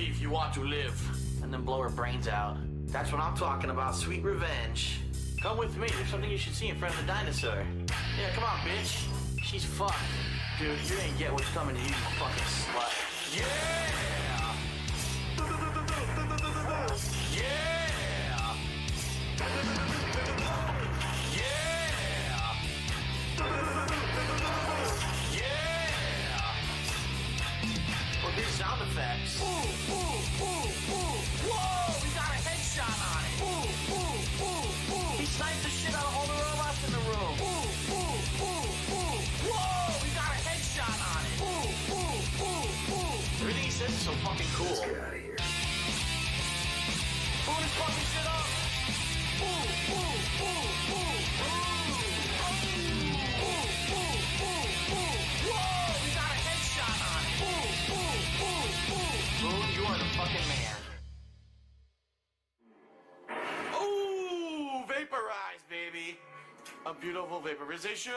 believe you want to live. And then blow her brains out. That's what I'm talking about, sweet revenge. Come with me, there's something you should see in front of the dinosaur. Yeah, come on, bitch. She's fucked. Dude, you ain't get what's coming to you, you fucking slut. Yeah! Yeah! Well, here's sound effects. Ooh, ooh, ooh, ooh. Whoa, we got a headshot on it. Ooh, ooh, ooh, ooh. He sniped the shit out of all the robots in the room. Ooh, ooh, ooh, ooh. Whoa, we got a headshot on it. Ooh, ooh, ooh, ooh. Everything he says is so fucking cool. Let's get out of here. Pull this fucking shit up. Ooh, ooh, ooh, ooh, ooh. You are the fucking man. Ooh, vaporize, baby. A beautiful vaporization.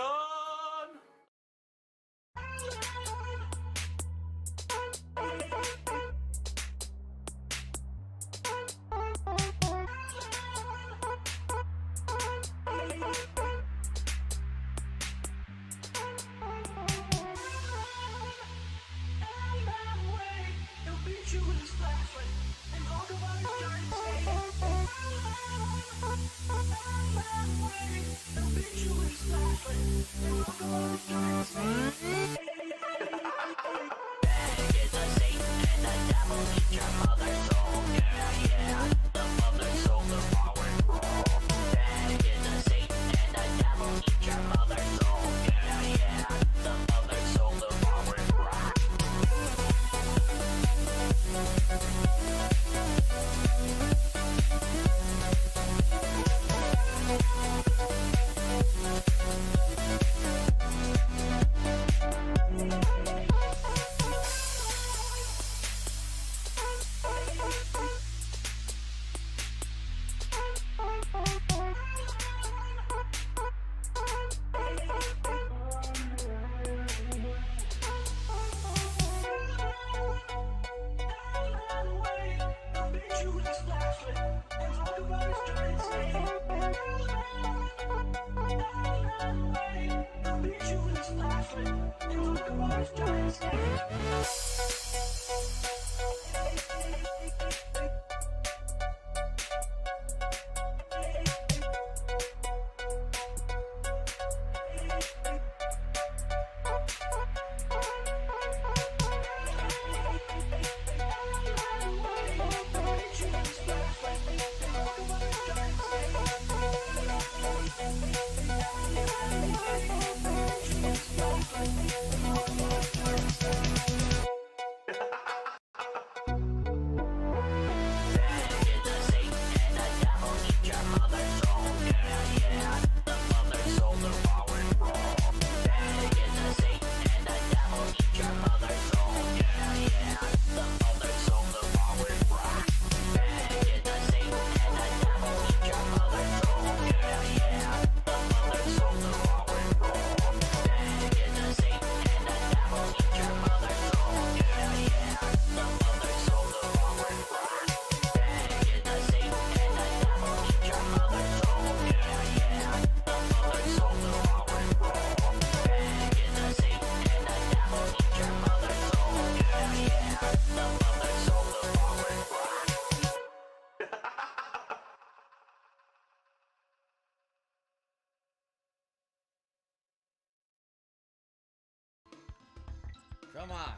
Come on.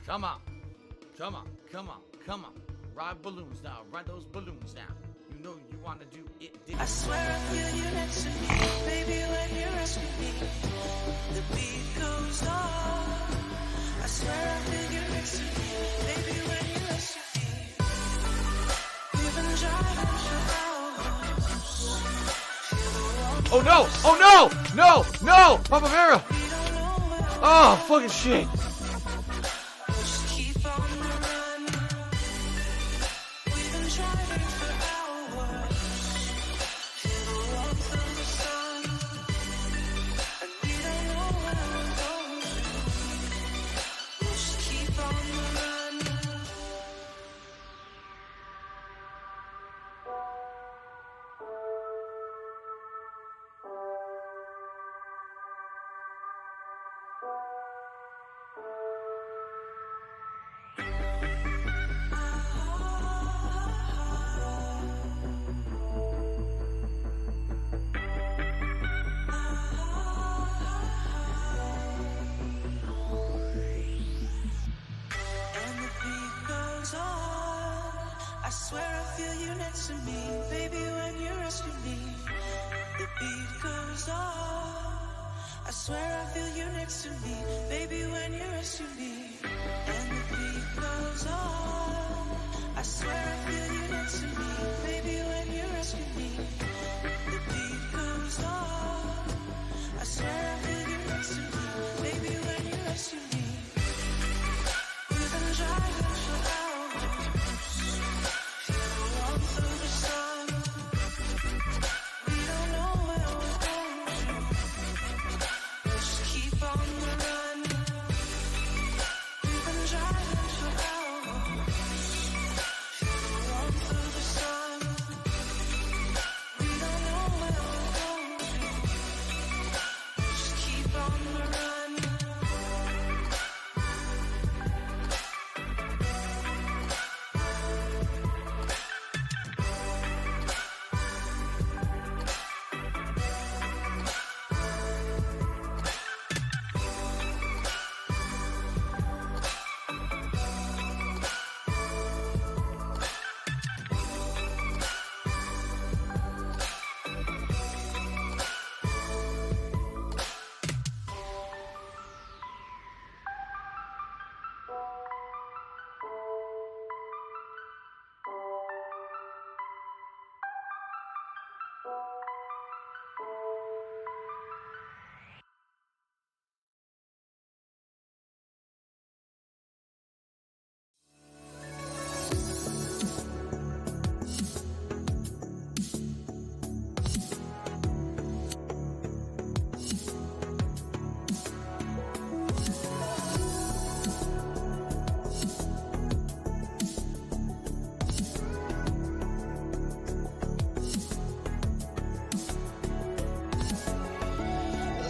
Come on. Come on. Come on. Come on. Ride balloons now. Ride those balloons now. You know you want to do it. I swear I feel you next to me. Baby, when you rescue me, the beat goes on. I swear I feel you next to me. Baby, when you rescue me. We've been driving for hours. Oh no! Oh no! No! No! Papa Vera! Oh, fucking shit! next to me, baby, when you rescue me. The beat goes on. I swear I feel you next to me, baby, when you rescue me. And the beat goes on. I swear I feel you next to me, baby, when you rescue me. The beat goes on. I swear I feel you next to me, baby, when you rescue me. We've been driving for hours, walk through the sun. We don't know where we're going to. Let's just keep on the run. We've been driving for hours, walk through the sun. We don't know where we're going to. Let's just keep on the run.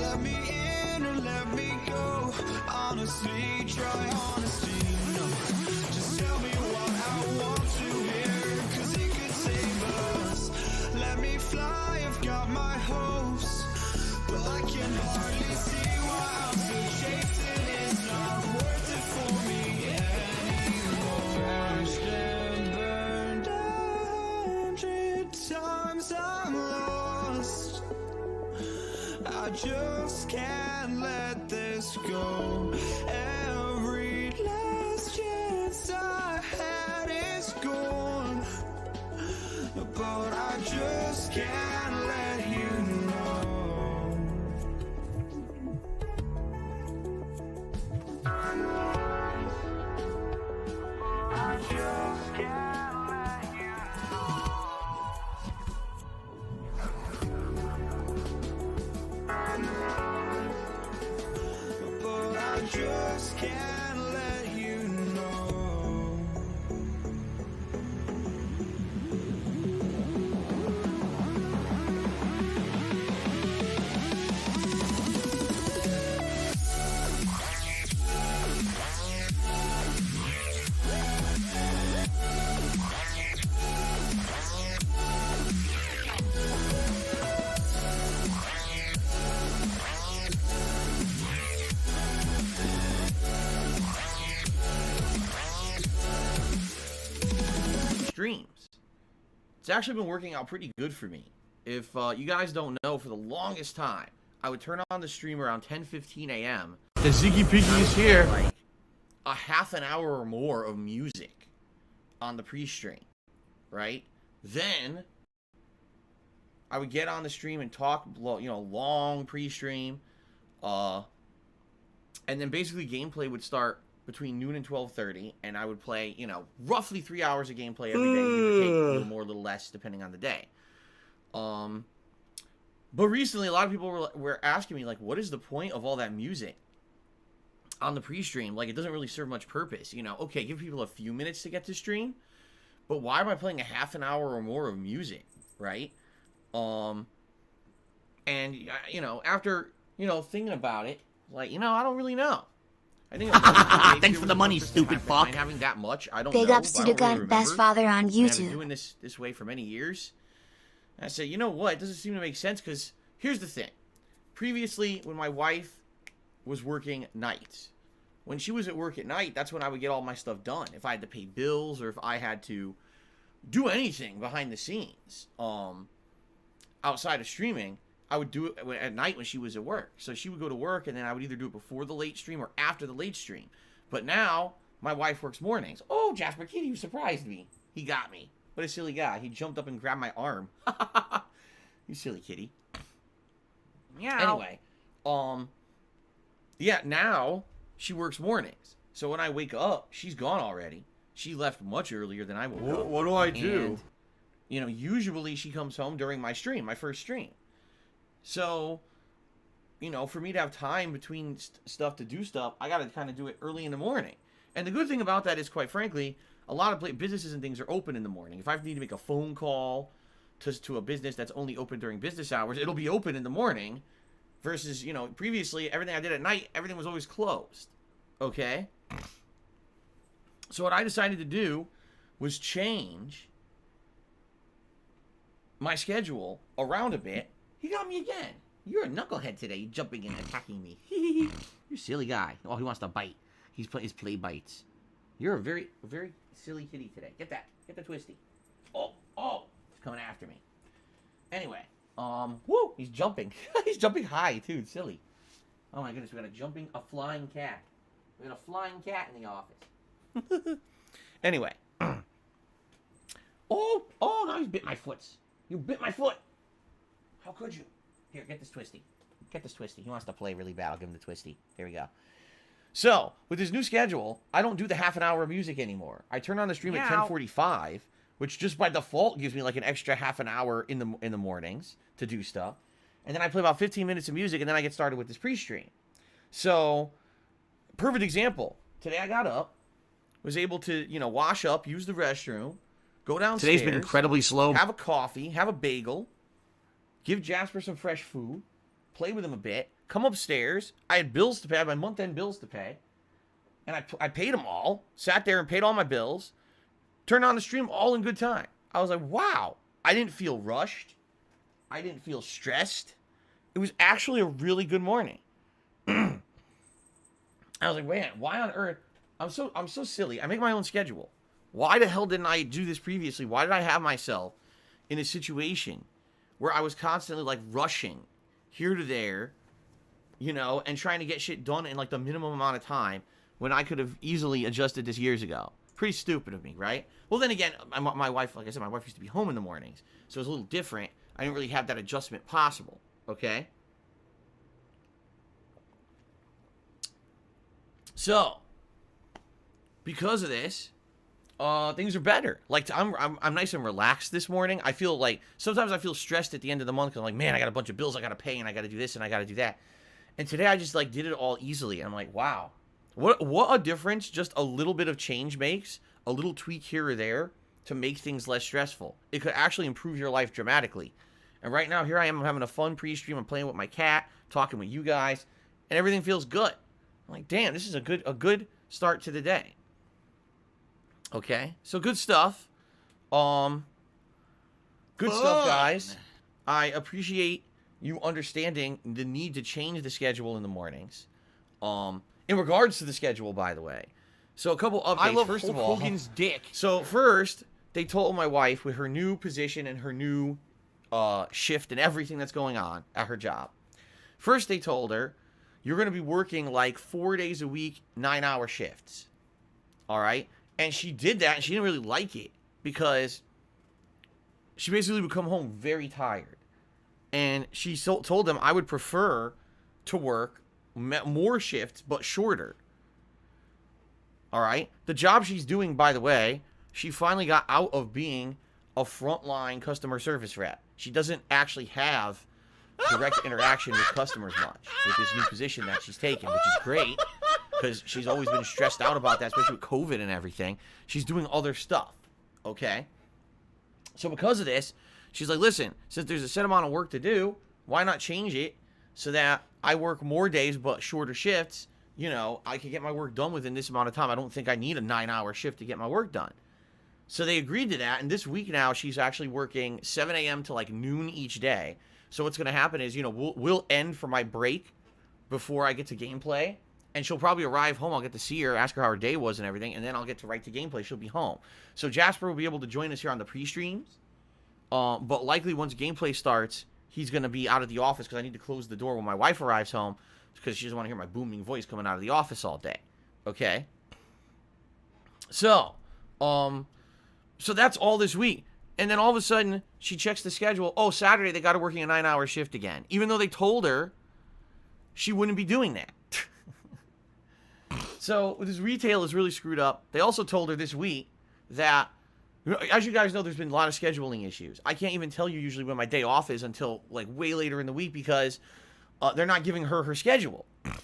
Let me in or let me go. Honestly, try honesty. No, just tell me what I want to hear, 'cause it could save us. Let me fly, I've got my hopes, but I can hardly see why I'm still chasing. It's not worth it for me anymore. Ashed and burned 100 times I'm lost. I just can't let this go. Every last chance I had is gone, but I just can't let you know. I just can't let you know. But I just can't let you know. Streams. It's actually been working out pretty good for me. If you guys don't know, for the longest time, I would turn on the stream around 10:15 a.m. The Ziggy Piggy is here. Like a half an hour or more of music on the pre-stream, right? Then I would get on the stream and talk, long pre-stream, and then basically gameplay would start between noon and 12:30, and I would play, roughly 3 hours of gameplay every day, give or take, a little more, a little less, depending on the day. But recently, a lot of people were asking me, like, what is the point of all that music on the pre-stream? Like, it doesn't really serve much purpose, Okay, give people a few minutes to get to stream, but why am I playing a half an hour or more of music, right? And, after, thinking about it, like, I don't really know. I think Thanks for the money, stupid fuck. Having that much, I don't Big know. ups to the gun, best father on I've been YouTube. doing this way for many years. And I said, you know what? It doesn't seem to make sense, because here's the thing. Previously, when my wife was working nights, when she was at work at night, that's when I would get all my stuff done. If I had to pay bills, or if I had to, do anything behind the scenes, outside of streaming. I would do it at night when she was at work. So she would go to work, and then I would either do it before the late stream or after the late stream. But now, my wife works mornings. Oh, Jasper Kitty, you surprised me. He got me. What a silly guy. He jumped up and grabbed my arm. You silly kitty. Anyway, yeah, now she works mornings. So when I wake up, she's gone already. She left much earlier than I woke up. What do I do? And, you know, usually she comes home during my stream, my first stream. So, you know, for me to have time between stuff to do stuff, I got to kind of do it early in the morning. And the good thing about that is, quite frankly, a lot of businesses and things are open in the morning. If I need to make a phone call to a business that's only open during business hours, it'll be open in the morning. Versus, you know, previously, everything I did at night, everything was always closed. Okay? So what I decided to do was change my schedule around a bit. He got me again. You're a knucklehead today, jumping and attacking me. You're a silly guy. Oh, he wants to bite. His play bites. You're a very silly kitty today. Get that. Get the twisty. Oh, he's coming after me. Anyway, woo, he's jumping. He's jumping high too. It's silly. Oh my goodness, we got a flying cat. We got a flying cat in the office. Anyway. Oh, now he's bit my foot. You bit my foot. How could you? Here, get this twisty. Get this twisty. He wants to play really bad. I'll give him the twisty. Here we go. So, with this new schedule, I don't do the half an hour of music anymore. I turn on the stream at 10:45, which just by default gives me like an extra half an hour in the mornings to do stuff. And then I play about 15 minutes of music, and then I get started with this pre-stream. So, perfect example. Today I got up, was able to, you know, wash up, use the restroom, go downstairs. Today's been incredibly slow. Have a coffee, have a bagel, give Jasper some fresh food, play with him a bit, come upstairs. I had bills to pay. I had my month-end bills to pay. And I paid them all, sat there and paid all my bills, turned on the stream all in good time. I was like, wow. I didn't feel rushed. I didn't feel stressed. It was actually a really good morning. I was like, man, why on earth? I'm so silly. I make my own schedule. Why the hell didn't I do this previously? Why did I have myself in a situation where I was constantly like rushing here to there, you know, and trying to get shit done in like the minimum amount of time when I could have easily adjusted this years ago? Pretty stupid of me, right? Well, then again, my wife, like I said, my wife used to be home in the mornings, so it was a little different. I didn't really have that adjustment possible, okay? So, because of this, things are better. Like, I'm nice and relaxed this morning. I feel like, sometimes I feel stressed at the end of the month because I'm like, man, I got a bunch of bills I got to pay, and I got to do this, and I got to do that. And today I just, like, did it all easily. I'm like, wow. What a difference just a little bit of change makes, a little tweak here or there to make things less stressful. It could actually improve your life dramatically. And right now, here I am, I'm having a fun pre-stream. I'm playing with my cat, talking with you guys, and everything feels good. I'm like, damn, this is a good start to the day. Okay, so good stuff. Good stuff, guys. I appreciate you understanding the need to change the schedule in the mornings. In regards to the schedule, by the way. So a couple updates. I love first of Hulk all, Hogan's dick. So first, they told my wife with her new position and her new shift and everything that's going on at her job. First, they told her, you're going to be working like 4 days a week, 9-hour shifts. All right? And she did that, and she didn't really like it because she basically would come home very tired. And she told them, I would prefer to work more shifts, but shorter. All right? The job she's doing, by the way, she finally got out of being a frontline customer service rep. She doesn't actually have direct interaction with customers much with this new position that she's taken, which is great because she's always been stressed out about that, especially with COVID and everything. She's doing other stuff, okay? So because of this, she's like, listen, since there's a set amount of work to do, why not change it so that I work more days but shorter shifts? You know, I can get my work done within this amount of time. I don't think I need a 9-hour shift to get my work done. So they agreed to that, and this week now she's actually working 7 a.m. to like noon each day. So what's going to happen is, you know, we'll end for my break before I get to gameplay, and she'll probably arrive home. I'll get to see her, ask her how her day was and everything, and then I'll get to write to gameplay. She'll be home. So Jasper will be able to join us here on the pre-streams. But likely once gameplay starts, he's going to be out of the office because I need to close the door when my wife arrives home because she doesn't want to hear my booming voice coming out of the office all day. Okay? So that's all this week. And then all of a sudden, she checks the schedule. Oh, Saturday, they got her working a 9-hour shift again. Even though they told her she wouldn't be doing that. So this retail is really screwed up. They also told her this week that, as you guys know, there's been a lot of scheduling issues. I can't even tell you usually when my day off is until like way later in the week because they're not giving her schedule. And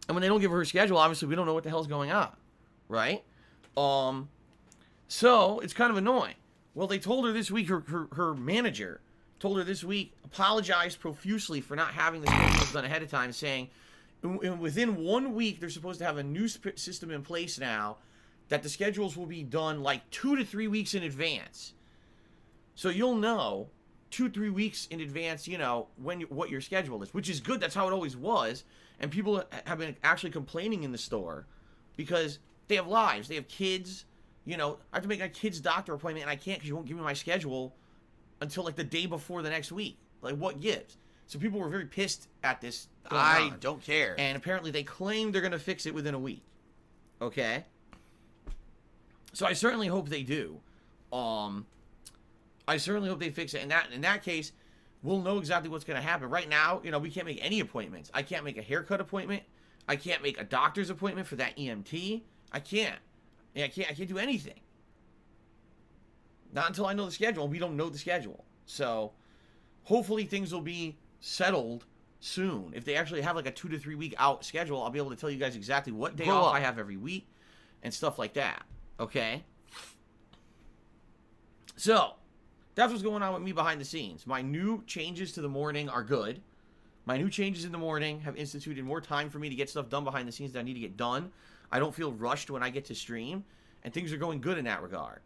when they don't give her her schedule, obviously we don't know what the hell's going on, right? So it's kind of annoying. Well, they told her this week, her manager told her this week, apologized profusely for not having the schedules done ahead of time, saying within 1 week they're supposed to have a new system in place now that the schedules will be done like 2 to 3 weeks in advance. So you'll know 2-3 weeks in advance, you know, what your schedule is, which is good. That's how it always was. And people have been actually complaining in the store because they have lives. They have kids. You know, I have to make a kid's doctor appointment, and I can't because you won't give me my schedule until, like, the day before the next week. Like, what gives? So people were very pissed at this. I don't care. And apparently they claim they're going to fix it within a week. Okay? So I certainly hope they do. I certainly hope they fix it. And in that case, we'll know exactly what's going to happen. Right now, you know, we can't make any appointments. I can't make a haircut appointment. I can't make a doctor's appointment for that EMT. I can't. I can't do anything. Not until I know the schedule. We don't know the schedule. So hopefully things will be settled soon. If they actually have like a 2 to 3 week out schedule, I'll be able to tell you guys exactly what day off I have every week and stuff like that. Okay? So that's what's going on with me behind the scenes. My new changes to the morning are good. My new changes in the morning have instituted more time for me to get stuff done behind the scenes that I need to get done. I don't feel rushed when I get to stream, and things are going good in that regard.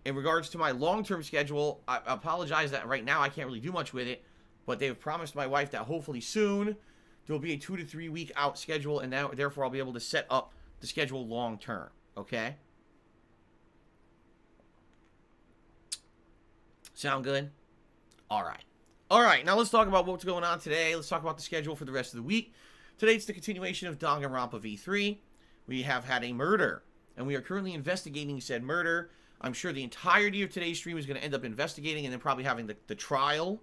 In regards to my long-term schedule, I apologize that right now I can't really do much with it, but they've promised my wife that hopefully soon there will be a 2 to 3 week out schedule, and now therefore I'll be able to set up the schedule long-term, okay? Sound good? All right. All right, now let's talk about what's going on today. Let's talk about the schedule for the rest of the week. Today it's the continuation of Danganronpa V3. We have had a murder, and we are currently investigating said murder. I'm sure the entirety of today's stream is going to end up investigating and then probably having the trial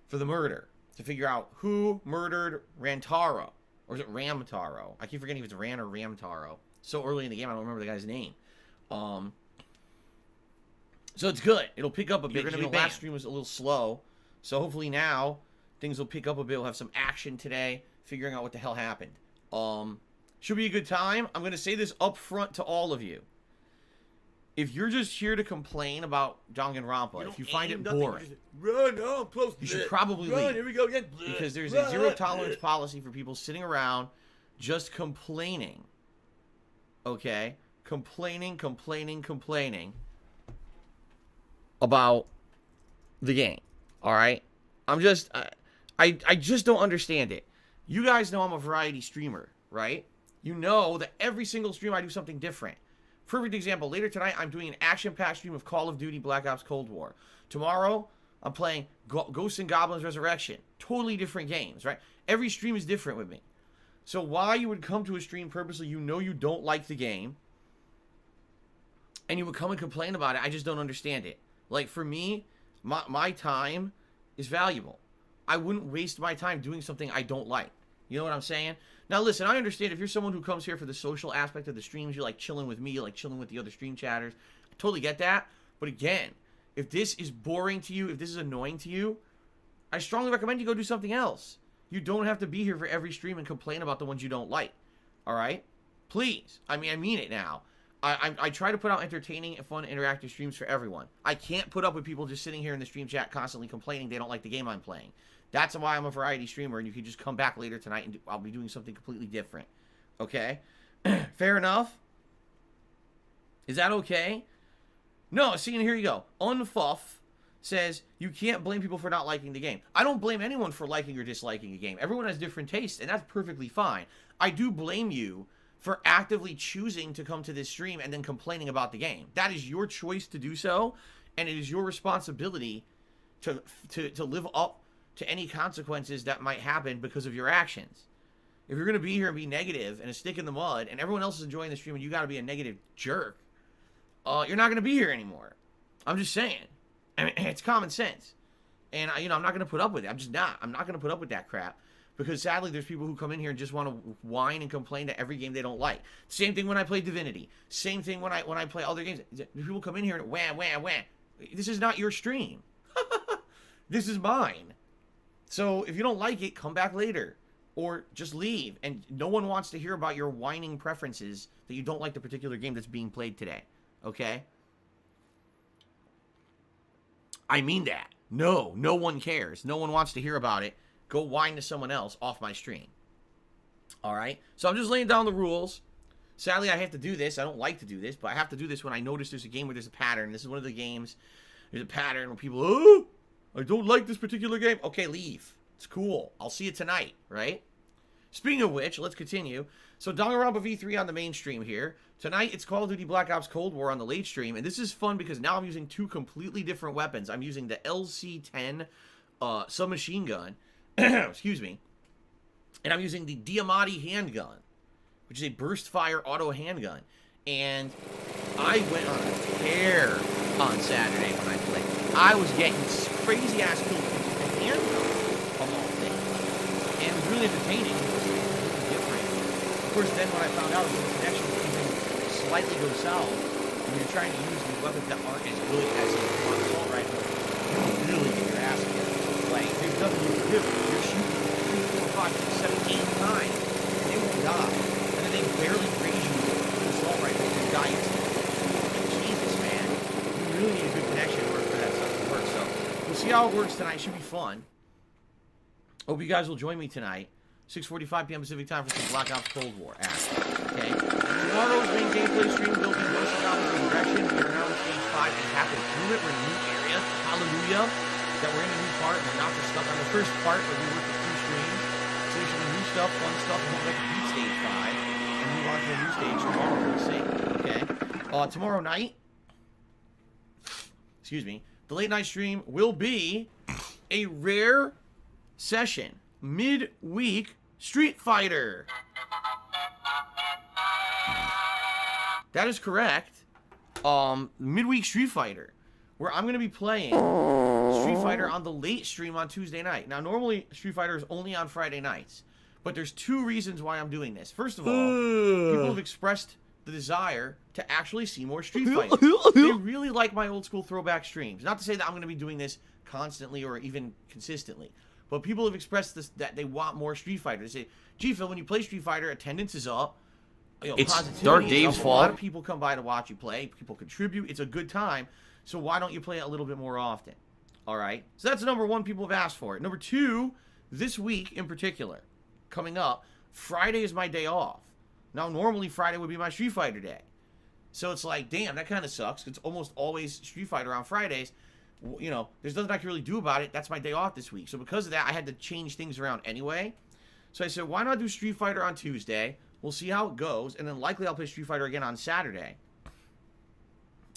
for the murder to figure out who murdered Rantaro. Or is it Ramtaro? I keep forgetting if it's Ran or Ramtaro. So early in the game, I don't remember the guy's name. So it's good. It'll pick up a bit. You know, last stream was a little slow. So hopefully now things will pick up a bit. We'll have some action today, figuring out what the hell happened. Should be a good time. I'm going to say this up front to all of you. If you're just here to complain about Danganronpa, if you find it boring, Run, no, I'm close to you should probably leave. Here we go again. Because there's a zero tolerance policy for people sitting around just complaining. Okay? Complaining about the game. Alright? I just don't understand it. You guys know I'm a variety streamer, right? You know that every single stream I do something different. Perfect example, later tonight I'm doing an action-packed stream of Call of Duty Black Ops Cold War. Tomorrow I'm playing Ghosts and Goblins Resurrection. Totally different games, right? Every stream is different with me. So why you would come to a stream purposely, you know you don't like the game, and you would come and complain about it, I just don't understand it. Like, for me, my time is valuable. I wouldn't waste my time doing something I don't like. You know what I'm saying? Now, listen, I understand if you're someone who comes here for the social aspect of the streams, you like chilling with me, you like chilling with the other stream chatters. I totally get that. But again, if this is boring to you, if this is annoying to you, I strongly recommend you go do something else. You don't have to be here for every stream and complain about the ones you don't like. All right? Please. I mean it now. I try to put out entertaining and fun interactive streams for everyone. I can't put up with people just sitting here in the stream chat constantly complaining they don't like the game I'm playing. That's why I'm a variety streamer, and you can just come back later tonight and I'll be doing something completely different. Okay? Fair enough? Is that okay? No, see, and here you go. Unfuff says you can't blame people for not liking the game. I don't blame anyone for liking or disliking a game. Everyone has different tastes, and that's perfectly fine. I do blame you for actively choosing to come to this stream and then complaining about the game. That is your choice to do so, and it is your responsibility to live up to any consequences that might happen because of your actions. If you're going to be here and be negative and a stick in the mud, and everyone else is enjoying the stream and you got to be a negative jerk, you're not going to be here anymore. I'm just saying. I mean, it's common sense. And, I'm not going to put up with it. I'm just not. I'm not going to put up with that crap. Because, sadly, there's people who come in here and just want to whine and complain to every game they don't like. Same thing when I play Divinity. Same thing when I play other games. People come in here and wham, wham, wham. This is not your stream. This is mine. So, if you don't like it, come back later. Or just leave. And no one wants to hear about your whining preferences that you don't like the particular game that's being played today. Okay? I mean that. No one cares. No one wants to hear about it. Go whine to someone else off my stream. Alright? So I'm just laying down the rules. Sadly, I have to do this. I don't like to do this, but I have to do this when I notice there's a game where there's a pattern. This is one of the games. There's a pattern where people, oh, I don't like this particular game. Okay, leave. It's cool. I'll see you tonight, right? Speaking of which, let's continue. So Danganronpa V3 on the main stream here. Tonight, it's Call of Duty Black Ops Cold War on the late stream. And this is fun because now I'm using two completely different weapons. I'm using the LC-10 submachine gun. Excuse me. And I'm using the Diamatti handgun, which is a burst fire auto handgun. And I went on a tear on Saturday when I played. I was getting crazy ass kills with the handgun of all things. And it was really entertaining. It was really different. Of course, then when I found out that the connection was even slightly go south, when you're trying to use these weapons that aren't as good as a assault rifle, you really get your ass kicked. Like, there's nothing you can do. You're shooting 3, 4, 5, 6, 7, 8 times, and they won't die. And then they barely graze you with an assault rifle and die instantly. Like, Jesus, man. You really need a good connection in order for that stuff to work. So, we'll see how it works tonight. Should be fun. Hope you guys will join me tonight. 6:45 p.m. Pacific time for some Black Ops Cold War action. Okay? Tomorrow's main gameplay stream will be Ghost of Resurrection. We are now in stage 5 and halfway through it. We're in a new area. Hallelujah. That we're in a new part and we're not just stuck on the first part where we work for 2 streams. So we should do new stuff, fun stuff, and we'll beat stage 5 and move on to a new stage tomorrow. We'll see. Okay? Tomorrow night, excuse me, the late night stream will be a rare session. Midweek Street Fighter. That is correct. Midweek Street Fighter, where I'm going to be playing Street Fighter on the late stream on Tuesday night. Now, normally, Street Fighter is only on Friday nights. But there's 2 reasons why I'm doing this. First of all, people have expressed the desire to actually see more Street Fighter. They really like my old school throwback streams. Not to say that I'm going to be doing this constantly or even consistently. But people have expressed this, that they want more Street Fighter. They say, gee, Phil, when you play Street Fighter, attendance is up. It's DarkDave's fault. A lot of people come by to watch you play. People contribute. It's a good time. So why don't you play it a little bit more often? All right? So that's number 1 people have asked for it. Number 2, this week in particular, coming up, Friday is my day off. Now, normally Friday would be my Street Fighter day. So it's like, damn, that kind of sucks. It's almost always Street Fighter on Fridays. You know, there's nothing I can really do about it. That's my day off this week. So because of that, I had to change things around anyway. So I said, why not do Street Fighter on Tuesday? We'll see how it goes. And then likely I'll play Street Fighter again on Saturday.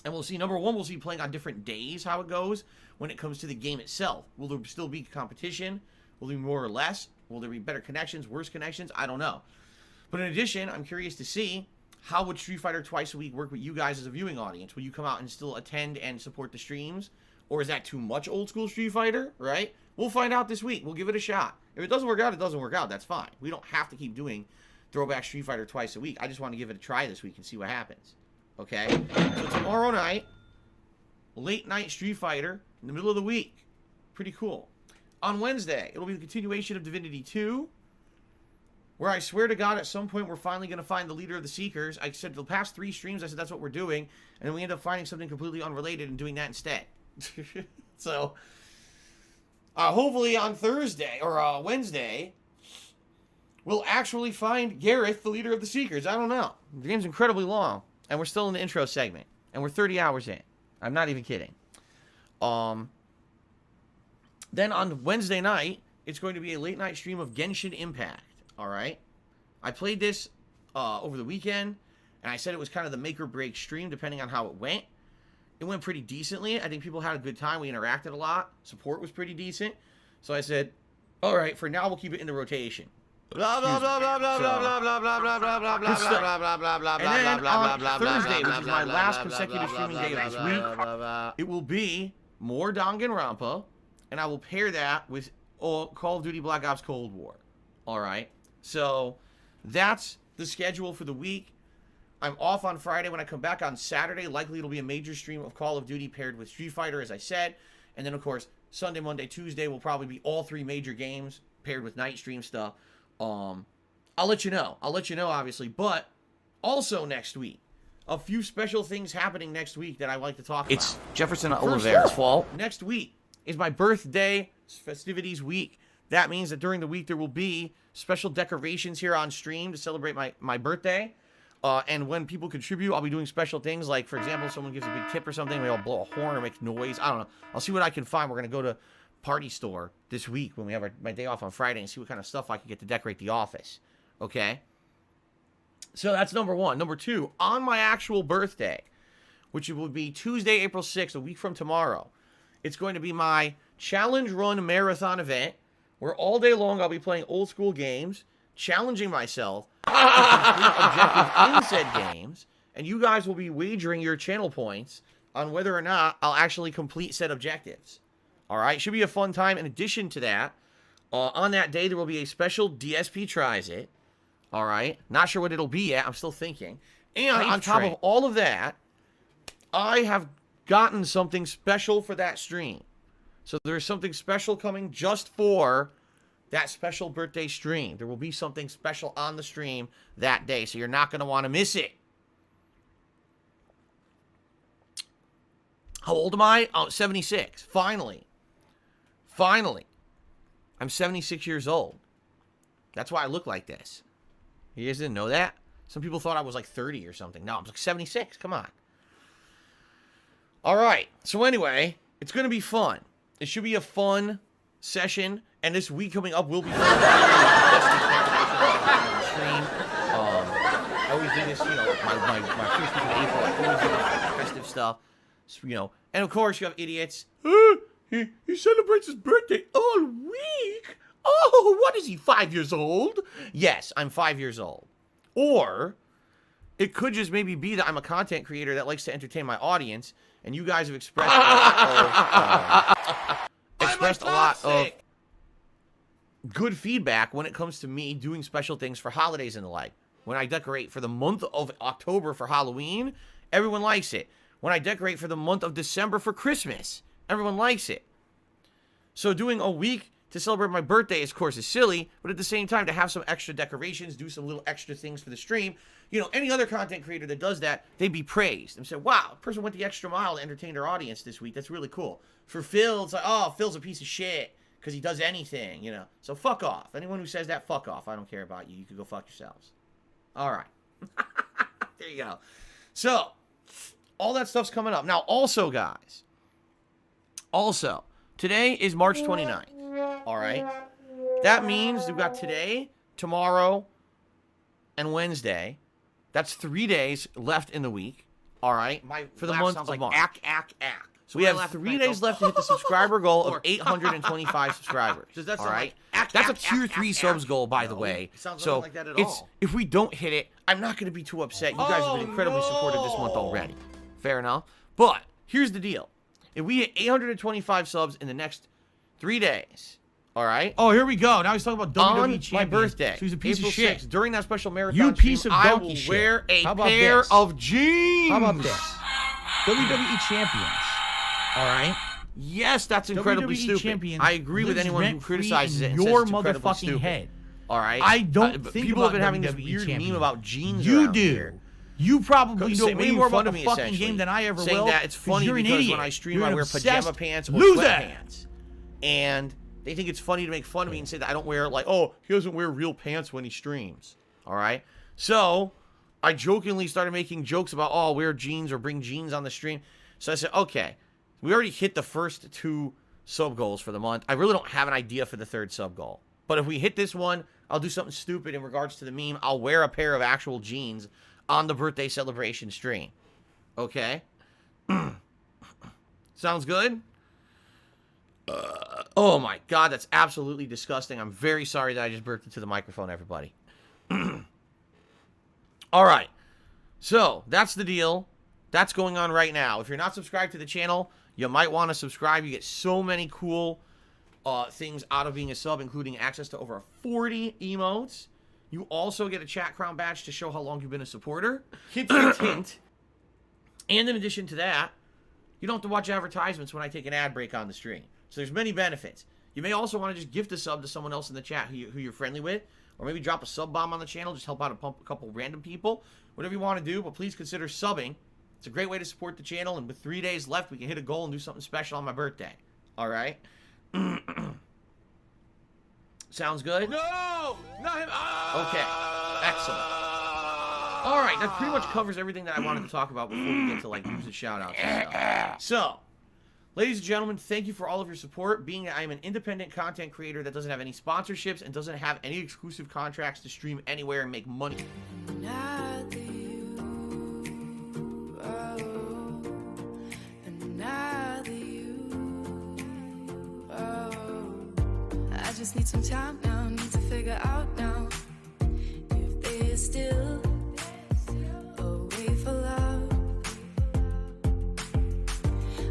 And we'll see, number 1, we'll see playing on different days how it goes when it comes to the game itself. Will there still be competition? Will there be more or less? Will there be better connections, worse connections? I don't know. But in addition, I'm curious to see how would Street Fighter twice a week work with you guys as a viewing audience? Will you come out and still attend and support the streams? Or is that too much old school Street Fighter, right? We'll find out this week. We'll give it a shot. If it doesn't work out, it doesn't work out. That's fine. We don't have to keep doing throwback Street Fighter twice a week. I just want to give it a try this week and see what happens. Okay? So tomorrow night, late night Street Fighter in the middle of the week. Pretty cool. On Wednesday, it'll be the continuation of Divinity 2, where I swear to God, at some point, we're finally going to find the leader of the Seekers. I said the past 3 streams, I said that's what we're doing, and then we end up finding something completely unrelated and doing that instead. So, hopefully on Thursday, or Wednesday, we'll actually find Gareth, the leader of the Seekers. I don't know. The game's incredibly long, and we're still in the intro segment, and we're 30 hours in. I'm not even kidding. Then on Wednesday night, it's going to be a late night stream of Genshin Impact. All right. I played this over the weekend, and I said it was kind of the make or break stream, depending on how it went. It went pretty decently. I think people had a good time. We interacted a lot. Support was pretty decent. So I said, all right, for now, we'll keep it in the rotation. Blah blah blah blah blah blah blah blah blah blah blah blah blah Good stuff. blah blah blah blah And then on Thursday, which is my blah, last blah, consecutive blah, streaming blah, day of this blah, week, blah, blah, blah. it will be more Danganronpa, and I will pair that with Call of Duty Black Ops Cold War. All right? So that's the schedule for the week. I'm off on Friday. When I come back on Saturday, likely it'll be a major stream of Call of Duty paired with Street Fighter, as I said. And then, of course, Sunday, Monday, Tuesday will probably be all 3 major games paired with night stream stuff. I'll let you know. I'll let you know, obviously. But also next week, a few special things happening next week that I like to talk about. It's Jefferson First Oliveira's fault. Next week is my birthday festivities week. That means that during the week there will be special decorations here on stream to celebrate my birthday. And when people contribute, I'll be doing special things. Like, for example, someone gives a big tip or something, maybe I'll blow a horn or make noise. I don't know. I'll see what I can find. We're going to go to Party Store this week when we have my day off on Friday and see what kind of stuff I can get to decorate the office. Okay? So that's number one. Number two, on my actual birthday, which will be Tuesday, April 6th, a week from tomorrow, it's going to be my Challenge Run Marathon event where all day long I'll be playing old school games, challenging myself to complete objectives in said games, and you guys will be wagering your channel points on whether or not I'll actually complete said objectives. All right? Should be a fun time. In addition to that, on that day there will be a special DSP Tries It. All right? Not sure what it'll be yet. I'm still thinking. And on top of all of that, I have gotten something special for that stream. So there's something special coming just for that special birthday stream. There will be something special on the stream that day, so you're not going to want to miss it. How old am I? Oh, 76. Finally. I'm 76 years old. That's why I look like this. You guys didn't know that? Some people thought I was like 30 or something. No, I'm like 76. Come on. All right. So anyway, it's going to be fun. It should be a fun session. And this week coming up will be fun. I always do this, my first week of April. I always do this festive stuff. So, and of course you have idiots. He celebrates his birthday all week. Oh, what is he, 5 years old? Yes, I'm 5 years old. Or it could just maybe be that I'm a content creator that likes to entertain my audience, and you guys have expressed a lot of good feedback when it comes to me doing special things for holidays and the like. When I decorate for the month of October for Halloween, everyone likes it. When I decorate for the month of December for Christmas, everyone likes it. So doing a week to celebrate my birthday, of course, is silly, but at the same time, to have some extra decorations, do some little extra things for the stream, any other content creator that does that, they'd be praised and say, wow, a person went the extra mile to entertain their audience this week. That's really cool. For Phil, it's like, oh, Phil's a piece of shit because he does anything, So fuck off. Anyone who says that, fuck off. I don't care about you. You can go fuck yourselves. All right. There you go. So, all that stuff's coming up. Now, also, guys, today is March 29th. All right? That means we've got today, tomorrow, and Wednesday. That's 3 days left in the week. All right? For the month of March. So we have 3 days left to hit the subscriber goal of 825 subscribers. Does that all sound right? like That's a tier 3 subs goal, by the way. It sounds so nothing like that at all. if we don't hit it, I'm not going to be too upset. You guys have been incredibly supportive this month already. Fair enough. But here's the deal. If we hit 825 subs in the next 3 days, all right? Oh, here we go. Now he's talking about WWE On champions. my birthday, So he's a piece April of shit. 6th, during that special marathon You piece stream, of I donkey will shit. wear a How about pair this? of jeans. How about this? WWE champions. All right? Yes, that's incredibly WWE stupid. champions I agree with lives anyone who rent-free criticizes in it and your says it's incredibly motherfucking stupid. head. All right? I don't but think people about have been having this WWE weird champions. meme about jeans You around do. here. You probably know way making more fun about of the me, fucking essentially, game than I ever saying will. that it's funny you're an because idiot. when I stream, You're I an wear pajama obsessed pants or loser. sweatpants. And they think it's funny to make fun of me and say that I don't wear, he doesn't wear real pants when he streams. All right? So, I jokingly started making jokes about, wear jeans or bring jeans on the stream. So I said, okay, we already hit the first 2 sub goals for the month. I really don't have an idea for the third sub goal. But if we hit this one, I'll do something stupid in regards to the meme. I'll wear a pair of actual jeans on the birthday celebration stream. Okay? Sounds good? Oh my god, that's absolutely disgusting. I'm very sorry that I just burped into the microphone, everybody. Alright. So, that's the deal. That's going on right now. If you're not subscribed to the channel, you might want to subscribe. You get so many cool things out of being a sub, including access to over 40 emotes. You also get a chat crown badge to show how long you've been a supporter. Hint, hint, hint. And in addition to that, you don't have to watch advertisements when I take an ad break on the stream. So there's many benefits. You may also want to just gift a sub to someone else in the chat who you're friendly with. Or maybe drop a sub bomb on the channel. Just help out a couple random people. Whatever you want to do, but please consider subbing. It's a great way to support the channel. And with 3 days left, we can hit a goal and do something special on my birthday. Alright? Sounds good? No! Not him! Okay. Excellent. Alright, that pretty much covers everything that I wanted to talk about before we get to, like, user shout-outs and stuff. So, ladies and gentlemen, thank you for all of your support. Being that I am an independent content creator that doesn't have any sponsorships and doesn't have any exclusive contracts to stream anywhere and make money. Not the you, oh, and not the you, oh. I just need some time now, need to figure out now if there's still a way for love.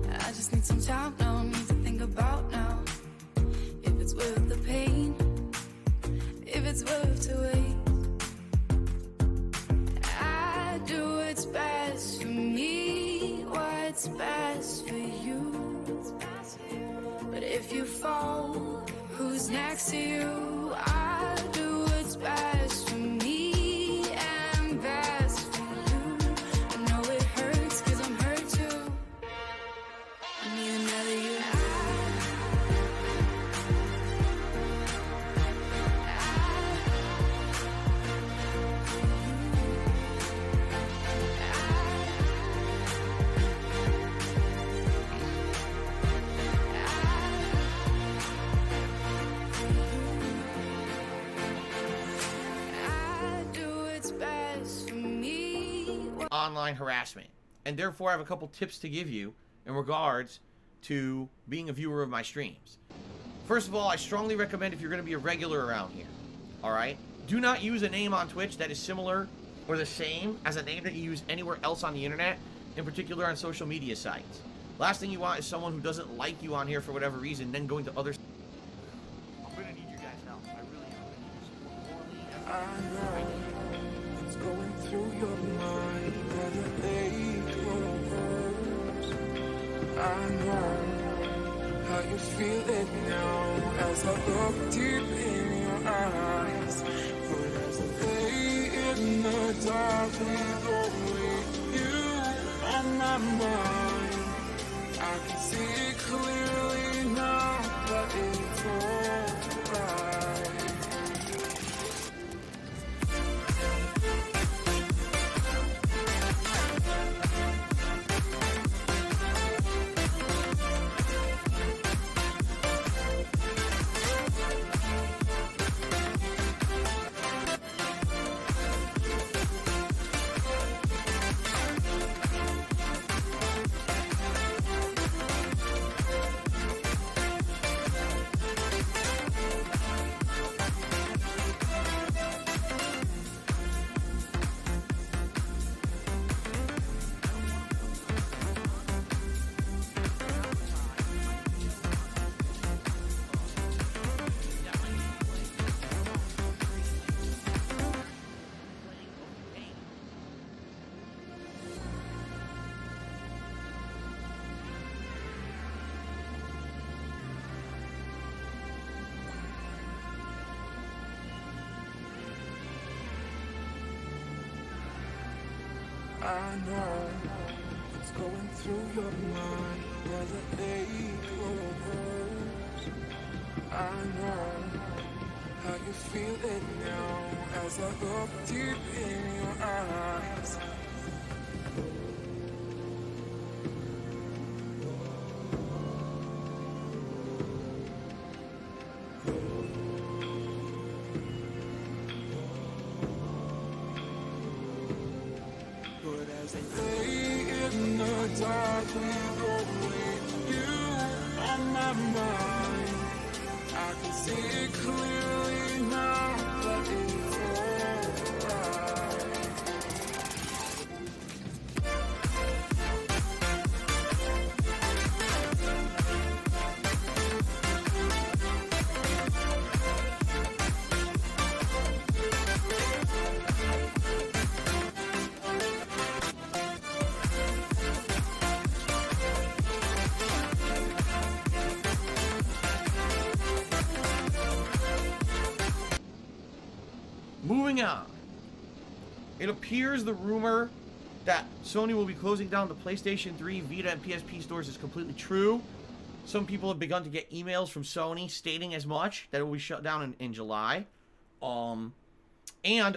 I just need some time now, need to think about now if it's worth the pain, if it's worth to wait. I do what's best for me, what's best for you. But if you fall, who's next to you? I do what's best for me and best for you. I know it hurts 'cause I'm hurt too. I need another you. Online harassment, and therefore I have a couple tips to give you in regards to being a viewer of my streams. First of all, I strongly recommend, if you're going to be a regular around here, alright, do not use a name on Twitch that is similar or the same as a name that you use anywhere else on the internet, in particular on social media sites. Last thing you want is someone who doesn't like you on here for whatever reason, then going to other... I'm going to need you guys' help. I really am. I know what's going through your mind, whether they clovers. I know how you feel it now as I look deep in your eyes. But as a day in the dark, with only you on my mind, I can see it clearly now, but it's alright. I know what's going through your mind, whether they clovers. I know how you feel it now as I look deep in your eyes. Lay in the dark, we go with you on my mind. I can see it clearly now, but it's alright. Moving on. It appears the rumor that Sony will be closing down the PlayStation 3, Vita, and PSP stores is completely true. Some people have begun to get emails from Sony stating as much, that it will be shut down in July. And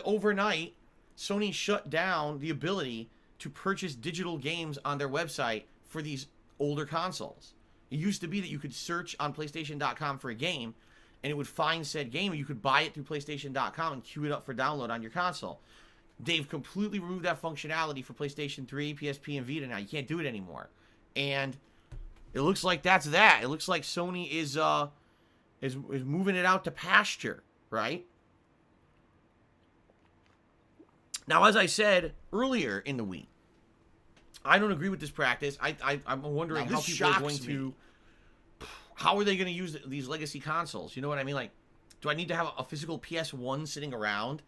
overnight, Sony shut down the ability to purchase digital games on their website for these older consoles. It used to be that you could search on PlayStation.com for a game, and it would find said game, and you could buy it through PlayStation.com and queue it up for download on your console. They've completely removed that functionality for PlayStation 3, PSP, and Vita now. You can't do it anymore. And it looks like that's that. It looks like Sony is moving it out to pasture, right? Now, as I said earlier in the week, I don't agree with this practice. I'm wondering how people are going to... How are they going to use these legacy consoles? You know what I mean? Like, do I need to have a physical PS1 sitting around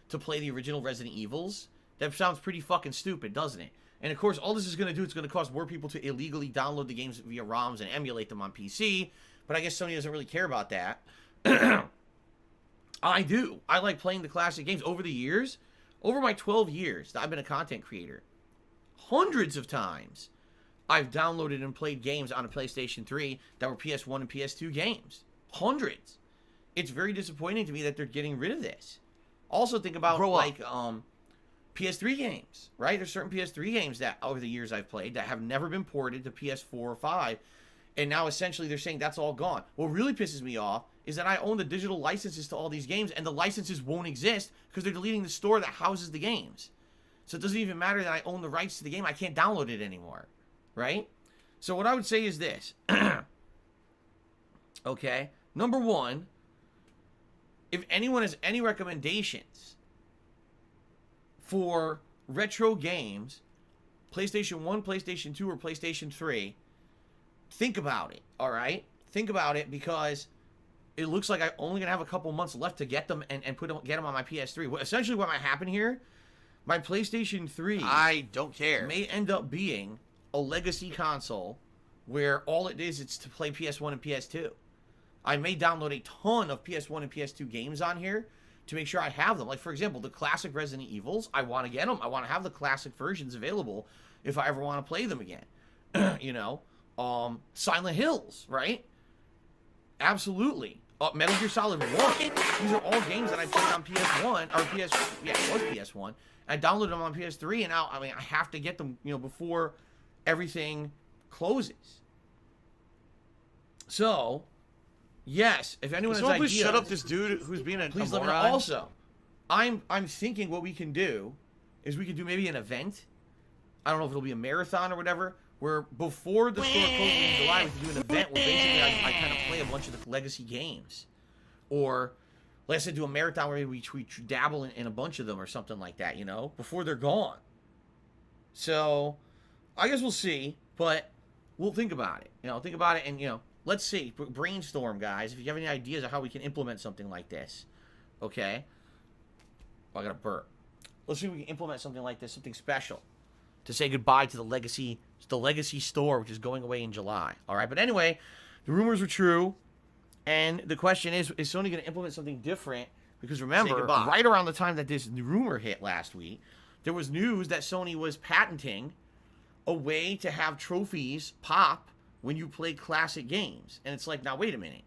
to play the original Resident Evils? That sounds pretty fucking stupid, doesn't it? And of course, all this is going to do, it's going to cause more people to illegally download the games via ROMs and emulate them on PC. But I guess Sony doesn't really care about that. I do. I like playing the classic games. Over the years, over my 12 years that I've been a content creator, hundreds of times I've downloaded and played games on a PlayStation 3 that were PS1 and PS2 games. Hundreds. It's very disappointing to me that they're getting rid of this. Also think about like PS3 games, right? There's certain PS3 games that over the years I've played that have never been ported to PS4 or 5, and now essentially they're saying that's all gone. What really pisses me off is that I own the digital licenses to all these games, and the licenses won't exist because they're deleting the store that houses the games. So it doesn't even matter that I own the rights to the game. I can't download it anymore. Right? So what I would say is this. Okay? Number one, if anyone has any recommendations for retro games, PlayStation 1, PlayStation 2, or PlayStation 3, think about it, alright? Think about it, because it looks like I'm only going to have a couple months left to get them and get them on my PS3. Essentially what might happen here, my PlayStation 3... I don't care. ...may end up being a legacy console where all it is, it's to play PS1 and PS2. I may download a ton of PS1 and PS2 games on here to make sure I have them. Like, for example, the classic Resident Evils, I want to get them. I want to have the classic versions available if I ever want to play them again. You know? Silent Hills, right? Absolutely. Metal Gear Solid 1. These are all games that I played on PS1, or yeah, it was PS1. I downloaded them on PS3, and now, I mean, I have to get them, you know, before everything closes. So, yes, if anyone has ideas, please shut up this dude who's being a please let me know. Also, I'm thinking what we can do is we could do maybe an event. I don't know if it'll be a marathon or whatever, where before the store closes in July, we can do an event where basically I kind of play a bunch of the legacy games. Or, like I said, do a marathon where we dabble in a bunch of them or something like that, you know, before they're gone. So, I guess we'll see, but we'll think about it. You know, think about it and, you know, let's see. Brainstorm, guys, if you have any ideas of how we can implement something like this. Okay? Oh, I got a burp. Let's see if we can implement something like this, something special, to say goodbye to the legacy store, which is going away in July. All right, but anyway, the rumors were true, and the question is Sony going to implement something different? Because remember, right around the time that this rumor hit last week, there was news that Sony was patenting a way to have trophies pop when you play classic games. And it's like, now wait a minute.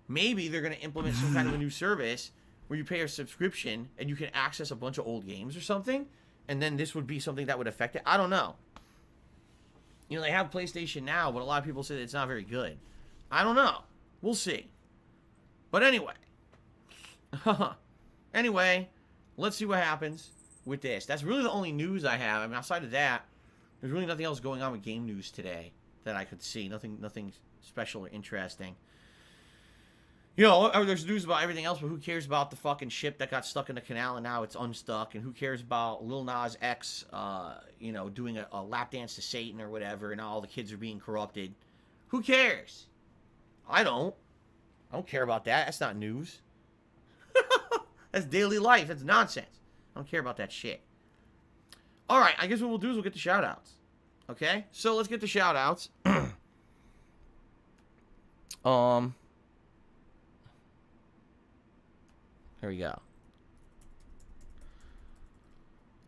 Maybe they're going to implement some kind of a new service where you pay a subscription and you can access a bunch of old games or something, and then this would be something that would affect it. I don't know. You know, they have PlayStation Now, but a lot of people say that it's not very good. I don't know. We'll see. But anyway. Anyway, let's see what happens. with this. That's really the only news I have. I mean, outside of that, there's really nothing else going on with game news today that I could see. Nothing special or interesting. You know, there's news about everything else, but who cares about the fucking ship that got stuck in the canal and now it's unstuck? And who cares about Lil Nas X, you know, doing a lap dance to Satan or whatever, and all the kids are being corrupted? Who cares? I don't care about that. That's not news. That's daily life. That's nonsense. I don't care about that shit. All right, I guess what we'll do is we'll get the shout-outs. Okay? So let's get the shout-outs. Here we go.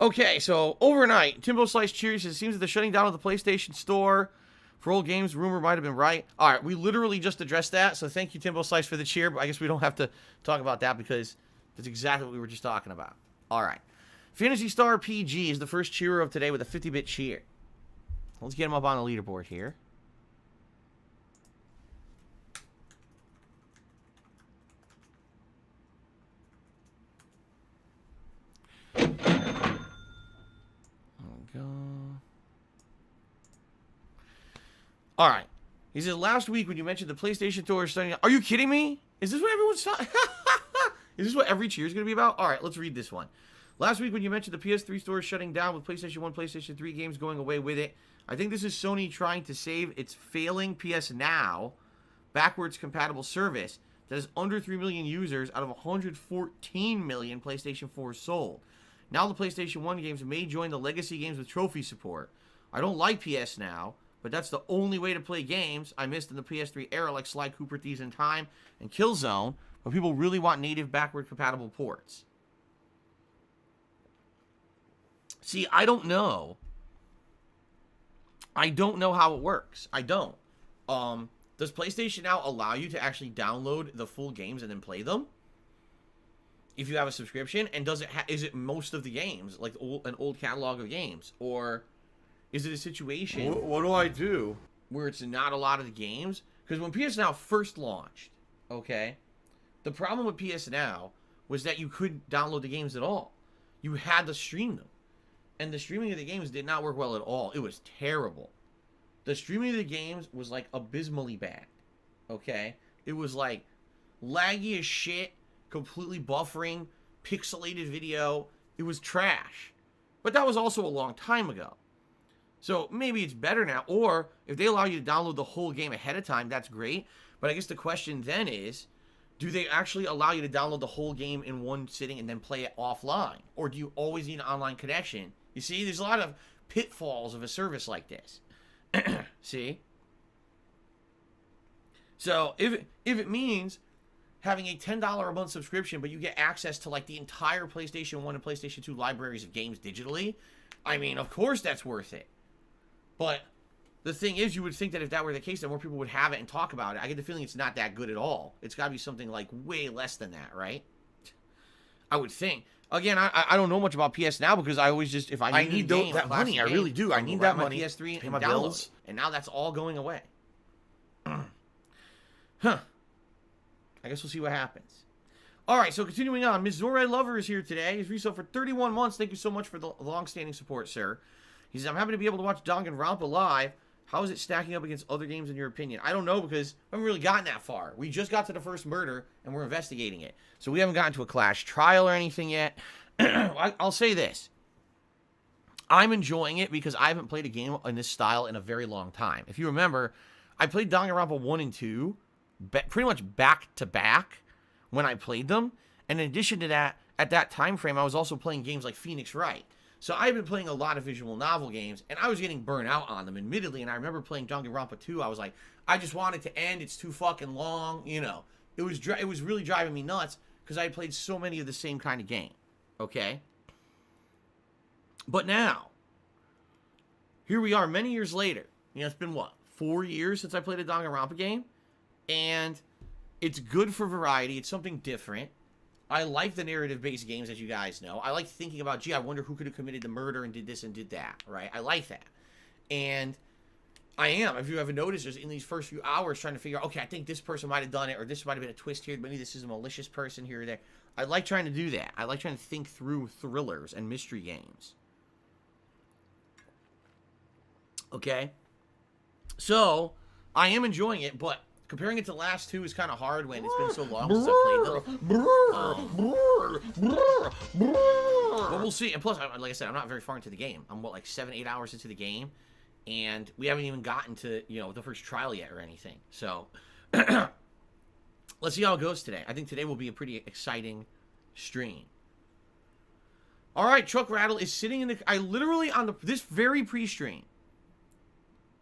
Okay, so overnight, Timbo Slice Cheers says, it seems that the shutting down of the PlayStation Store for old games rumor might have been right. All right, we literally just addressed that, so thank you, Timbo Slice, for the cheer, but I guess we don't have to talk about that because that's exactly what we were just talking about. All right. Fantasy Star PG is the first cheerer of today with a 50-bit cheer. Let's get him up on the leaderboard here. All right. He says, last week when you mentioned the PlayStation Store starting... Are you kidding me? Is this what everyone's talking... Is this what every cheer is going to be about? All right, let's read this one. Last week when you mentioned the PS3 store shutting down with PlayStation 1, PlayStation 3 games going away with it, I think this is Sony trying to save its failing PS Now backwards compatible service that has under 3 million users out of 114 million PlayStation 4 sold. Now the PlayStation 1 games may join the legacy games with trophy support. I don't like PS Now, but that's the only way to play games I missed in the PS3 era, like Sly Cooper Thieves in Time and Killzone, but people really want native backward compatible ports. See, I don't know. I don't know how it works. I don't. Does PlayStation Now allow you to actually download the full games and then play them? If you have a subscription, and does it is it most of the games, like an old catalog of games, or is it a situation? What do I do? Where it's not a lot of the games? Because when PS Now first launched, okay, the problem with PS Now was that you couldn't download the games at all. You had to stream them. And the streaming of the games did not work well at all. It was terrible. The streaming of the games was like abysmally bad. Okay? It was like laggy as shit, completely buffering, pixelated video. It was trash. But that was also a long time ago. So maybe it's better now. Or if they allow you to download the whole game ahead of time, that's great. But I guess the question then is, do they actually allow you to download the whole game in one sitting and then play it offline? Or do you always need an online connection? You see, there's a lot of pitfalls of a service like this. See? So, if it means having a $10 a month subscription, but you get access to, like, the entire PlayStation 1 and PlayStation 2 libraries of games digitally, I mean, of course that's worth it. But the thing is, you would think that if that were the case, then more people would have it and talk about it. I get the feeling it's not that good at all. It's got to be something, like, way less than that, right? I would think. Again, I don't know much about PS Now because I always just, if I need that money, I really do. I need that money. PS3 pay and my download bills. it. And now that's all going away. Huh. I guess we'll see what happens. All right, so continuing on. Ms. Zorai Lover is here today. He's resale for 31 months. Thank you so much for the long-standing support, sir. He says, I'm happy to be able to watch Danganronpa live. How is it stacking up against other games in your opinion? I don't know because we haven't really gotten that far. We just got to the first murder, and we're investigating it. So we haven't gotten to a Clash trial or anything yet. I'll say this. I'm enjoying it because I haven't played a game in this style in a very long time. If you remember, I played Danganronpa 1 and 2 pretty much back-to-back when I played them. And in addition to that, at that time frame, I was also playing games like Phoenix Wright. So I've been playing a lot of visual novel games, and I was getting burnt out on them, admittedly. And I remember playing Danganronpa 2. I was like, I just want it to end. It's too fucking long. You know, it was really driving me nuts because I had played so many of the same kind of game. Okay? But now, here we are many years later. You know, it's been, what, 4 years since I played a Danganronpa game? And it's good for variety. It's something different. I like the narrative-based games, as you guys know. I like thinking about, gee, I wonder who could have committed the murder and did this and did that, right? I like that. And I am. If you haven't noticed, just in these first few hours trying to figure out, okay, I think this person might have done it, or this might have been a twist here, maybe this is a malicious person here or there. I like trying to do that. I like trying to think through thrillers and mystery games. Okay? So, I am enjoying it, but comparing it to the last two is kind of hard when it's been so long since I played them. But we'll see. And plus, like I said, I'm not very far into the game. I'm, like 7-8 hours into the game. And we haven't even gotten to, the first trial yet or anything. So, let's see how it goes today. I think today will be a pretty exciting stream. All right, Truck Rattle is sitting in the... I literally, on this very pre-stream,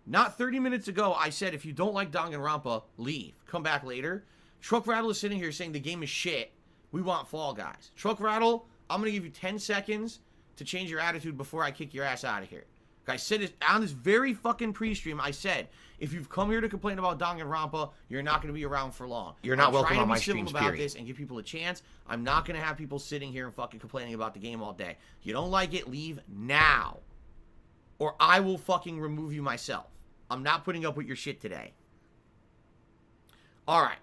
not 30 minutes ago, I said, if you don't like Danganronpa, leave. Come back later. Truck Rattle is sitting here saying the game is shit. We want Fall Guys. Truck Rattle, I'm going to give you 10 seconds to change your attitude before I kick your ass out of here. I said it on this very fucking pre-stream. I said, if you've come here to complain about Danganronpa, you're not going to be around for long. You're not welcome on my streams, I'm trying to be civil about period. this and give people a chance. I'm not going to have people sitting here and fucking complaining about the game all day. You don't like it, leave now. Or I will fucking remove you myself. I'm not putting up with your shit today. Alright.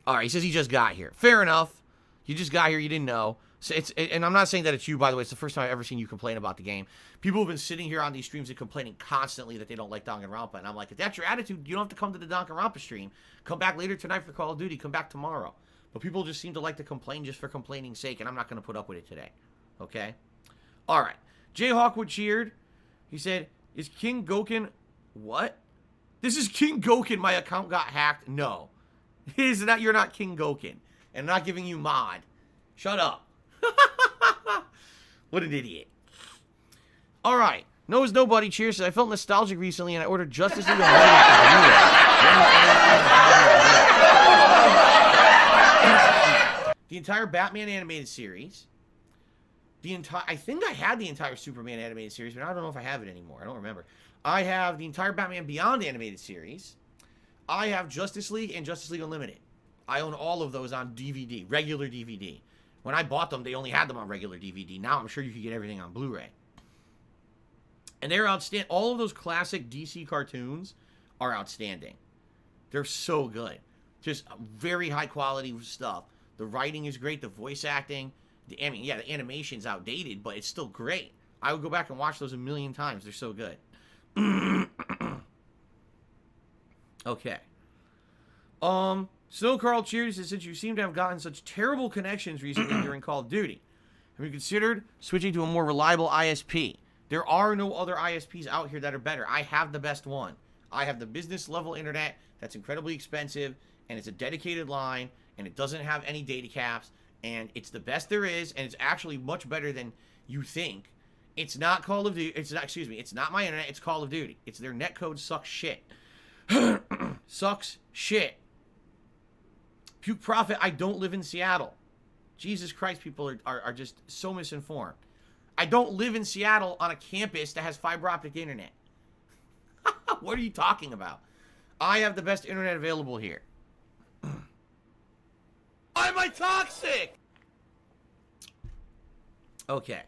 Alright, he says he just got here. Fair enough. You just got here, you didn't know. So and I'm not saying that it's you, by the way. It's the first time I've ever seen you complain about the game. People have been sitting here on these streams and complaining constantly that they don't like Danganronpa. And I'm like, if that's your attitude, you don't have to come to the Danganronpa stream. Come back later tonight for Call of Duty. Come back tomorrow. But people just seem to like to complain just for complaining's sake, and I'm not going to put up with it today. Okay? All right. Jay Hawkwood cheered. He said, is King Goken... What? This is King Goken. My account got hacked. No. Is that you're not King Goken. And I'm not giving you mod. Shut up. What an idiot. Alright. Knows Nobody cheers. I felt nostalgic recently and I ordered Justice League the entire Batman animated series. I think I had the entire Superman animated series, but I don't know if I have it anymore. I don't remember. I have the entire Batman Beyond animated series. I have Justice League and Justice League Unlimited. I own all of those on DVD, regular DVD. When I bought them, they only had them on regular DVD. Now I'm sure you can get everything on Blu-ray. And they're outstanding. All of those classic DC cartoons are outstanding. They're so good. Just very high quality stuff. The writing is great. The voice acting. The animation's outdated, but it's still great. I would go back and watch those a million times. They're so good. Okay. Snow Carl cheers says, since you seem to have gotten such terrible connections recently during Call of Duty, have you considered switching to a more reliable ISP? There are no other ISPs out here that are better. I have the best one. I have the business level internet that's incredibly expensive, and it's a dedicated line, and it doesn't have any data caps, and it's the best there is, and it's actually much better than you think. It's not Call of Duty. It's not my internet. It's Call of Duty. It's their netcode sucks shit. Sucks shit. Puke Profit, I don't live in Seattle. Jesus Christ, people are just so misinformed. I don't live in Seattle on a campus that has fiber optic internet. What are you talking about? I have the best internet available here. Why am I toxic? Okay.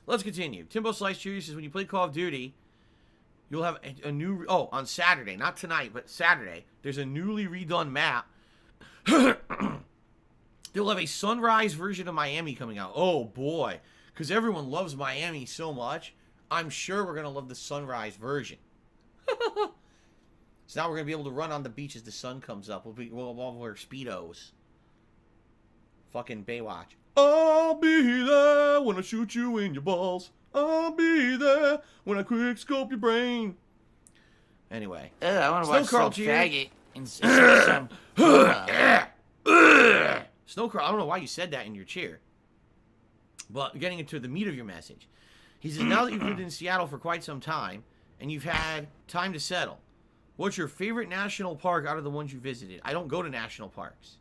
Let's continue. Timbo Slice Cheers says, when you play Call of Duty, you'll have a new... Oh, on Saturday. Not tonight, but Saturday. There's a newly redone map. They'll have a sunrise version of Miami coming out. Oh, boy. Because everyone loves Miami so much. I'm sure we're going to love the sunrise version. So now we're going to be able to run on the beach as the sun comes up. We'll all wear Speedos. Fucking Baywatch. I'll be there when I shoot you in your balls. I'll be there when I quick scope your brain. Anyway. I want to watch some faggot and some... Snowcrow, I don't know why you said that in your chair. But getting into the meat of your message. He says, now that you've lived in Seattle for quite some time, and you've had time to settle, what's your favorite national park out of the ones you visited? I don't go to national parks.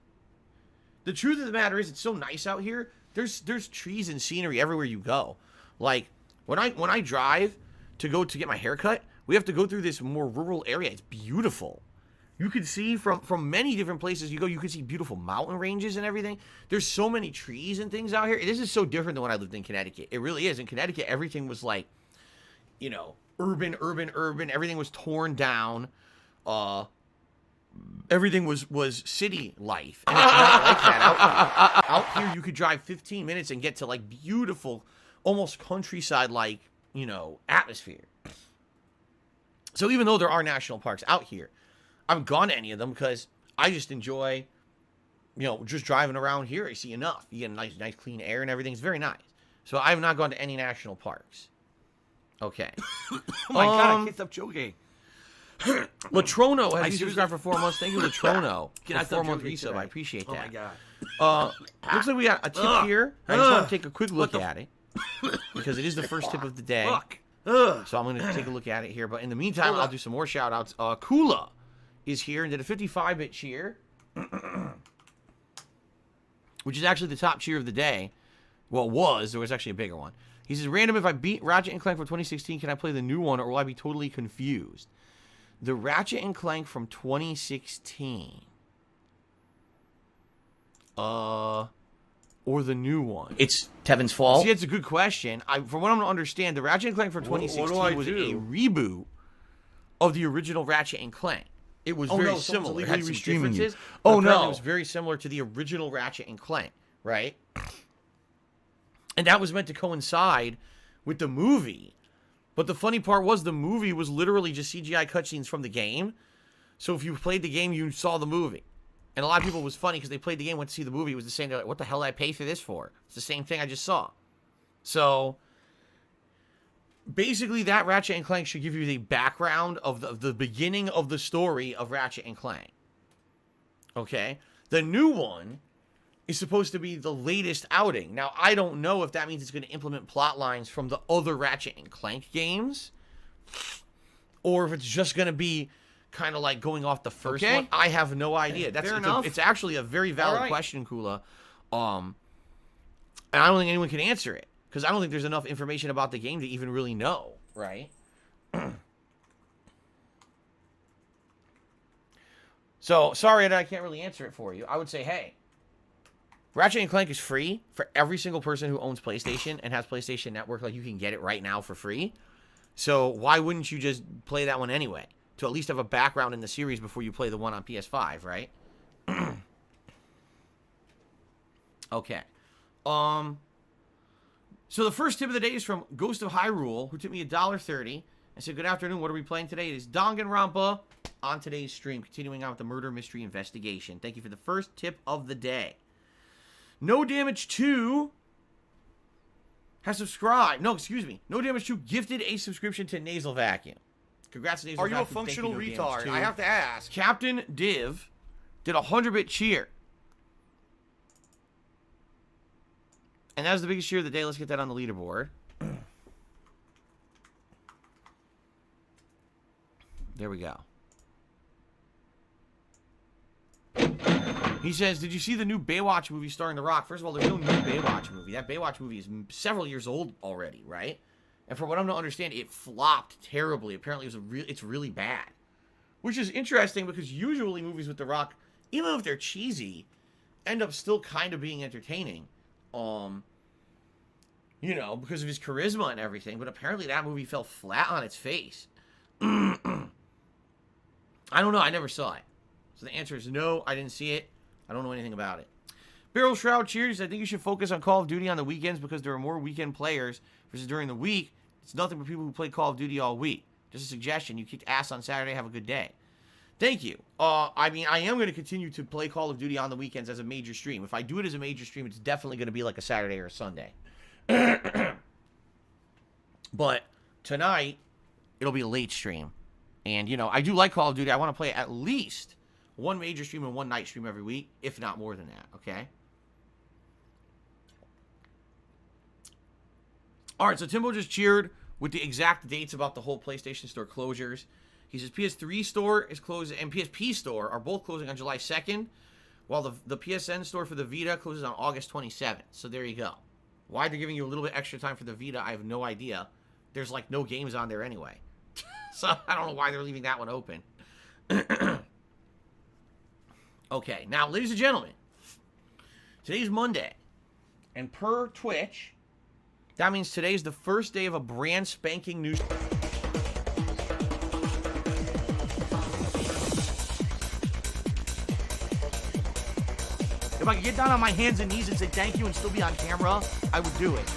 The truth of the matter is, it's so nice out here. There's trees and scenery everywhere you go. Like, when I drive to go to get my hair cut, we have to go through this more rural area. It's beautiful. You could see from many different places you go, you could see beautiful mountain ranges and everything. There's so many trees and things out here. This is so different than when I lived in Connecticut. It really is. In Connecticut, everything was like, you know, urban. Everything was torn down. Everything was city life. And it's not like that out here. Out here, you could drive 15 minutes and get to like beautiful, almost countryside-like, you know, atmosphere. So even though there are national parks out here, I haven't gone to any of them because I just enjoy, you know, just driving around here. I see enough. You get nice clean air and everything. It's very nice. So I have not gone to any national parks. Okay. Oh my God, I can't stop joking. Latrono has been subscribed for 4 months. Thank you, Latrono. Can I for 4 month joking resub. today? I appreciate Oh that. my God. Looks like we got a tip here. I just want to take a quick look at it because it is the first tip of the day. Fuck. So I'm going to take a look at it here. But in the meantime, I'll do some more shout outs. Kula is here and did a 55-bit cheer, which is actually the top cheer of the day. Well, there was actually a bigger one. He says, random, if I beat Ratchet & Clank from 2016, can I play the new one or will I be totally confused? The Ratchet & Clank from 2016. Or the new one. It's Tevin's fault. See, that's a good question. From what I'm to understand, the Ratchet & Clank from 2016 was a reboot of the original Ratchet & Clank. It was very similar. It had some differences. Oh no, it was very similar to the original Ratchet & Clank, right? And that was meant to coincide with the movie. But the funny part was the movie was literally just CGI cutscenes from the game. So if you played the game, you saw the movie. And a lot of people was funny because they played the game, went to see the movie. It was the same. They're like, what the hell did I pay for this for? It's the same thing I just saw. So basically that Ratchet & Clank should give you the background of the beginning of the story of Ratchet & Clank. Okay? The new one is supposed to be the latest outing. Now, I don't know if that means it's going to implement plot lines from the other Ratchet & Clank games, or if it's just going to be kind of like going off the first one. I have no idea. It's actually a very valid question, Kula. And I don't think anyone can answer it, because I don't think there's enough information about the game to even really know, right? So, sorry that I can't really answer it for you. I would say, hey, Ratchet & Clank is free for every single person who owns PlayStation and has PlayStation Network. Like, you can get it right now for free. So why wouldn't you just play that one anyway? To at least have a background in the series before you play the one on PS5, right? Okay. So the first tip of the day is from Ghost of Hyrule, who tipped me $1.30 and said, good afternoon, what are we playing today? It is Danganronpa on today's stream, continuing on with the murder mystery investigation. Thank you for the first tip of the day. No Damage 2 has subscribed. No, excuse me. No Damage 2 gifted a subscription to Nasal Vacuum. Congrats, Nasal Vacuum. Are you a functional retard? I have to ask. Captain Div did a 100-bit cheer. And that was the biggest cheer of the day. Let's get that on the leaderboard. There we go. He says, did you see the new Baywatch movie starring The Rock? First of all, there's no new Baywatch movie. That Baywatch movie is several years old already, right? And from what I'm to understand, it flopped terribly. Apparently, it's really bad. Which is interesting because usually movies with The Rock, even if they're cheesy, end up still kind of being entertaining. You know, because of his charisma and everything. But apparently that movie fell flat on its face. I don't know. I never saw it. So the answer is no, I didn't see it. I don't know anything about it. Barrel Shroud cheers. I think you should focus on Call of Duty on the weekends because there are more weekend players versus during the week. It's nothing but people who play Call of Duty all week. Just a suggestion. You kicked ass on Saturday. Have a good day. Thank you. I mean, I am going to continue to play Call of Duty on the weekends as a major stream. If I do it as a major stream, it's definitely going to be like a Saturday or a Sunday. But tonight, it'll be a late stream. And, you know, I do like Call of Duty. I want to play at least one major stream and one night stream every week, if not more than that, okay? All right, so Timbo just cheered with the exact dates about the whole PlayStation Store closures. He says PS3 store is closing and PSP store are both closing on July 2nd, while the PSN store for the Vita closes on August 27th. So there you go. Why they're giving you a little bit extra time for the Vita, I have no idea. There's like no games on there anyway. So I don't know why they're leaving that one open. Okay, now, ladies and gentlemen, today's Monday, and per Twitch, that means today's the first day of a brand spanking new... If I could get down on my hands and knees and say thank you and still be on camera, I would do it.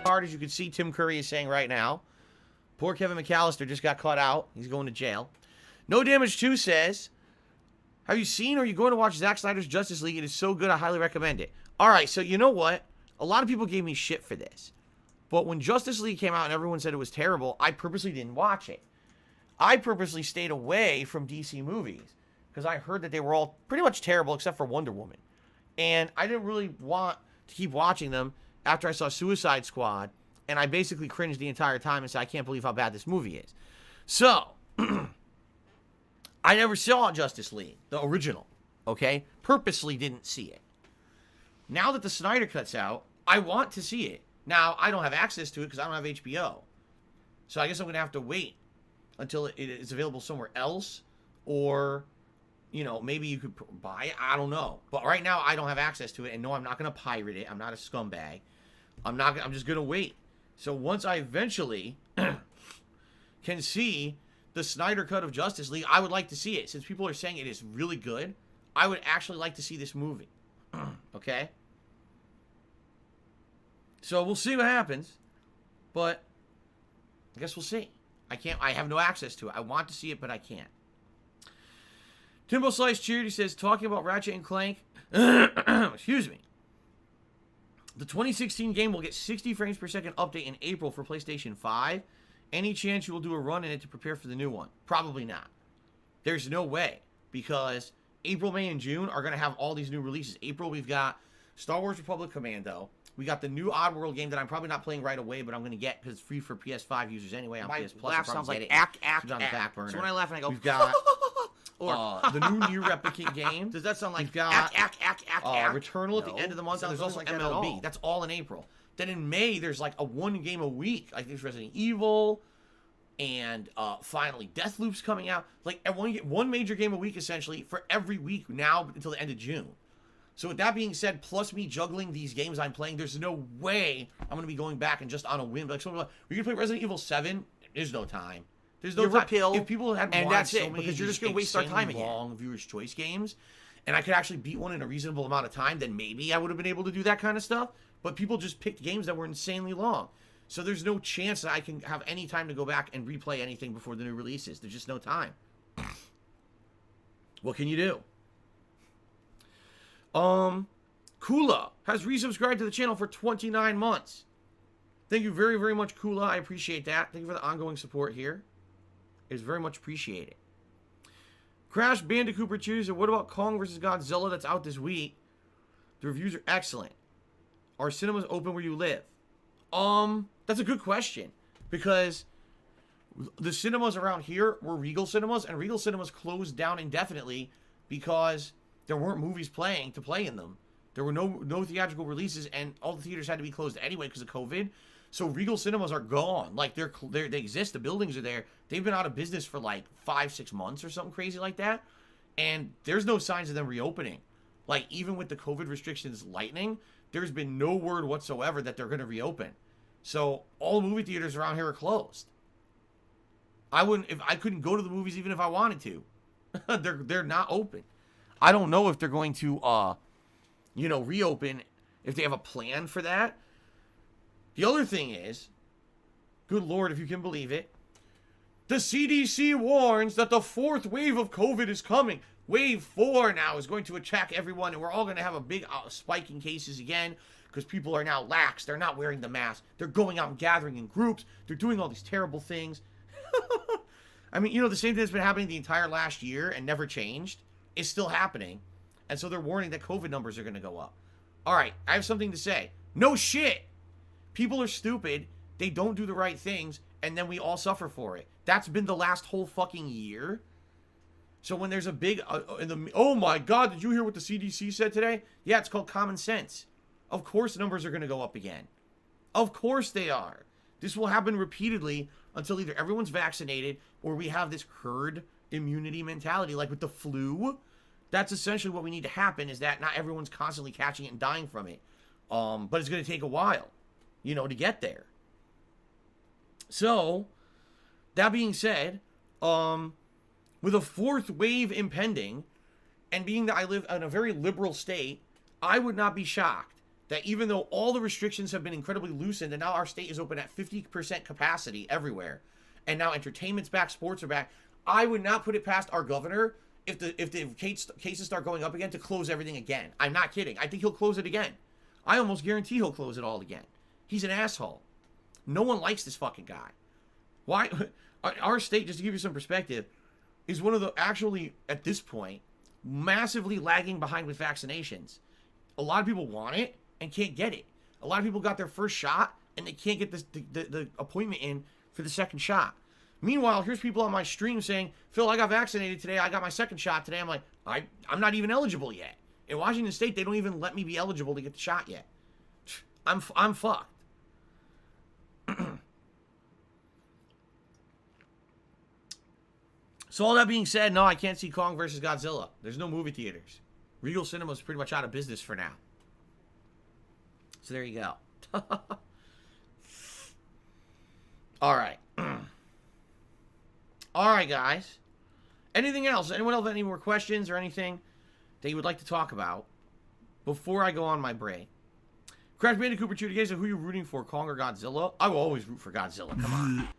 Hard as you can see Tim Curry is saying right now. Poor Kevin McAllister just got caught out. He's going to jail. No Damage 2 says, have you seen or are you going to watch Zack Snyder's Justice League? It is so good, I highly recommend it. Alright, so you know what? A lot of people gave me shit for this. But when Justice League came out and everyone said it was terrible, I purposely didn't watch it. I purposely stayed away from DC movies. Because I heard that they were all pretty much terrible except for Wonder Woman. And I didn't really want to keep watching them after I saw Suicide Squad, and I basically cringed the entire time and said, I can't believe how bad this movie is. So, I never saw Justice League, the original, okay? Purposely didn't see it. Now that the Snyder Cut's out, I want to see it. Now, I don't have access to it because I don't have HBO. So I guess I'm going to have to wait until it is available somewhere else, or, you know, maybe you could buy it. I don't know. But right now, I don't have access to it, and no, I'm not going to pirate it. I'm not a scumbag. I'm just going to wait. So once I eventually can see the Snyder Cut of Justice League, I would like to see it. Since people are saying it is really good, I would actually like to see this movie. Okay? So we'll see what happens. But I guess we'll see. I have no access to it. I want to see it, but I can't. Timbo Slice Charity says, talking about Ratchet and Clank. Excuse me. The 2016 game will get 60 frames per second update in April for PlayStation 5. Any chance you will do a run in it to prepare for the new one? Probably not. There's no way. Because April, May, and June are going to have all these new releases. April, we've got Star Wars Republic Commando. We got the new Oddworld game that I'm probably not playing right away, but I'm going to get because it's free for PS5 users anyway. On PS Plus, laugh sounds like ack. So when I laugh and I go, we've got the new Nier Replicant game. Does that sound like ack? Returnal at the end of the month, and there's also MLB. That's all in April. Then in May, there's like a one game a week. Like there's Resident Evil, and finally Deathloop's coming out. Like one major game a week essentially for every week now until the end of June. So with that being said, plus me juggling these games I'm playing, there's no way I'm going to be going back and just on a whim. Like, we're going to play Resident Evil 7? There's no time. There's no time. If people had wanted so many because you're just going to waste our time again. Long Viewer's Choice games, and I could actually beat one in a reasonable amount of time, then maybe I would have been able to do that kind of stuff. But people just picked games that were insanely long. So there's no chance that I can have any time to go back and replay anything before the new releases. There's just no time. What can you do? Kula has resubscribed to the channel for 29 months. Thank you very, very much, Kula. I appreciate that. Thank you for the ongoing support here. It is very much appreciated. Crash Bandicoot Choose. What about Kong vs. Godzilla that's out this week? The reviews are excellent. Are cinemas open where you live? That's a good question. Because the cinemas around here were Regal Cinemas, and Regal Cinemas closed down indefinitely because there weren't movies playing to play in them. There were no theatrical releases, and all the theaters had to be closed anyway because of COVID. So Regal Cinemas are gone. Like, they exist. The buildings are there. They've been out of business for like 5-6 months or something crazy like that. And there's no signs of them reopening. Like, even with the COVID restrictions lightening, there's been no word whatsoever that they're going to reopen. So all movie theaters around here are closed. I couldn't go to the movies even if I wanted to. They're not open. I don't know if they're going to, reopen, if they have a plan for that. The other thing is, Good Lord, if you can believe it. The CDC warns that the 4th wave of COVID is coming. Wave 4 now is going to attack everyone, and we're all going to have a big spike in cases again because people are now lax. They're not wearing the mask. They're going out and gathering in groups. They're doing all these terrible things. I mean, you know, the same thing that's been happening the entire last year and never changed is still happening. And so they're warning that COVID numbers are going to go up. All right, I have something to say. No shit. People are stupid. They don't do the right things, and then we all suffer for it. That's been the last whole fucking year. So when there's a big, oh my God, did you hear what the CDC said today? Yeah, it's called common sense. Of course numbers are going to go up again. Of course they are. This will happen repeatedly until either everyone's vaccinated or we have this herd immunity mentality like with the flu. That's essentially what we need to happen, is that not everyone's constantly catching it and dying from it. But it's going to take a while, you know, to get there. So, that being said, with a 4th wave impending, and being that I live in a very liberal state, I would not be shocked that even though all the restrictions have been incredibly loosened, and now our state is open at 50% capacity everywhere, and now entertainment's back, sports are back, I would not put it past our governor if the cases start going up again to close everything again. I'm not kidding. I think he'll close it again. I almost guarantee he'll close it all again. He's an asshole. No one likes this fucking guy. Why? Our state, just to give you some perspective, is one of the, actually, at this point, massively lagging behind with vaccinations. A lot of people want it and can't get it. A lot of people got their first shot and they can't get the appointment in for the second shot. Meanwhile, here's people on my stream saying, Phil, I got vaccinated today. I got my second shot today. I'm like, I'm not even eligible yet. In Washington State, they don't even let me be eligible to get the shot yet. I'm fucked. So all that being said, no, I can't see Kong versus Godzilla. There's no movie theaters. Regal Cinema's pretty much out of business for now. So there you go. All right. All right, guys. Anything else? Anyone else have any more questions or anything that you would like to talk about before I go on my break? Crash Bandicoot Cooper, you guys, who are you rooting for, Kong or Godzilla? I will always root for Godzilla. Come on.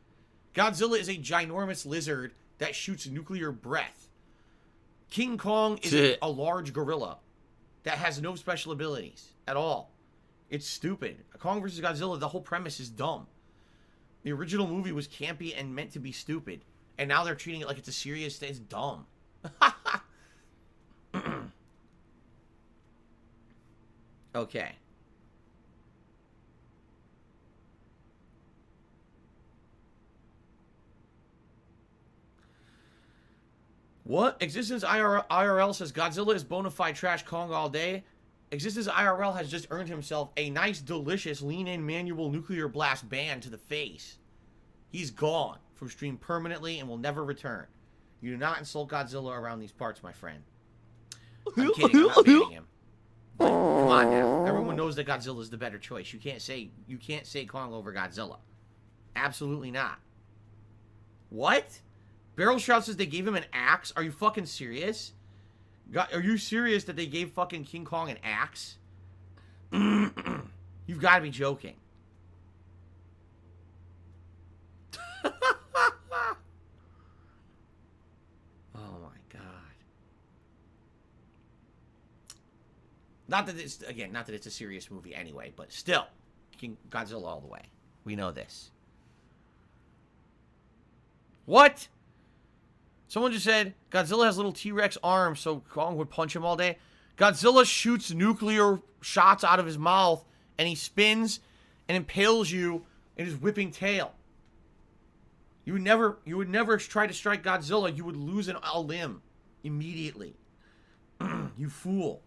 Godzilla is a ginormous lizard that shoots nuclear breath. King Kong is a large gorilla that has no special abilities at all. It's stupid. Kong versus Godzilla, the whole premise is dumb. The original movie was campy and meant to be stupid. And now they're treating it like it's a serious thing. It's dumb. Okay. What? Existence IRL says Godzilla is bona fide trash, Kong all day. Existence IRL has just earned himself a nice, delicious, lean-in manual nuclear blast ban to the face. He's gone from stream permanently and will never return. You do not insult Godzilla around these parts, my friend. I'm kidding, I'm not banning him. But come on now. Everyone knows that Godzilla is the better choice. You can't say Kong over Godzilla. Absolutely not. What? Barrel Shroud says they gave him an axe? Are you fucking serious? Are you serious that they gave fucking King Kong an axe? You've got to be joking. Oh my god. Not that it's a serious movie anyway, but still, King Godzilla all the way. We know this. What? Someone just said Godzilla has little T-Rex arms, so Kong would punch him all day. Godzilla shoots nuclear shots out of his mouth, and he spins and impales you in his whipping tail. You would never try to strike Godzilla. You would lose a limb immediately. You fool.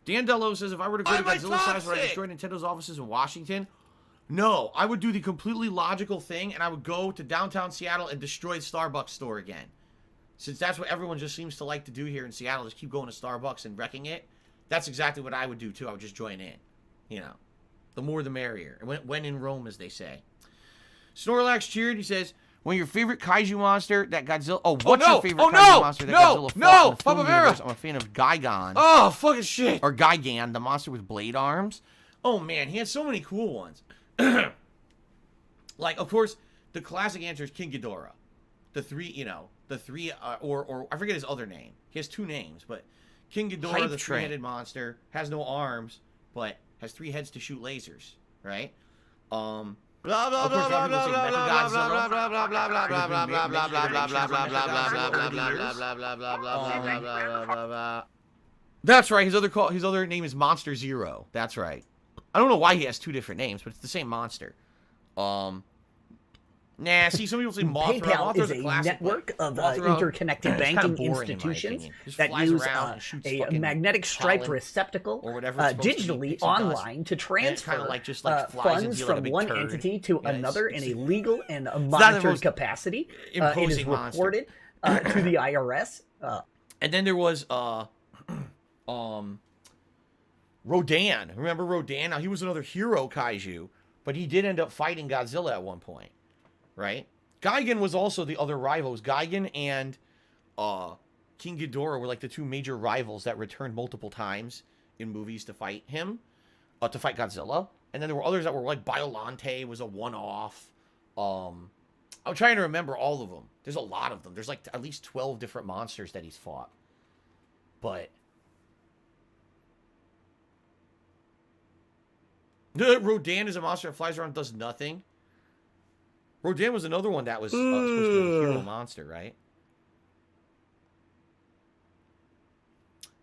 Dan Dello says, if I were to go to Godzilla's size, would I destroy Nintendo's offices in Washington? No, I would do the completely logical thing, and I would go to downtown Seattle and destroy the Starbucks store again. Since that's what everyone just seems to like to do here in Seattle, just keep going to Starbucks and wrecking it. That's exactly what I would do, too. I would just join in. You know, the more the merrier. When in Rome, as they say. Snorlax cheered. He says, When your favorite kaiju monster that Godzilla... Oh, what's no! your favorite Oh, kaiju no! monster that No! Godzilla No! fought in the film Papa Vera! universe? I'm a fan of Gigan. Oh, fucking shit. Or Gigan, the monster with blade arms. Oh, man, he had so many cool ones. Like, of course, the classic answer is King Ghidorah. The three, or I forget his other name. He has two names, but King Ghidorah, Hype the train. three-headed monster, has no arms, but has three heads to shoot lasers, right? Blah blah Of course, blah a lot blah of people blah say blah blah Mechagodzilla. blah blah blah blah blah blah blah blah blah blah blah blah blah blah blah blah blah. That's right. His other name is Monster Zero. That's right. I don't know why he has two different names, but it's the same monster. Nah, see, some people say Mothra. PayPal Mothra's is a classic, network but of Mothra interconnected is kinda banking boring, in my institutions opinion. Just that flies use around and shoots a fucking magnetic striped pollen receptacle or whatever it's supposed to be, digitally picks and dust. online to And it's transfer kinda like just, like, flies into funds you like a from big one turd. entity to Yeah, another in a legal and not the monitored most capacity. It is imposing monster. reported to the IRS. And then there was Rodan. Remember Rodan? Now he was another hero kaiju, but he did end up fighting Godzilla at one point, right? Gigan was also the other rivals. Gigan and King Ghidorah were like the two major rivals that returned multiple times in movies to fight him, to fight Godzilla. And then there were others that were like Biolante was a one-off. I'm trying to remember all of them. There's a lot of them. There's like at least 12 different monsters that he's fought. But Rodan is a monster that flies around and does nothing. Rodan was another one that was supposed to be a hero monster, right?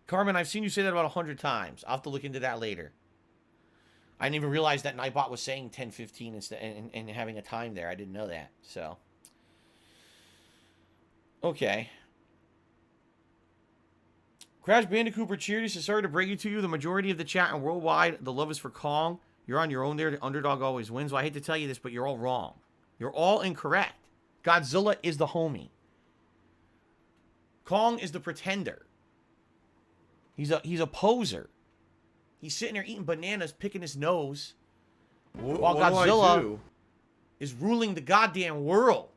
Carmen, I've seen you say that about 100 times. I'll have to look into that later. I didn't even realize that Nightbot was saying 10:15 instead and having a time there. I didn't know that. So, okay. Crash Bandicoot Cheeries is sorry to break it to you. The majority of the chat and worldwide, the love is for Kong. You're on your own there. The underdog always wins. Well, I hate to tell you this, but you're all wrong. You're all incorrect. Godzilla is the homie. Kong is the pretender. He's a poser. He's sitting there eating bananas, picking his nose, while Godzilla is ruling the goddamn world.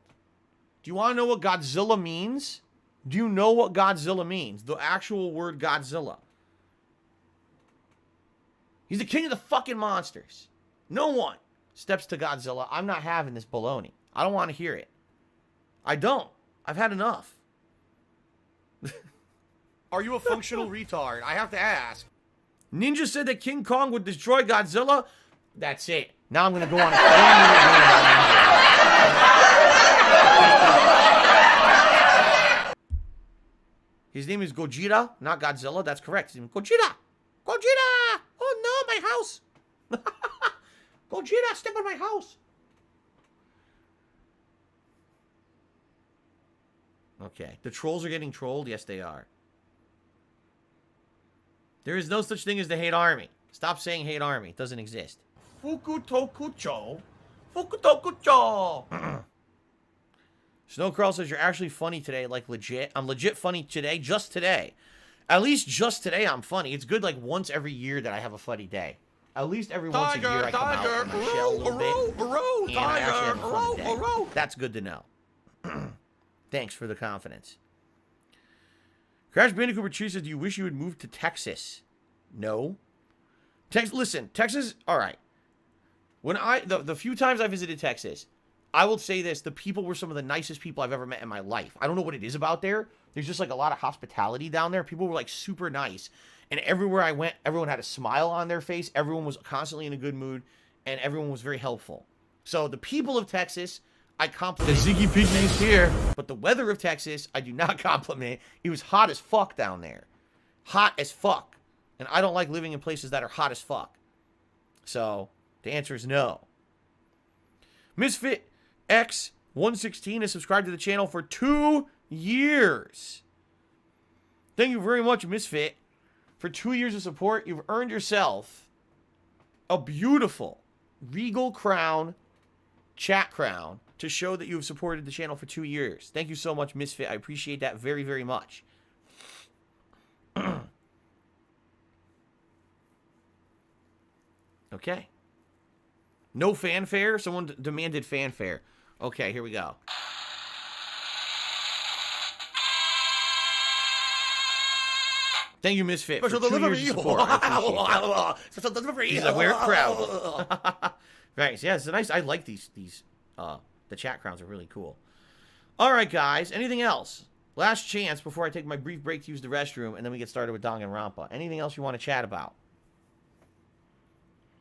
Do you want to know what Godzilla means? Do you know what Godzilla means? The actual word Godzilla. He's the king of the fucking monsters. No one steps to Godzilla. I'm not having this baloney. I don't want to hear it. I don't. I've had enough. Are you a functional retard? I have to ask. Ninja said that King Kong would destroy Godzilla. That's it. Now I'm going to go on a 4-minute. His name is Gojira, not Godzilla. That's correct. His name is Gojira. Gojira! Oh no, my house. Gojira, step on my house. Okay. The trolls are getting trolled? Yes, they are. There is no such thing as the hate army. Stop saying hate army. It doesn't exist. Fukutokucho. Fukutokucho. Snowcrawl says you're actually funny today, like legit. I'm legit funny today, just today. At least just today I'm funny. It's good like once every year that I have a funny day. At least every once a year I come out of my shell a little bit. And I actually have a funny day. That's good to know. Thanks for the confidence. Crash Bandicoot Cheese says, do you wish you would move to Texas? No. Listen, Texas, all right. When the few times I visited Texas, I will say this, the people were some of the nicest people I've ever met in my life. I don't know what it is about there. There's just like a lot of hospitality down there. People were like super nice. And everywhere I went, everyone had a smile on their face. Everyone was constantly in a good mood. And everyone was very helpful. So the people of Texas, I compliment. The Ziggy Pigmates here. But the weather of Texas, I do not compliment. It was hot as fuck down there. Hot as fuck. And I don't like living in places that are hot as fuck. So the answer is no. Misfit X116 has subscribed to the channel for 2 years. Thank you very much, Misfit. For 2 years of support, you've earned yourself a beautiful regal crown, chat crown, to show that you have supported the channel for 2 years. Thank you so much, Misfit. I appreciate that very, very much. Okay. No fanfare? Someone demanded fanfare. Okay, here we go. Thank you, Misfit, Special for 2 delivery. years of support. I appreciate that. Special delivery. He's a weird crowd. Thanks. Yeah, it's nice. I like these. The chat crowns are really cool. All right, guys. Anything else? Last chance before I take my brief break to use the restroom, and then we get started with Dong and Rampa. Anything else you want to chat about?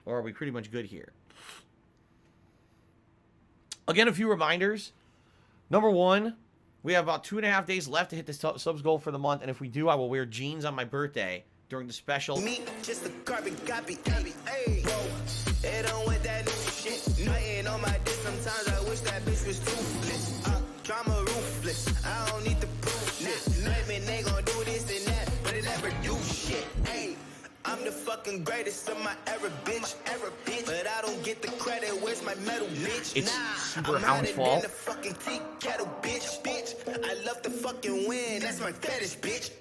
Or are we pretty much good here? Again, a few reminders. Number one, we have about 2.5 days left to hit the subs goal for the month, and if we do, I will wear jeans on my birthday during the special. Me, just a carbon copy, hey, bro. They don't want that new shit. Nothing on my dick. Sometimes I wish that bitch was toothless. Drama ruthless. I don't need to prove shit. Women, they gon' do this and that, but it never do shit. Hey, I'm the fucking greatest of my era, bitch. But I don't get the credit. Where's my medal, bitch? It's super I'm hound hotter fall. than the fucking tea kettle, bitch. I love to fucking win. That's my fetish, bitch.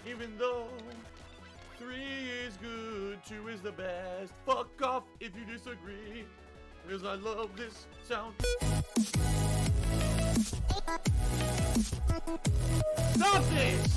Even though 3 is good, 2 is the best. Fuck off if you disagree, because I love this sound. Stop this!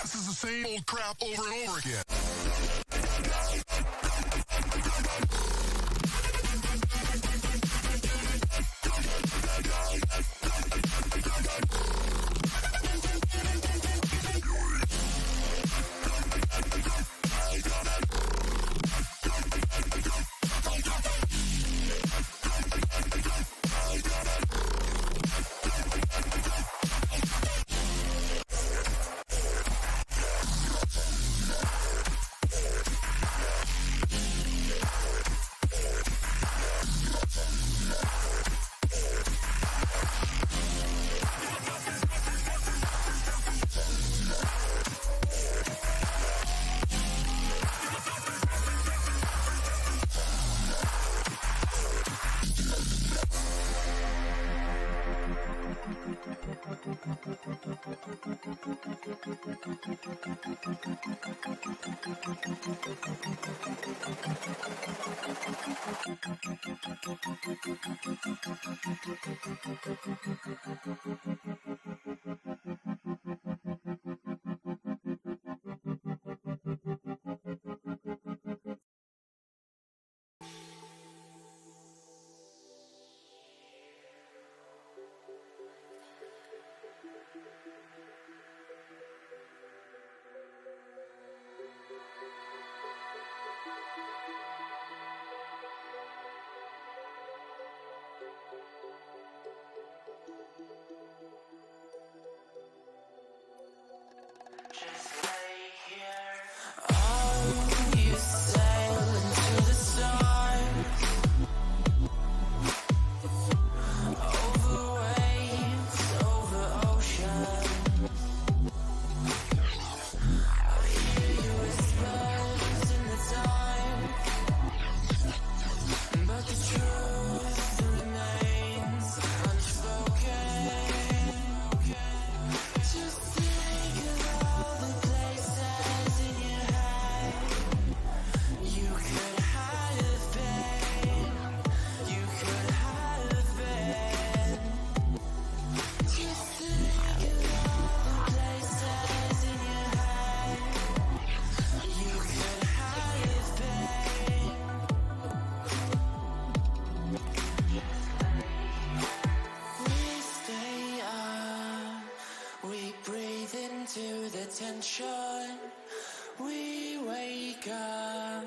This is the same old crap over and over again. You sail into the sun, over waves, over ocean. I hear you whispers in the time, but the truth remains unspoken. Just think of all the places in your head you could have been. You could have been. Just think of all the places in your head you could have been. We stay up, we breathe into the tension. We wake up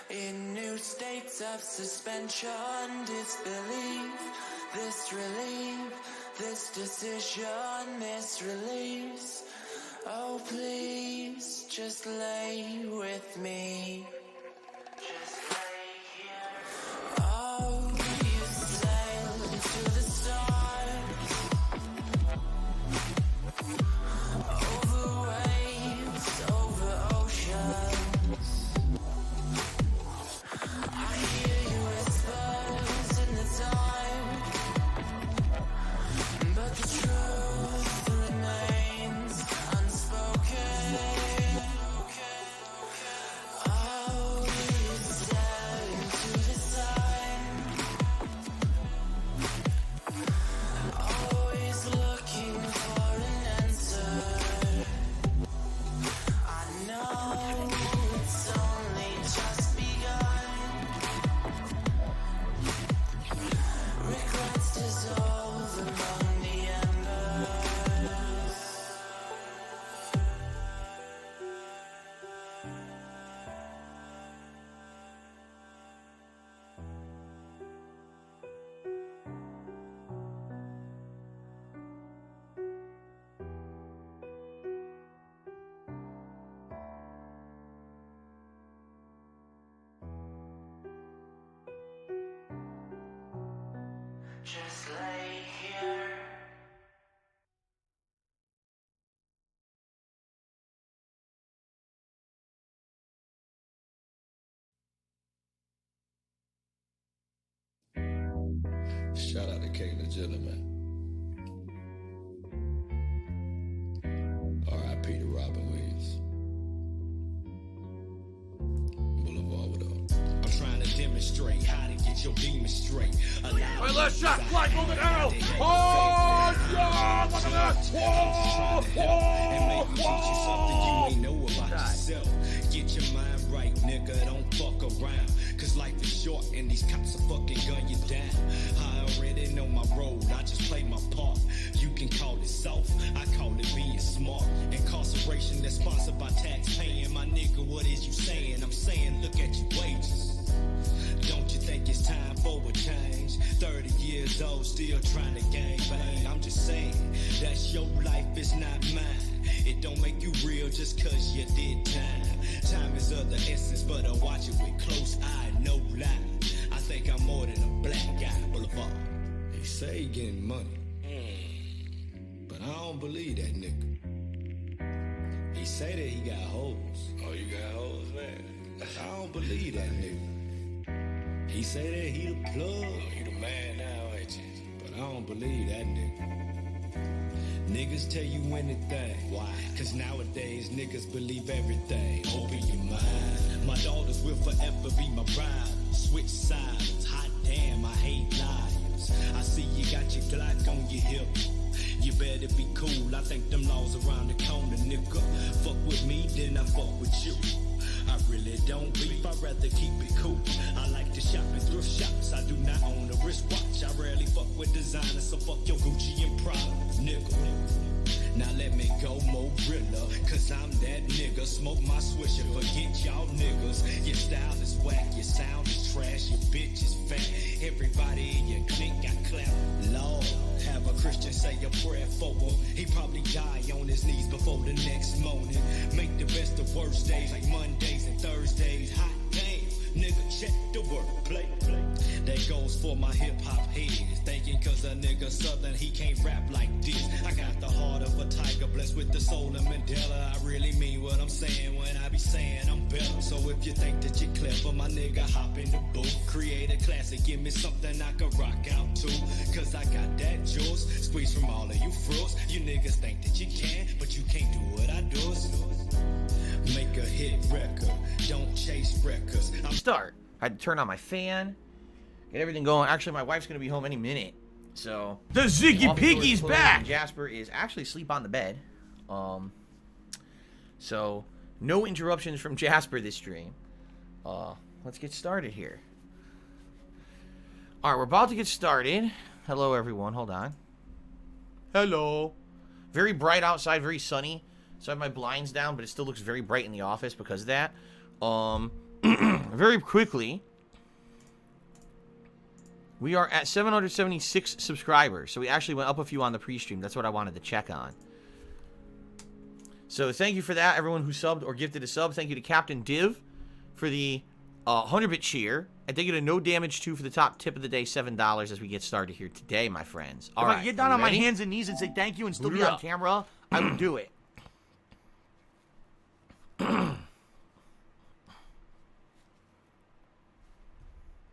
in new states of suspension. Disbelief, this relief, this decision, this release. Oh please, just lay with me. Oh, you sail into the stars, over waves, over oceans. I hear you whispers in the time, but the truth remains unspoken. Oh, Shout out to King the Gentleman. R.I.P. to Robin Williams. Boulevard with I'm trying to demonstrate how to get your demons straight. Alright, last shot. Fly, move it out. Oh, yeah. Look at that. Whoa, you know about yourself. Get your mind right, nigga. Don't fuck around. Cause life is short and these cops are fucking gun you down. I already know my road. I just play my part. You can call it soft. I call it being smart. Incarceration that's sponsored by tax paying. My nigga, what is you saying? I'm saying, look at your wages. Don't you think it's time for a change? 30 years old, still trying to gang bang. I'm just saying, that's your life, it's not mine. It don't make you real just cause you did time. Time is of the essence, but I watch it with close eye, no lie. I think I'm more than a black guy, Boulevard. They say he getting money, but I don't believe that nigga. He say that he got hoes. Oh, you got hoes, man? I don't believe that nigga. He say that he the plug. Oh, you the man now, ain't you? But I don't believe that nigga. Niggas tell you anything. Why? Cause nowadays niggas believe everything. Open your mind. My daughters will forever be my bride. Switch sides. Hot damn, I hate liars. I see you got your Glock on your hip. You better be cool. I think them laws around the corner, nigga. Fuck with me, then I fuck with you. I really don't beef, I'd rather keep it cool. I like to shop in thrift shops, I do not own a wristwatch. I rarely fuck with designers, so fuck your Gucci and Prada, nigga. Now let me go Morilla, cause I'm that nigga. Smoke my swisher, forget y'all niggas. Your style is whack, your sound is trash, your bitch is fat. Everybody in your clique got clapped. Lord, have a Christian say a prayer for him. He probably die on his knees before the next morning. Make the best of worst days, like Mondays and Thursdays. Hot damn, nigga, check the wordplay. That goes for my hip-hop heads. Thinking cause a nigga southern, he can't rap like this. I got the heart of a tiger, blessed with the soul of Mandela. I really mean what I'm saying when I be saying I'm better. So if you think that you're clever, my nigga, hop in the booth. Create a classic, give me something I can rock out to. Cause I got that juice, squeeze from all of you fruits. You niggas think that you can, but you can't do what I do. Make a hit record, don't chase records. Start. I had to turn on my fan, get everything going. Actually, my wife's gonna be home any minute, so the Ziggy Piggy's back. Jasper is actually asleep on the bed, so no interruptions from Jasper this stream. Let's get started here. All right, we're about to get started. Hello, everyone. Hold on. Hello. Very bright outside, very sunny. So I have my blinds down, but it still looks very bright in the office because of that. Very quickly, we are at 776 subscribers. So we actually went up a few on the pre-stream. That's what I wanted to check on. So thank you for that, everyone who subbed or gifted a sub. Thank you to Captain Div for the 100-bit cheer. And thank you to No Damage 2 for the top tip of the day, $7 as we get started here today, my friends. All right, if I could get down on my hands and knees and say thank you and still be on camera, I would do it.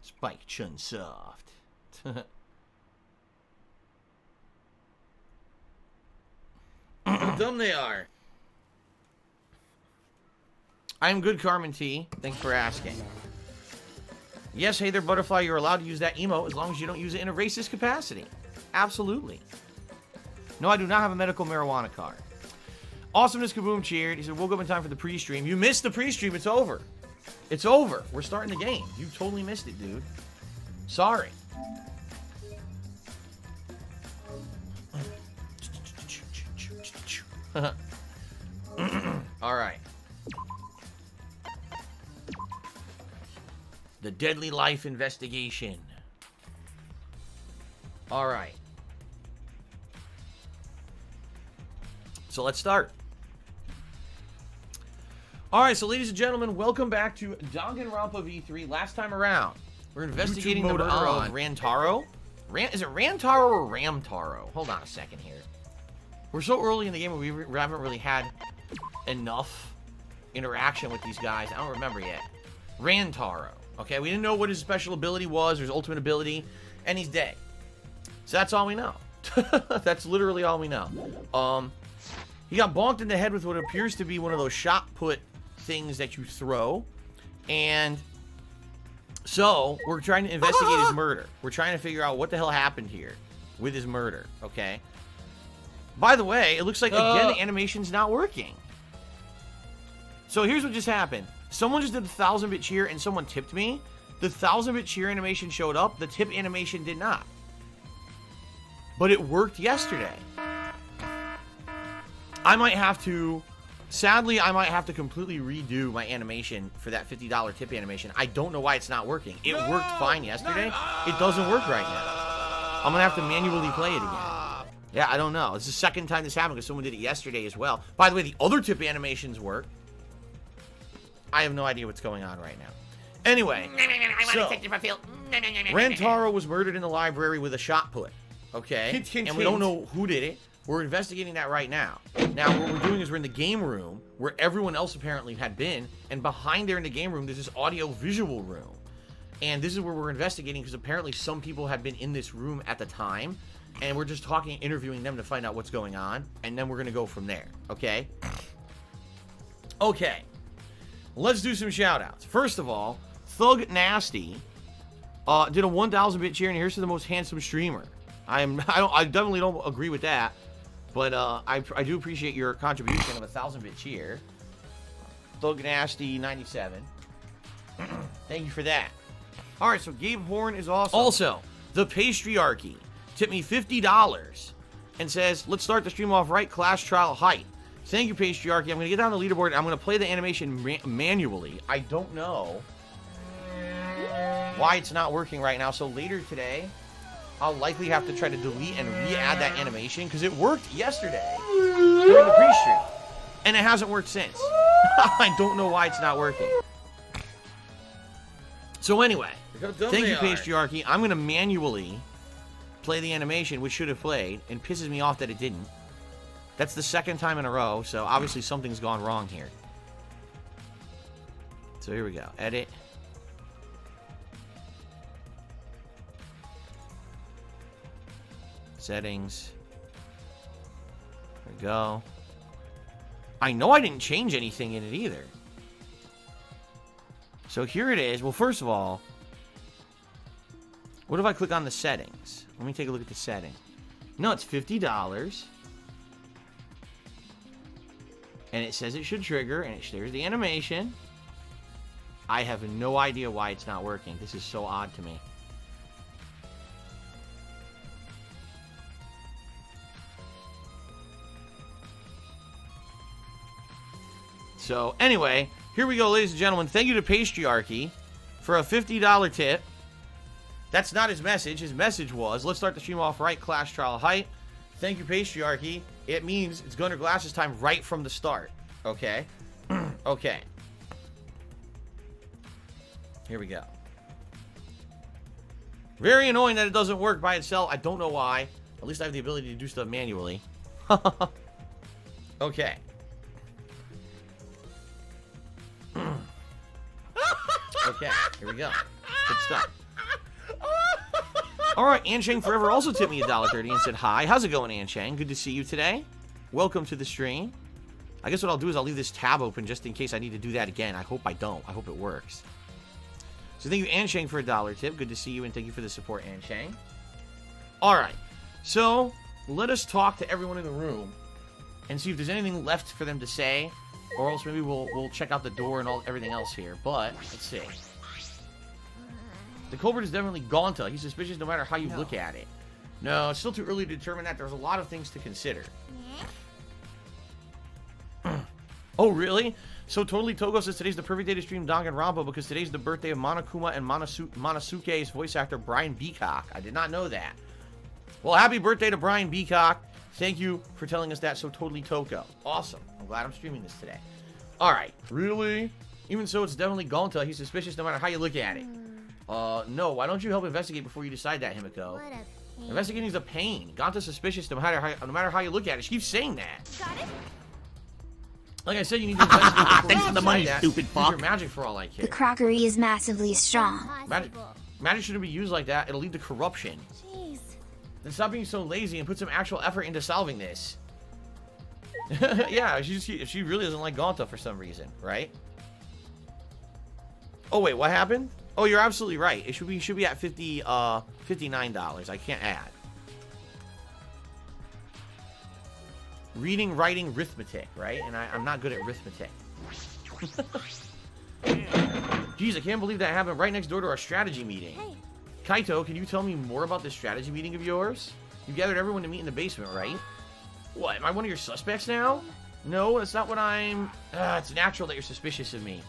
Spike Chun Soft. How dumb they are. I'm good, Carmen T. Thanks for asking. Yes, hey there, Butterfly. You're allowed to use that emote as long as you don't use it in a racist capacity. Absolutely. No, I do not have a medical marijuana card. Awesomeness Kaboom cheered. He said, woke up in time for the pre-stream. You missed the pre-stream. It's over. It's over. We're starting the game. You totally missed it, dude. Sorry. All right. The Deadly Life investigation. All right. So let's start. All right, so ladies and gentlemen, welcome back to Danganronpa V3. Last time around, we're investigating the murder of Rantaro. Is it Rantaro or Ramtaro? Hold on a second here. We're so early in the game where we haven't really had enough interaction with these guys. I don't remember yet. Rantaro. Okay, we didn't know what his special ability was or his ultimate ability, and he's dead. So that's all we know. That's literally all we know. He got bonked in the head with what appears to be one of those shot put things that you throw. And so we're trying to investigate his murder. We're trying to figure out what the hell happened here with his murder, okay? By the way, it looks like, again, the animation's not working. So here's what just happened. Someone just did a 1000-bit cheer and someone tipped me. The 1000-bit cheer animation showed up. The tip animation did not. But it worked yesterday. I might have to... Sadly, I might have to completely redo my animation for that $50 tip animation. I don't know why it's not working. It worked fine yesterday. It doesn't work right now. I'm going to have to manually play it again. Yeah, I don't know. It's the second time this happened because someone did it yesterday as well. By the way, the other tip animations work. I have no idea what's going on right now. Anyway, so Rantaro was murdered in the library with a shot put. Okay? And we don't know who did it. We're investigating that right now. Now, what we're doing is we're in the game room where everyone else apparently had been. And behind there in the game room, there's this audio-visual room. And this is where we're investigating because apparently some people had been in this room at the time. And we're just talking, interviewing them to find out what's going on. And then we're going to go from there. Okay? Okay. Let's do some shout-outs. First of all, Thug Nasty did a 1,000-bit cheer, and here's to the most handsome streamer. I definitely don't agree with that, but I do appreciate your contribution of a 1,000-bit cheer. Thug Nasty 97. Thank you for that. All right, so Gabe Horn is awesome. Also, the Patriarchy tipped me $50 and says, let's start the stream off right, Clash Trial Height. Thank you, Patriarchy. I'm going to get down the leaderboard. And I'm going to play the animation manually. I don't know why it's not working right now. So later today, I'll likely have to try to delete and re-add that animation because it worked yesterday during the pre-stream. And it hasn't worked since. I don't know why it's not working. So anyway, thank you, Patriarchy. I'm going to manually play the animation, which should have played, and pisses me off that it didn't. That's the second time in a row, so obviously something's gone wrong here. So here we go. Edit. Settings. There we go. I know I didn't change anything in it either. So here it is. Well, first of all, what if I click on the settings? Let me take a look at the setting. No, it's $50. And it says it should trigger, and there's the animation. I have no idea why it's not working. This is so odd to me. So, anyway, here we go, ladies and gentlemen. Thank you to Patriarchy for a $50 tip. That's not his message. His message was, let's start the stream off right, Clash Trial Height. Thank you, Patriarchy. It means it's Gunner Glasses time right from the start. Okay? Okay. Here we go. Very annoying that it doesn't work by itself. I don't know why. At least I have the ability to do stuff manually. Okay. Okay, here we go. Good stuff. Alright, Anshang Forever also tipped me $1.30 and said hi. How's it going, Anshang? Good to see you today. Welcome to the stream. I guess what I'll do is I'll leave this tab open just in case I need to do that again. I hope I don't. I hope it works. So thank you, Anshang, for a $1 tip. Good to see you, and thank you for the support, Anshang. Alright, so let us talk to everyone in the room and see if there's anything left for them to say, or else maybe we'll check out the door and everything else here. But, let's see. The culprit is definitely Gaunta. He's suspicious no matter how you look at it. No, it's still too early to determine that. There's a lot of things to consider. Oh, really? So Totally Togo says today's the perfect day to stream Danganronpa because today's the birthday of Monokuma and Monosuke's voice actor Brian Beacock. I did not know that. Well, happy birthday to Brian Beacock. Thank you for telling us that, So Totally Toko. Awesome. I'm glad I'm streaming this today. Alright. Really? Even so, it's definitely Gaunta. He's suspicious no matter how you look at it. No. Why don't you help investigate before you decide that, Himiko? Investigating is a pain. Gaunta's suspicious no matter how you look at it. She keeps saying that. Got it? Like I said, you need to investigate before Thanks for the money, stupid fuck. Use your magic for all I care. The crockery is massively strong. Magic shouldn't be used like that. It'll lead to corruption. Jeez. Then stop being so lazy and put some actual effort into solving this. Yeah, she really doesn't like Gonta for some reason, right? Oh wait, what happened? Oh, you're absolutely right. It should be at $59. I can't add. Reading, writing, arithmetic, right? And I'm not good at arithmetic. Jeez, I can't believe that happened right next door to our strategy meeting. Hey. Kaito, can you tell me more about this strategy meeting of yours? You gathered everyone to meet in the basement, right? What, am I one of your suspects now? No, that's not what I'm... it's natural that you're suspicious of me.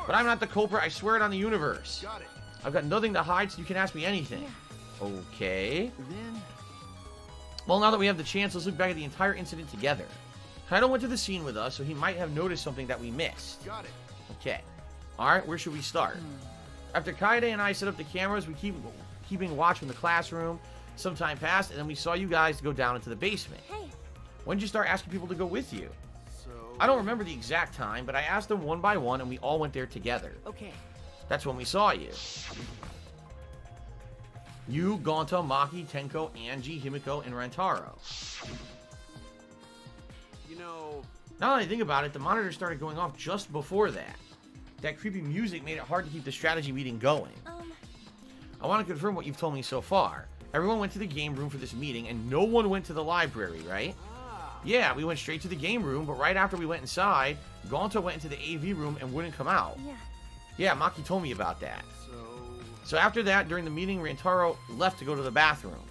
But I'm not the culprit, I swear it on the universe. Got it. I've got nothing to hide, so you can ask me anything. Yeah. Okay. Then Well, now that we have the chance, let's look back at the entire incident together. Kaido went to the scene with us, so he might have noticed something that we missed. Got it. Okay. Alright, where should we start? After Kaide and I set up the cameras, we keeping watch from the classroom. Some time passed, and then we saw you guys go down into the basement. Hey. When did you start asking people to go with you? So. I don't remember the exact time, but I asked them one by one, and we all went there together. Okay. That's when we saw you. You, Gonta, Maki, Tenko, Angie, Himiko, and Rantaro. You know. Now that I think about it, the monitor started going off just before that. That creepy music made it hard to keep the strategy meeting going. I want to confirm what you've told me so far. Everyone went to the game room for this meeting, and no one went to the library, right? Yeah, we went straight to the game room, but right after we went inside, Gonta went into the AV room and wouldn't come out. Yeah. Yeah, Maki told me about that. So. So after that, during the meeting, Rantaro left to go to the bathroom.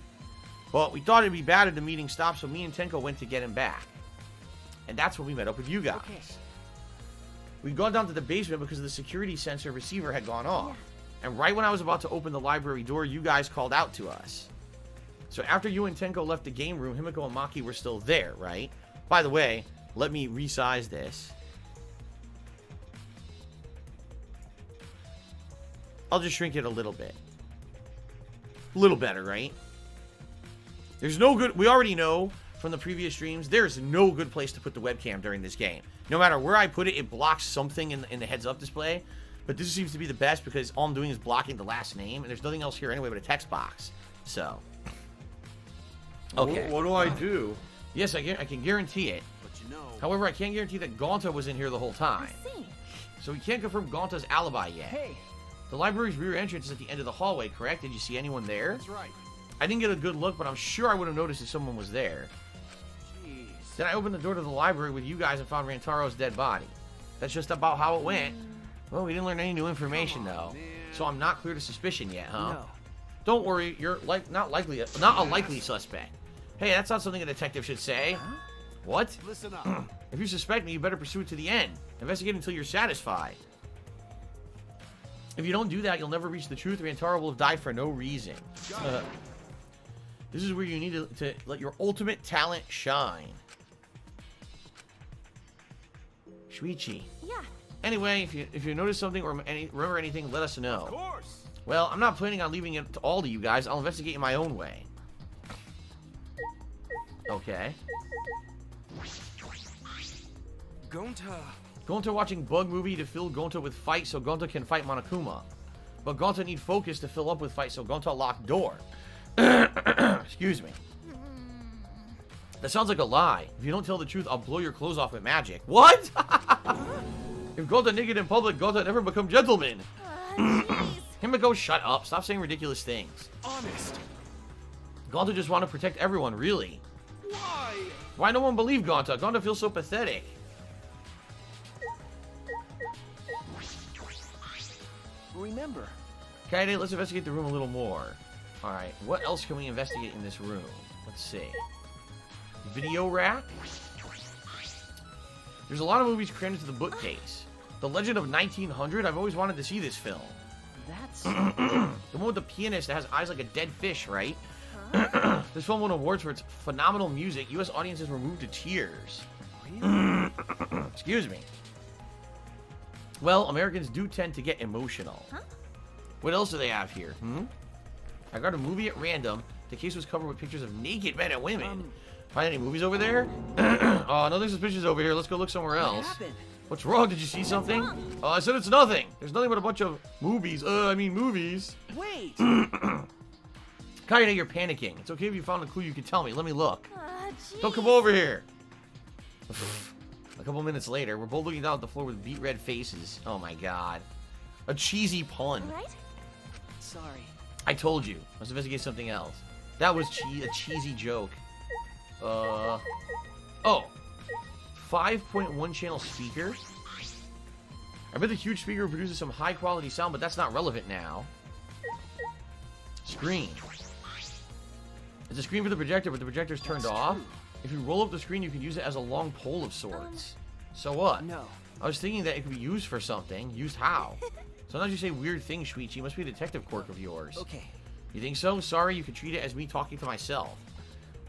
But we thought it'd be bad if the meeting stopped, so me and Tenko went to get him back. And that's when we met up with you guys. Okay. We'd gone down to the basement because the security sensor receiver had gone off. And right when I was about to open the library door, you guys called out to us. So after you and Tenko left the game room, Himiko and Maki were still there, right? By the way, let me resize this. I'll just shrink it a little bit. A little better, right? There's no good... We already know from the previous streams, there's no good place to put the webcam during this game. No matter where I put it, it blocks something in the heads-up display. But this seems to be the best because all I'm doing is blocking the last name, and there's nothing else here anyway but a text box. So... Okay. What do I do? Yes, I can guarantee it. But you know. However, I can't guarantee that Gonta was in here the whole time. I see. So we can't confirm Gonta's alibi yet. Hey. The library's rear entrance is at the end of the hallway, correct? Did you see anyone there? That's right. I didn't get a good look, but I'm sure I would have noticed if someone was there. Jeez. Then I opened the door to the library with you guys and found Rantaro's dead body. That's just about how it went. Well, we didn't learn any new information, though. man. So I'm not clear to suspicion yet, huh? No. Don't worry, you're not a likely suspect. Hey, that's not something a detective should say. What? Listen up. If you suspect me, you better pursue it to the end. Investigate until you're satisfied. If you don't do that, you'll never reach the truth. Rantaro will have died for no reason. This is where you need to let your ultimate talent shine. Shuichi. Yeah. Anyway, if you notice something or remember anything, let us know. Of course. Well, I'm not planning on leaving it to all to you guys. I'll investigate in my own way. Okay. Gonta watching bug movie to fill Gonta with fight so Gonta can fight Monokuma. But Gonta need focus to fill up with fight so Gonta lock door. Excuse me. That sounds like a lie. If you don't tell the truth, I'll blow your clothes off with magic. What? If Gonta naked in public, Gonta never become gentleman. Himiko, shut up. Stop saying ridiculous things. Honest. Gonta just want to protect everyone, really. Why? Why no one believe Gonta? Gonta feels so pathetic. Remember. Kaede, let's investigate the room a little more. Alright, what else can we investigate in this room? Let's see. Video rack? There's a lot of movies crammed into the bookcase. The Legend of 1900? I've always wanted to see this film. That's... The one with the pianist that has eyes like a dead fish, right? This film won awards for its phenomenal music. U.S. audiences were moved to tears. Excuse me. Well, Americans do tend to get emotional. Huh? What else do they have here? I got a movie at random. The case was covered with pictures of naked men and women. Find any movies over there? Oh, nothing suspicious over here. Let's go look somewhere else. What happened? What's wrong? Did you see something? Oh, I said it's nothing. There's nothing but a bunch of movies. Movies. Wait. Kaede, you're panicking. It's okay if you found a clue, you can tell me. Let me look. Jeez. Don't come over here. A couple minutes later, we're both looking down at the floor with beet red faces. Oh my god. A cheesy pun. All right? Sorry. I told you. Let's investigate something else. That was a cheesy joke. Oh. 5.1 channel speaker. I bet the huge speaker produces some high quality sound, but that's not relevant now. Screen. It's a screen for the projector, but the projector's turned off. If you roll up the screen, you can use it as a long pole of sorts. So what? No. I was thinking that it could be used for something. Used how? Sometimes you say weird things, Shuichi. It must be a detective quirk of yours. Okay. You think so? Sorry, you can treat it as me talking to myself.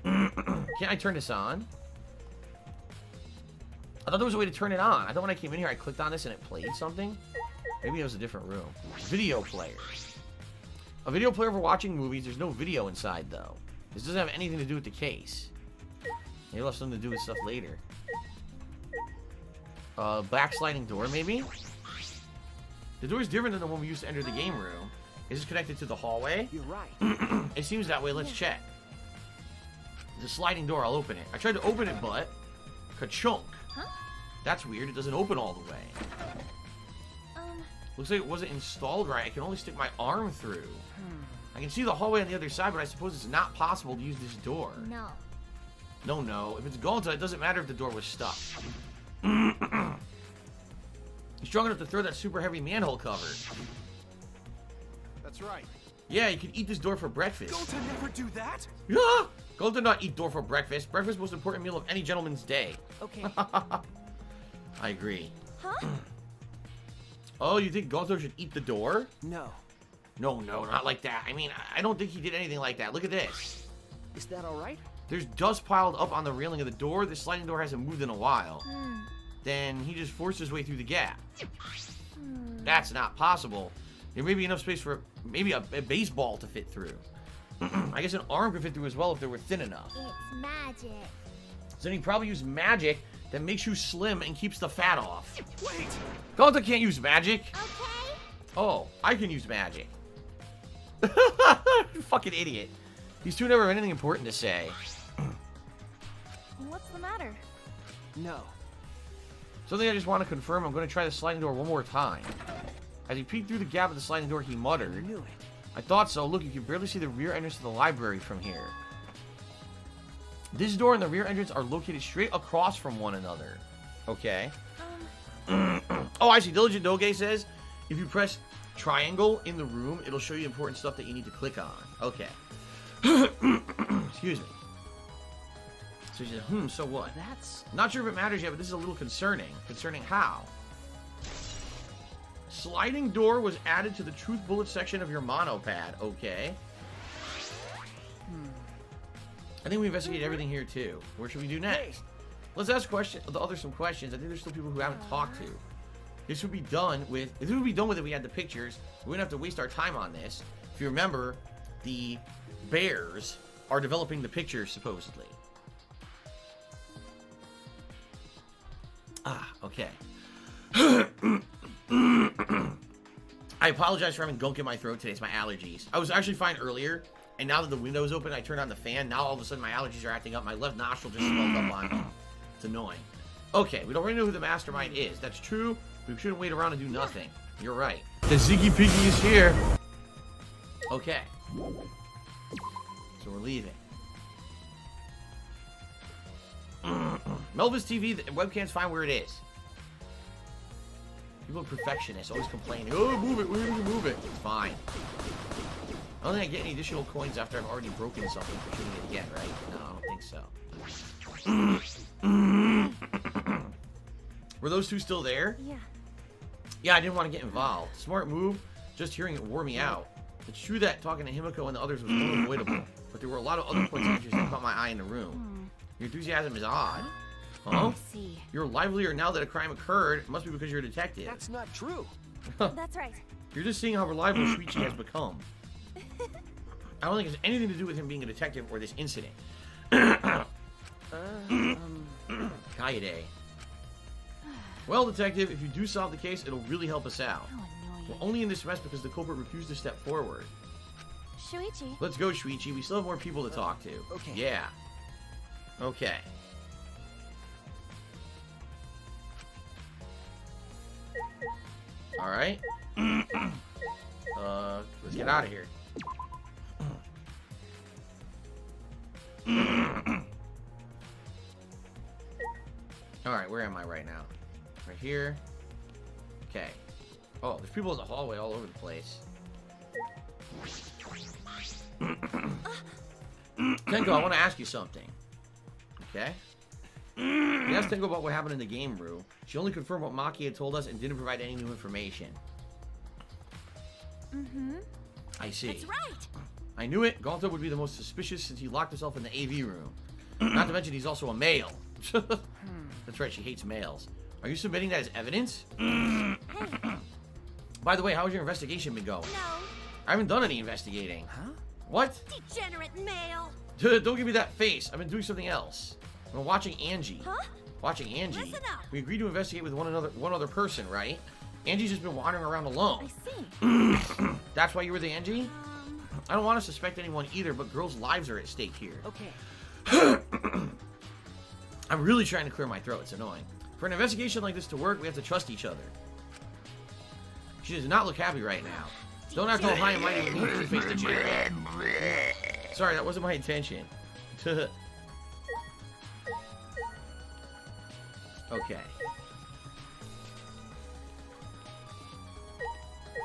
Can't I turn this on? I thought there was a way to turn it on. I thought when I came in here, I clicked on this and it played something. Maybe it was a different room. Video player. A video player for watching movies. There's no video inside, though. This doesn't have anything to do with the case. Maybe it'll have something to do with stuff later. Backsliding door, maybe? The door is different than the one we used to enter the game room. Is this connected to the hallway? You're right. It seems that way. Let's check. The sliding door. I'll open it. I tried to open it, but... Ka-chunk. Huh? That's weird. It doesn't open all the way. Looks like it wasn't installed right. I can only stick my arm through. I can see the hallway on the other side, but I suppose it's not possible to use this door. No. No. If it's Gonta, it doesn't matter if the door was stuck. He's strong enough to throw that super heavy manhole cover. That's right. Yeah, you can eat this door for breakfast. Gonta never do that? Yeah! Gonta not eat door for breakfast. Breakfast most important meal of any gentleman's day. Okay. I agree. Huh? Oh, you think Gonto should eat the door? No. No, not like that. I mean, I don't think he did anything like that. Look at this. Is that all right? There's dust piled up on the railing of the door. The sliding door hasn't moved in a while. Then he just forced his way through the gap. That's not possible. There may be enough space for maybe a baseball to fit through. I guess an arm could fit through as well if they were thin enough. It's magic. So then he probably used magic that makes you slim and keeps the fat off. Wait! Gonta can't use magic. Okay. Oh, I can use magic. Fucking idiot. These two never have anything important to say. What's the matter? No. Something I just want to confirm. I'm going to try the sliding door one more time. As he peeked through the gap of the sliding door, he muttered, I knew it. I thought so. Look, you can barely see the rear entrance to the library from here. This door and the rear entrance are located straight across from one another. Okay. Oh, I see. Diligent Doge says, if you press triangle in the room, it'll show you important stuff that you need to click on. Okay. Excuse me. So she said, so what? That's... Not sure if it matters yet, but this is a little concerning. Concerning how? Sliding door was added to the truth bullet section of your monopad. Okay. I think we investigated everything here too. Where should we do next? Let's ask some questions. I think there's still people who haven't talked to. This would be done with. If we had the pictures. We wouldn't have to waste our time on this. If you remember, the bears are developing the pictures supposedly. Okay. I apologize for having gunk in my throat today. It's my allergies. I was actually fine earlier, and now that the window's open, I turned on the fan. Now all of a sudden my allergies are acting up. My left nostril just swelled up on me. It's annoying. Okay, we don't really know who the mastermind is. That's true. We shouldn't wait around and do nothing. You're right. The Ziggy Piggy is here. Okay. So we're leaving. Melva's TV, the webcam's fine where it is. People are perfectionists, always complaining. Oh, move it, move it. It's fine. I don't think I get any additional coins after I've already broken something for shooting it again, right? No, I don't think so. Were those two still there? Yeah. Yeah, I didn't want to get involved. Smart move. Just hearing it wore me out. It's true that talking to Himiko and the others was unavoidable, but there were a lot of other points of interest that caught my eye in the room. Your enthusiasm is odd. Huh? I see. You're livelier now that a crime occurred. It must be because you're a detective. That's not true. That's right. You're just seeing how reliable Shuichi has become. I don't think it's anything to do with him being a detective or this incident. Kaede. Well, detective, if you do solve the case, it'll really help us out. How annoying. We're only in this mess because the culprit refused to step forward. Shuichi. Let's go, Shuichi. We still have more people to talk to. Okay. Yeah. Okay. All right. Let's get out of here. All right, where am I right now? Right here. Okay. Oh, there's people in the hallway all over the place. Tenko, I want to ask you something. Okay? We asked Tenko about what happened in the game room. She only confirmed what Maki had told us and didn't provide any new information. Mm-hmm. I see. That's right. I knew it. Gonto would be the most suspicious since he locked himself in the AV room. Not to mention he's also a male. That's right, she hates males. Are you submitting that as evidence? Hey. By the way, how's your investigation been going? No. I haven't done any investigating. Huh? What? Degenerate male. Don't give me that face. I've been doing something else. I've been watching Angie. Huh? Watching Angie. Listen up. We agreed to investigate with one other person, right? Angie's just been wandering around alone. I see. That's why you were the Angie? I don't want to suspect anyone either, but girls' lives are at stake here. Okay. I'm really trying to clear my throat. It's annoying. For an investigation like this to work, we have to trust each other. She does not look happy right now. Don't act all high and mighty with me to face the chair. Sorry, that wasn't my intention. Okay.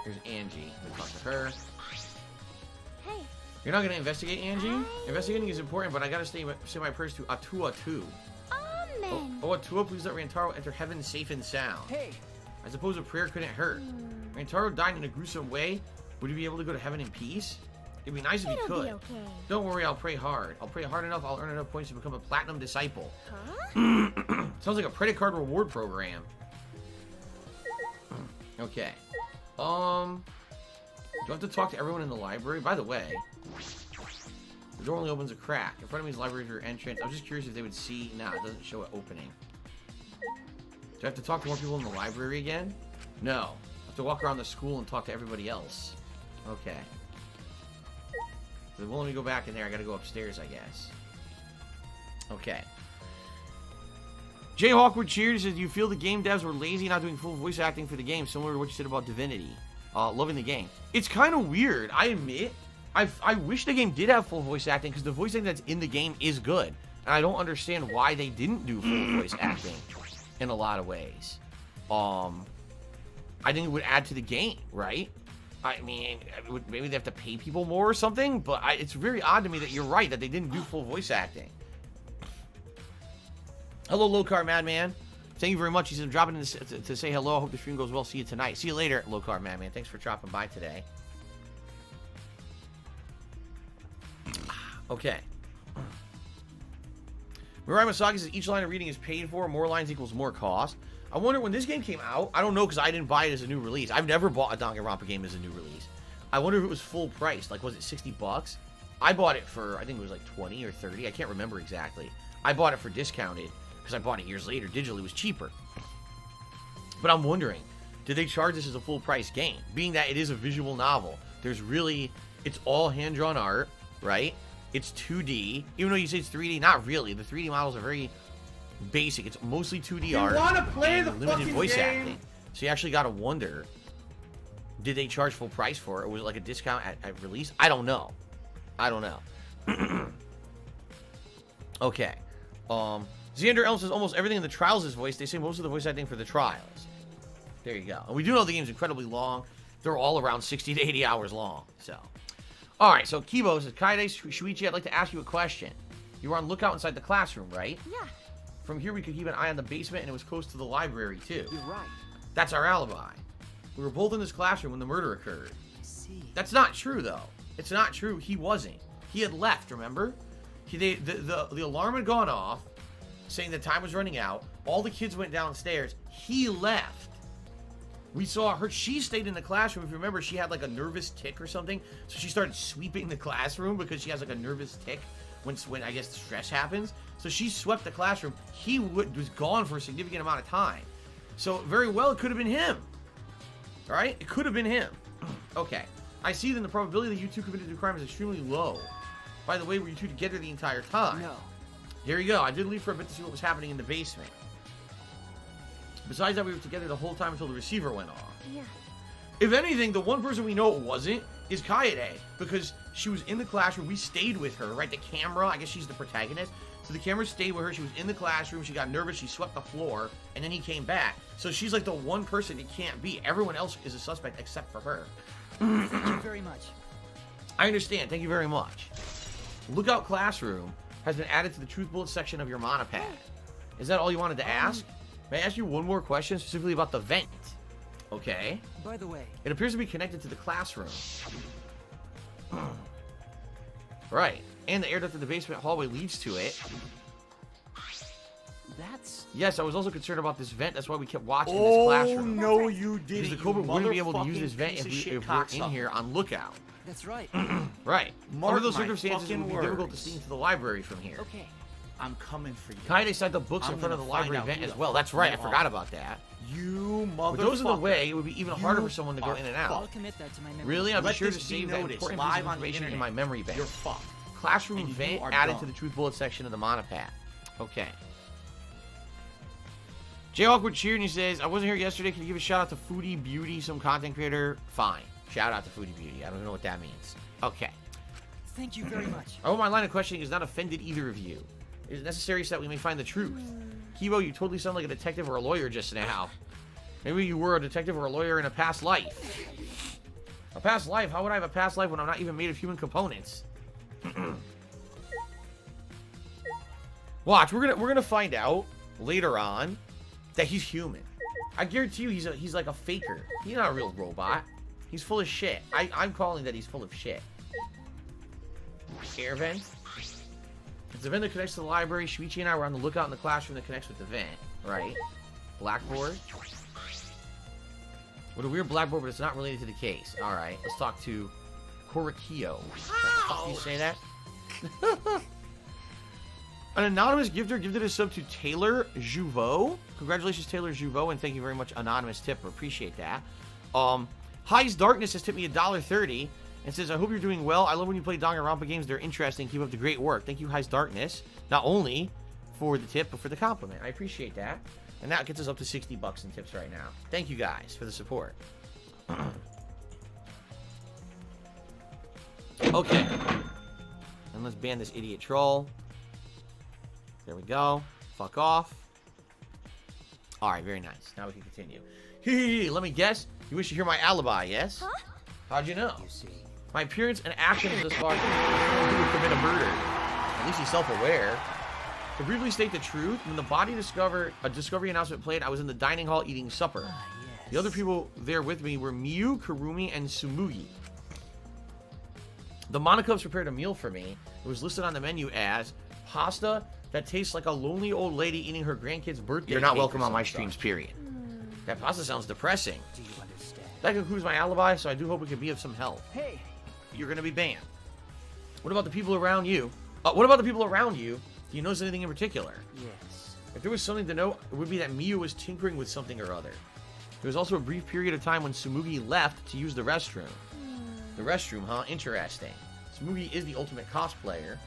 Here's Angie. We'll talk to her. Hey. You're not gonna investigate, Angie? Investigating is important, but I gotta say my prayers to Atua too. Amen. Oh, Atua, please let Rantaro enter heaven safe and sound. Hey. I suppose a prayer couldn't hurt. Rantaro died in a gruesome way. Would he be able to go to heaven in peace? It'd be nice if he could. Be okay. Don't worry, I'll pray hard. I'll pray hard enough, I'll earn enough points to become a platinum disciple. Huh? Sounds like a credit card reward program. Okay. Do I have to talk to everyone in the library? By the way, the door only opens a crack. In front of me is library for entrance. I was just curious if they would see. Nah, it doesn't show it opening. Do I have to talk to more people in the library again? No. I have to walk around the school and talk to everybody else. Okay. They won't let me go back in there. I gotta go upstairs, I guess. Okay. Jay Hawkwood Cheers says, you feel the game devs were lazy not doing full voice acting for the game, similar to what you said about Divinity. Loving the game. It's kind of weird, I admit. I wish the game did have full voice acting, because the voice acting that's in the game is good. And I don't understand why they didn't do full voice acting in a lot of ways. I think it would add to the game, right? I mean, maybe they have to pay people more or something, but it's very odd to me that you're right, that they didn't do full voice acting. Hello, Low Car Madman. Thank you very much. He's dropping in to say hello. I hope the stream goes well. See you tonight. See you later, Low Car Madman. Thanks for dropping by today. Okay. Mirai Masagi says each line of reading is paid for. More lines equals more cost. I wonder when this game came out. I don't know because I didn't buy it as a new release. I've never bought a Danganronpa game as a new release. I wonder if it was full price. Like, was it $60? I bought it for, I think it was like 20 or 30. I can't remember exactly. I bought it for discounted because I bought it years later. Digitally, it was cheaper. But I'm wondering, did they charge this as a full price game? Being that it is a visual novel, there's really, it's all hand-drawn art, right? It's 2D. Even though you say it's 3D, not really. The 3D models are very basic. It's mostly 2D art. You want to play the limited fucking voice game? acting. So you actually got to wonder, did they charge full price for it? Or was it like a discount at release? I don't know. I don't know. Okay. Xander Elm says almost everything in the trials is voiced. They say most of the voice acting for the trials. There you go. And we do know the game's incredibly long. They're all around 60 to 80 hours long. So, all right. So Kibo says, Kaide Shuichi, I'd like to ask you a question. You were on lookout inside the classroom, right? Yeah. From here, we could keep an eye on the basement, and it was close to the library too. You're right. That's our alibi. We were both in this classroom when the murder occurred. I see. That's not true, though. It's not true. He wasn't. He had left, remember? The alarm had gone off, saying the time was running out. All the kids went downstairs. He left. We saw her. She stayed in the classroom. If you remember, she had like a nervous tick or something. So she started sweeping the classroom because she has like a nervous tick when I guess the stress happens. So she swept the classroom. He was gone for a significant amount of time. So very well, it could have been him. All right? It could have been him. Okay. I see then the probability that you two committed the crime is extremely low. By the way, were you two together the entire time? No. Here we go. I did leave for a bit to see what was happening in the basement. Besides that, we were together the whole time until the receiver went off. Yeah. If anything, the one person we know it wasn't is Kaede, because she was in the classroom. We stayed with her, right? The camera, I guess she's the protagonist. So the camera stayed with her. She was in the classroom. She got nervous. She swept the floor, and then he came back. So she's like the one person it can't be. Everyone else is a suspect except for her. Thank you very much. I understand. Thank you very much. Lookout Classroom has been added to the Truth Bullet section of your monopad. Is that all you wanted to ask? May I ask you one more question specifically about the vent? Okay. By the way, It appears to be connected to the classroom. Right. And the air duct in the basement hallway leads to it. that's... Yes, I was also concerned about this vent. That's why we kept watching this classroom. no, you didn't. Because the culprit wouldn't be able to use this vent if we're in here on lookout. That's right. Right. Mark Under those my circumstances, it would be fucking difficult to words. see into the library from here. Okay. I'm coming for you. Kaede set the books I'm in front of the gonna find library out vent who as the well. fuck That's right. I you forgot are. about that. You motherfucker. With those in the way, it would be even harder for someone to go are in and I'll out. commit that to my memory. Really? I'll be Let sure to this be save that noticed important live piece of on the information in internet. my memory bank. You're fucked. Classroom And you vent are added dumb. to the Truth Bullet section of the monopad. Okay. Jayhawk would cheer and he says, I wasn't here yesterday. Can you give a shout out to Foodie Beauty, some content creator? Fine. Shout out to Foodie Beauty. I don't even know what that means. Okay. Thank you very much. I hope my line of questioning has not offended either of you. It is necessary so that we may find the truth. Kibo, you totally sound like a detective or a lawyer just now. Maybe you were a detective or a lawyer in a past life. A past life? How would I have a past life when I'm not even made of human components? Watch, we're gonna find out later on that he's human. I guarantee you he's like a faker. He's not a real robot. He's full of shit. I'm calling that he's full of shit. Air vent. It's the vent that connects to the library. Shuichi and I were on the lookout in the classroom that connects with the vent. Right. Blackboard. With a weird blackboard, but it's not related to the case. Alright, let's talk to Korikio. How do you say that? An anonymous gifter gifted a sub to Taylor Jouveau. Congratulations, Taylor Jouveau, and thank you very much, anonymous tipper. Appreciate that. High's Darkness has tipped me $1.30 and says, I hope you're doing well. I love when you play Danganronpa games. They're interesting. Keep up the great work. Thank you, High's Darkness. Not only for the tip, but for the compliment. I appreciate that. And that gets us up to 60 bucks in tips right now. Thank you guys for the support. Okay. And let's ban this idiot troll. There we go. Fuck off. Alright, very nice. Now we can continue. Hey, let me guess. You wish to hear my alibi, yes? Huh? How'd you know? You see. My appearance and actions thus far would commit a murder. At least he's self-aware. To briefly state the truth, when the body discovery announcement played, I was in the dining hall eating supper. Yes. The other people there with me were Miyu, Kurumi, and Sumugi. The Monocubs prepared a meal for me. It was listed on the menu as pasta that tastes like a lonely old lady eating her grandkid's birthday. You're not cake welcome or on my some streams, such. period. That pasta sounds depressing. Do you understand? That concludes my alibi, so I do hope it could be of some help. Hey, You're gonna be banned. What about the people around you? What about the people around you? Do you notice anything in particular? yes. If there was something to note, it would be that Miyu was tinkering with something or other. There was also a brief period of time when Sumugi left to use the restroom. The restroom, huh? Interesting. Sumugi is the ultimate cosplayer.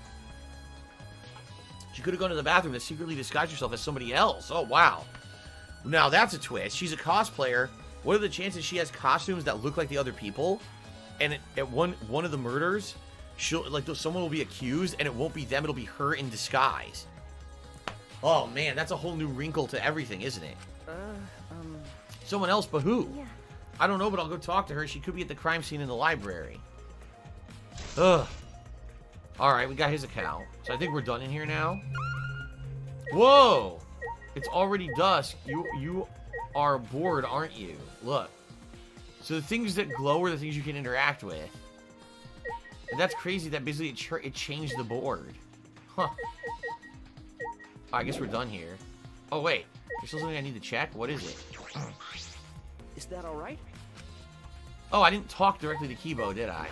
She could have gone to the bathroom to secretly disguise herself as somebody else. Oh, wow. Now, that's a twist. She's a cosplayer. What are the chances she has costumes that look like the other people? And at one of the murders, someone will be accused, and it won't be them. It'll be her in disguise. Oh, man. That's a whole new wrinkle to everything, isn't it? Someone else, but who? Yeah. I don't know, but I'll go talk to her. She could be at the crime scene in the library. Ugh. Alright, we got his account. So I think we're done in here now. Whoa! It's already dusk. You are bored, aren't you? Look. So the things that glow are the things you can interact with. And that's crazy that basically it changed the board. Huh. I guess we're done here. Oh, wait. There's still something I need to check? What is it? Is that all right? Oh, I didn't talk directly to Kibo, did I?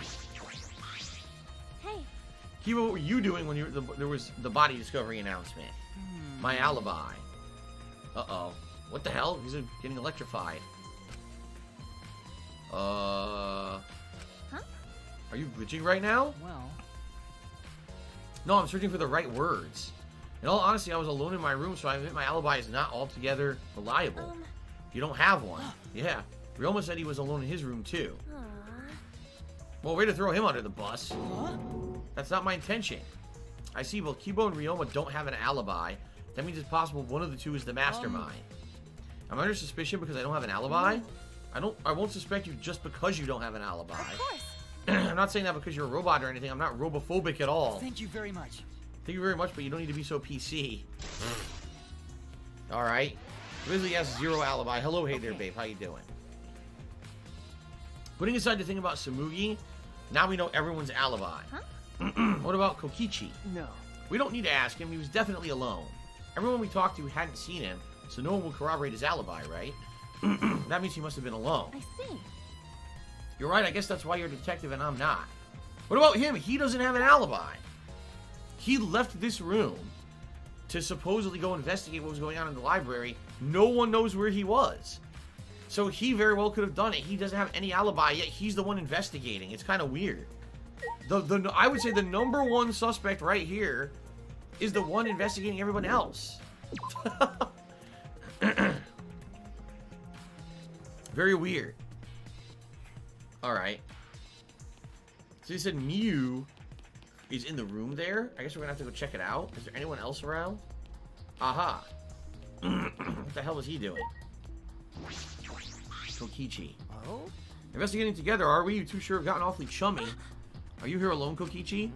Hey. Kibo, what were you doing when there was the body discovery announcement? My alibi. Uh-oh. What the hell? He's getting electrified. Huh? Are you glitching right now? Well... No, I'm searching for the right words. In all honesty, I was alone in my room, so I admit my alibi is not altogether reliable. You don't have one. Yeah. Ryoma said he was alone in his room, too. Well, way to throw him under the bus. That's not my intention. I see both Kibo and Ryoma don't have an alibi. That means it's possible one of the two is the mastermind. I'm under suspicion because I don't have an alibi? I won't suspect you just because you don't have an alibi. Of course. I'm not saying that because you're a robot or anything. I'm not robophobic at all. Thank you very much. Thank you very much, but you don't need to be so PC. Alright. Grizzly has zero alibi. Hello, hey there, babe. How you doing? Putting aside the thing about Samugi, now we know everyone's alibi. What about Kokichi? No. We don't need to ask him. He was definitely alone. Everyone we talked to hadn't seen him, so no one will corroborate his alibi, right? That means he must have been alone. I see. You're right. I guess that's why you're a detective and I'm not. What about him? He doesn't have an alibi. He left this room to supposedly go investigate what was going on in the library. No one knows where he was. So he very well could have done it. He doesn't have any alibi, yet he's the one investigating. It's kind of weird. I would say the number one suspect right here is the one investigating everyone else. Very weird. Alright. So he said Mew is in the room there. I guess we're gonna have to go check it out. Is there anyone else around? Aha. What the hell was he doing? Kokichi. Oh? Investigating together, are we? You two sure have gotten awfully chummy. Are you here alone, Kokichi?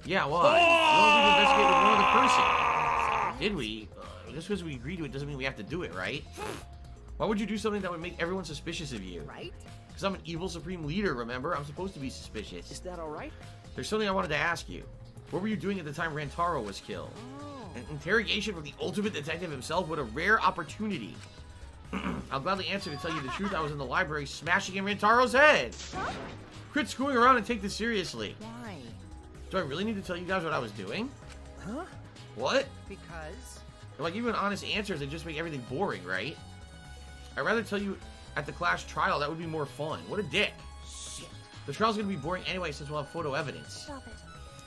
Yeah, why? We investigate with one other person. Did we? Just because we agreed to it doesn't mean we have to do it, right? Why would you do something that would make everyone suspicious of you? Right? Because I'm an evil supreme leader, remember? I'm supposed to be suspicious. Is that alright? There's something I wanted to ask you. What were you doing at the time Rantaro was killed? An interrogation from the ultimate detective himself? What a rare opportunity. I'll gladly answer to tell you the truth. I was in the library smashing in Rantaro's head. Quit screwing around and take this seriously. Why? Do I really need to tell you guys what I was doing? Huh? What? Because... Like, even honest answers, they just make everything boring, right? I'd rather tell you at the class trial. That would be more fun. What a dick. Shit. The trial's gonna be boring anyway since we'll have photo evidence. Stop it.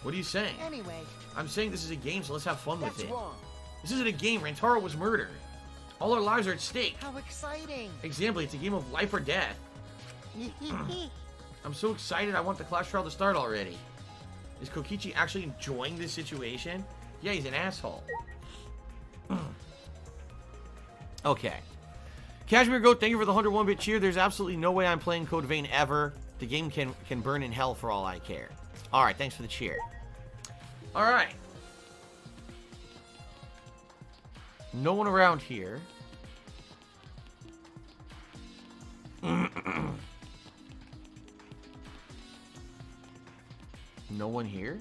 What are you saying? Anyway. I'm saying this is a game, so let's have fun with That's it. wrong. This isn't a game. Rantaro was murdered. All our lives are at stake. How exciting. Example, it's a game of life or death. I'm so excited. I want the class trial to start already. Is Kokichi actually enjoying this situation? Yeah, he's an asshole. Okay. Cashmere Goat, thank you for the 101-bit cheer. There's absolutely no way I'm playing Code Vein ever. The game can burn in hell for all I care. Alright, thanks for the cheer. Alright. No one around here. No one here?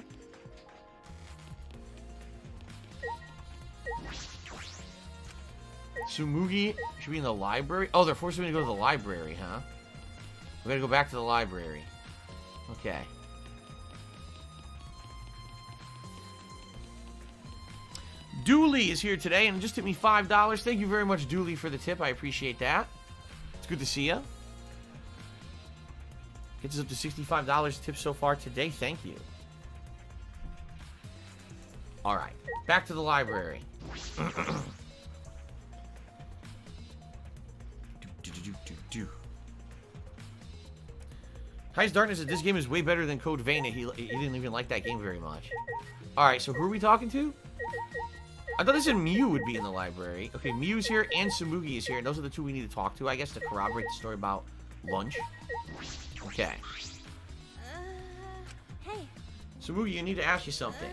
Tsumugi should be in the library? Oh, they're forcing me to go to the library, huh? We gotta go back to the library. Okay. Dooley is here today and just tipped me $5. Thank you very much, Dooley, for the tip. I appreciate that. It's good to see you. Gets us up to $65 tips so far today. Thank you. All right. Back to the library. High's Darkness said this game is way better than Code Vein. He didn't even like that game very much. Alright, so who are we talking to? I thought they said Mew would be in the library. Okay, Mew's here and Tsumugi is here, and those are the two we need to talk to, I guess, to corroborate the story about lunch. Okay. Hey. Tsumugi, you need to ask you something.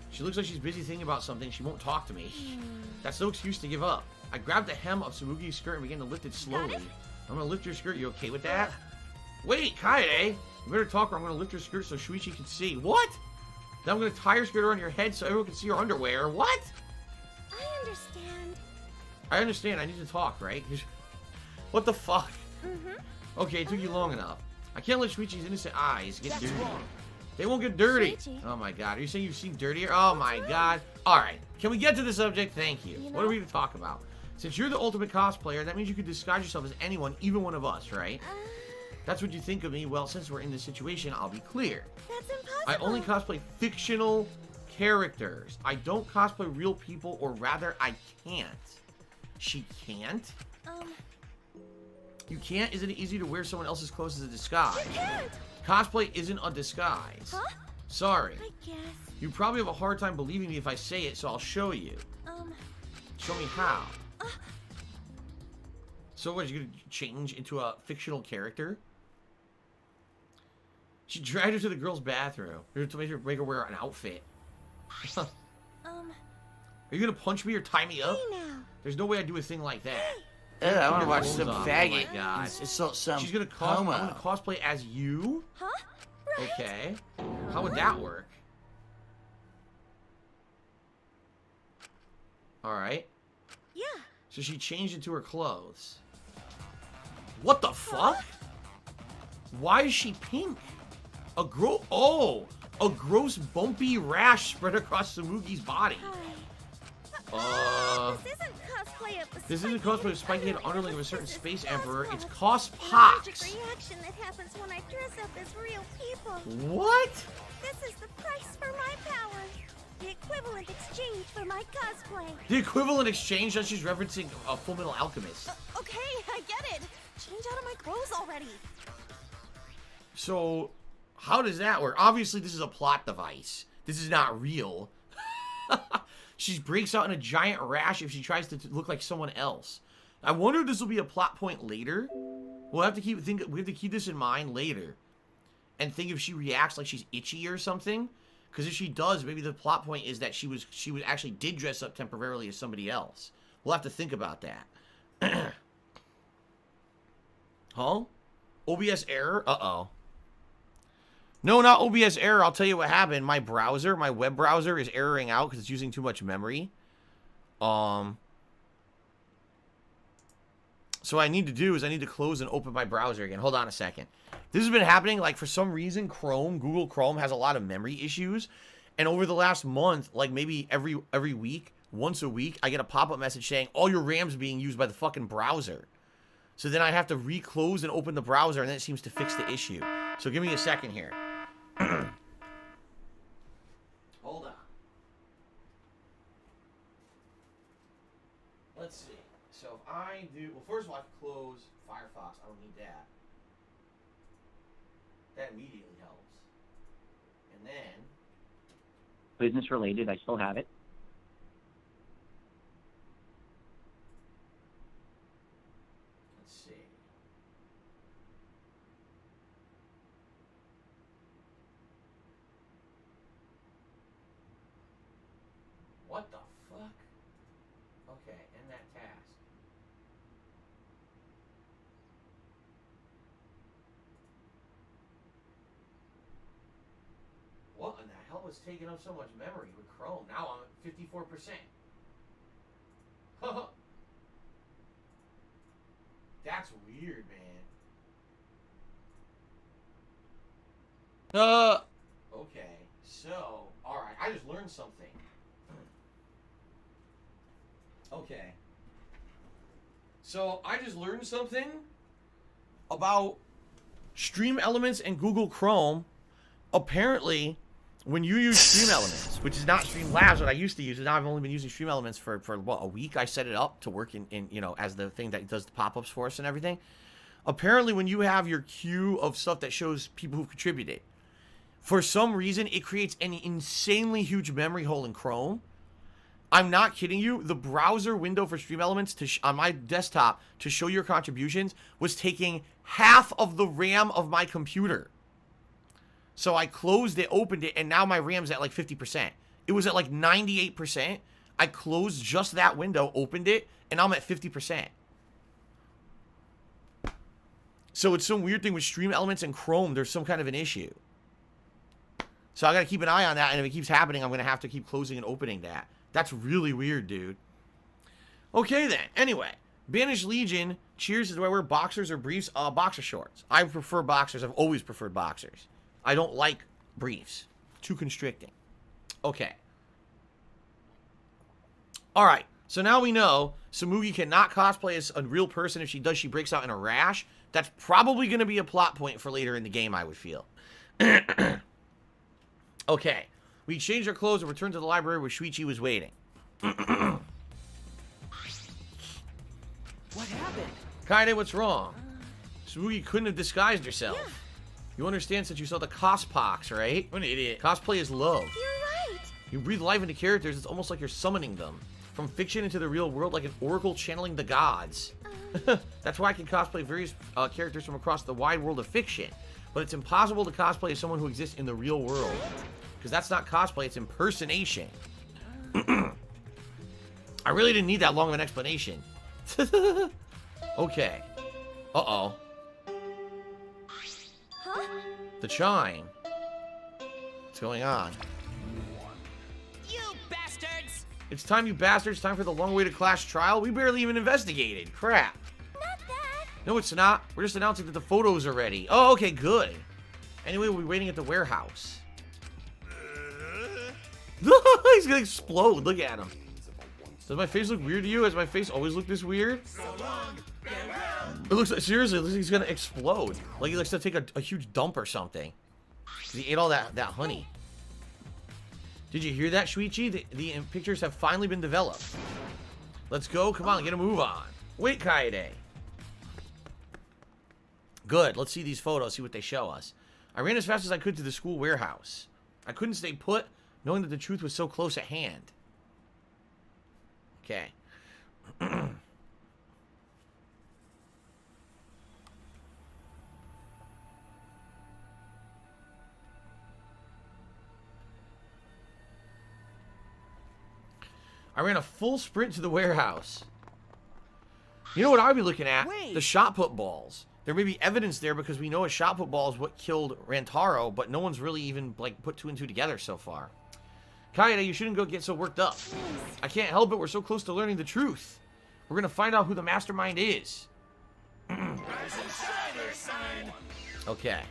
She looks like she's busy thinking about something. She won't talk to me. That's no excuse to give up. I grabbed the hem of Tsumugi's skirt and began to lift it slowly. I'm gonna lift your skirt. You okay with that? Wait, Kaede! You better talk or I'm gonna lift your skirt so Shuichi can see. What? Then I'm gonna tie your skirt around your head so everyone can see your underwear. What? I understand. I understand. I need to talk, right? What the fuck? Okay, it took you long enough. I can't let Shuichi's innocent eyes get dirty. They won't get dirty. Shuichi. Oh my god. Are you saying you've seen dirtier? Oh my god. Alright. Can we get to the subject? Thank you. What are we to talk about? Since you're the ultimate cosplayer, that means you could disguise yourself as anyone, even one of us, right? That's what you think of me. Well, since we're in this situation, I'll be clear. That's impossible. I only cosplay fictional characters. I don't cosplay real people, or rather, I can't. She can't? You can't? Isn't it easy to wear someone else's clothes as a disguise? You can't! Cosplay isn't a disguise. Huh? Sorry. I guess. You probably have a hard time believing me if I say it, so I'll show you. Show me how. So what, are you gonna change into a fictional character? She dragged her to the girl's bathroom. To make her wear an outfit. Are you gonna punch me or tie me up? Hey now. There's no way I'd do a thing like that. I want to watch Clothes some off. faggot. Oh my God. It's so, some She's gonna I'm gonna cosplay as you? Huh? Right? Okay. How would that work? Alright. Yeah. So she changed into her clothes. What the fuck? Why is she pink? A gross bumpy rash spread across Samugi's body. This isn't cosplay of the This isn't cosplay of Spiky Head underling of a certain space emperor. It's Allergic cospox. reaction that happens when I dress up as real people. What? This is the price for my power. The equivalent exchange for my cosplay. The equivalent exchange that she's referencing a Full Metal Alchemist. Okay, I get it. Change out of my clothes already. So, how does that work? Obviously, this is a plot device. This is not real. She breaks out in a giant rash if she tries to look like someone else. I wonder if this will be a plot point later. We have to keep this in mind later, and think if she reacts like she's itchy or something. Because if she does, maybe the plot point is that she actually did dress up temporarily as somebody else. We'll have to think about that. Huh? OBS error? Uh-oh. No, not OBS error. I'll tell you what happened. My browser, my web browser is erroring out because it's using too much memory. So what I need to do is I need to close and open my browser again. Hold on a second. This has been happening, like, for some reason, Google Chrome has a lot of memory issues. And over the last month, like, maybe every week, once a week, I get a pop-up message saying, all your RAM's being used by the fucking browser. So then I have to re-close and open the browser, and then it seems to fix the issue. So give me a second here. Hold on. Let's see. So if I do... Well, first of all, I can close Firefox. I don't need that. That immediately helps. And then... Business related, I still have it. Let's see. What the fuck? Okay, end that task. What in the hell was taking up so much memory with Chrome? Now I'm at 54%. That's weird, man. Okay, so, alright, I just learned something. Okay. So, I just learned something about Stream Elements and Google Chrome. Apparently, when you use Stream Elements, which is not Streamlabs, what I used to use, and now I've only been using Stream Elements for what, a week? I set it up to work in you know, as the thing that does the pop-ups for us and everything. Apparently, when you have your queue of stuff that shows people who've contributed, for some reason, it creates an insanely huge memory hole in Chrome. I'm not kidding you. The browser window for Stream Elements on my desktop to show your contributions was taking half of the RAM of my computer. So I closed it, opened it, and now my RAM's at like 50%. It was at like 98%. I closed just that window, opened it, and I'm at 50%. So it's some weird thing with Stream Elements and Chrome. There's some kind of an issue. So I got to keep an eye on that, and if it keeps happening, I'm going to have to keep closing and opening that. That's really weird, dude. Okay, then. Anyway, Banished Legion, cheers. Do I wear boxers or briefs? Boxer shorts. I prefer boxers. I've always preferred boxers. I don't like briefs. Too constricting. Okay. Alright, so now we know Samugi cannot cosplay as a real person. If she does, she breaks out in a rash. That's probably going to be a plot point for later in the game, I would feel. Okay. We changed our clothes and returned to the library where Shuichi was waiting. What happened? Kaede, what's wrong? Sugi couldn't have disguised herself. Yeah. You understand since you saw the cospox, right? What an idiot. Cosplay is love. You're right. You breathe life into characters, it's almost like you're summoning them. From fiction into the real world, like an oracle channeling the gods. That's why I can cosplay various characters from across the wide world of fiction. But it's impossible to cosplay as someone who exists in the real world. Because that's not cosplay, it's impersonation. I really didn't need that long of an explanation. Okay. Uh-oh. Huh? The chime. What's going on? You bastards! It's time, you bastards. Time for the long-awaited class trial. We barely even investigated. Crap. Not that. No, it's not. We're just announcing that the photos are ready. Oh, okay, good. Anyway, we'll be waiting at the warehouse. He's gonna explode. Look at him. Does my face look weird to you? Has my face always looked this weird? It looks like, seriously, it looks like he's gonna explode. Like he likes to take a huge dump or something. 'Cause he ate all that honey. Did you hear that, Shuichi? The pictures have finally been developed. Let's go. Come on, get a move on. Wait, Kaede. Good. Let's see these photos, see what they show us. I ran as fast as I could to the school warehouse. I couldn't stay put, knowing that the truth was so close at hand. Okay. I ran a full sprint to the warehouse. You know what I'd be looking at? Wait. The shot put balls. There may be evidence there because we know a shot put ball is what killed Rantaro, but no one's really even like put two and two together so far. Kaede, you shouldn't go get so worked up. I can't help it. We're so close to learning the truth. We're gonna find out who the mastermind is. Okay.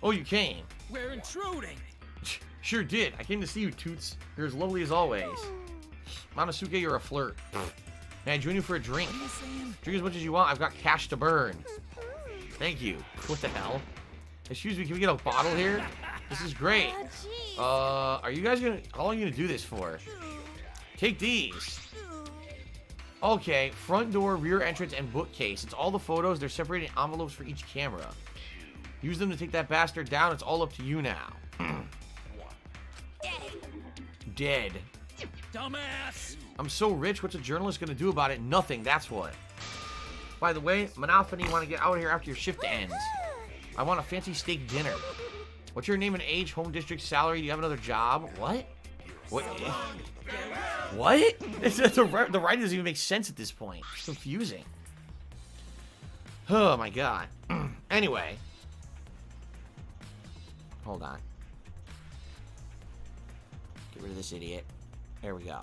Oh, you came. We're intruding. Sure did. I came to see you, Toots. You're as lovely as always. Monosuke, you're a flirt. May I join you for a drink? Drink as much as you want. I've got cash to burn. Thank you. What the hell? Excuse me, can we get a bottle here? This is great. Are you guys gonna... How long are you gonna do this for? Take these. Okay, front door, rear entrance, and bookcase. It's all the photos. They're separated in envelopes for each camera. Use them to take that bastard down. It's all up to you now. Dead. Dumbass! I'm so rich. What's a journalist gonna do about it? Nothing. That's what. By the way, Monophony, want to get out of here after your shift ends. I want a fancy steak dinner. What's your name and age, home district, salary? Do you have another job? What? What? What? The writing doesn't even make sense at this point. It's confusing. Oh my god. Anyway. Hold on. Get rid of this idiot. There we go.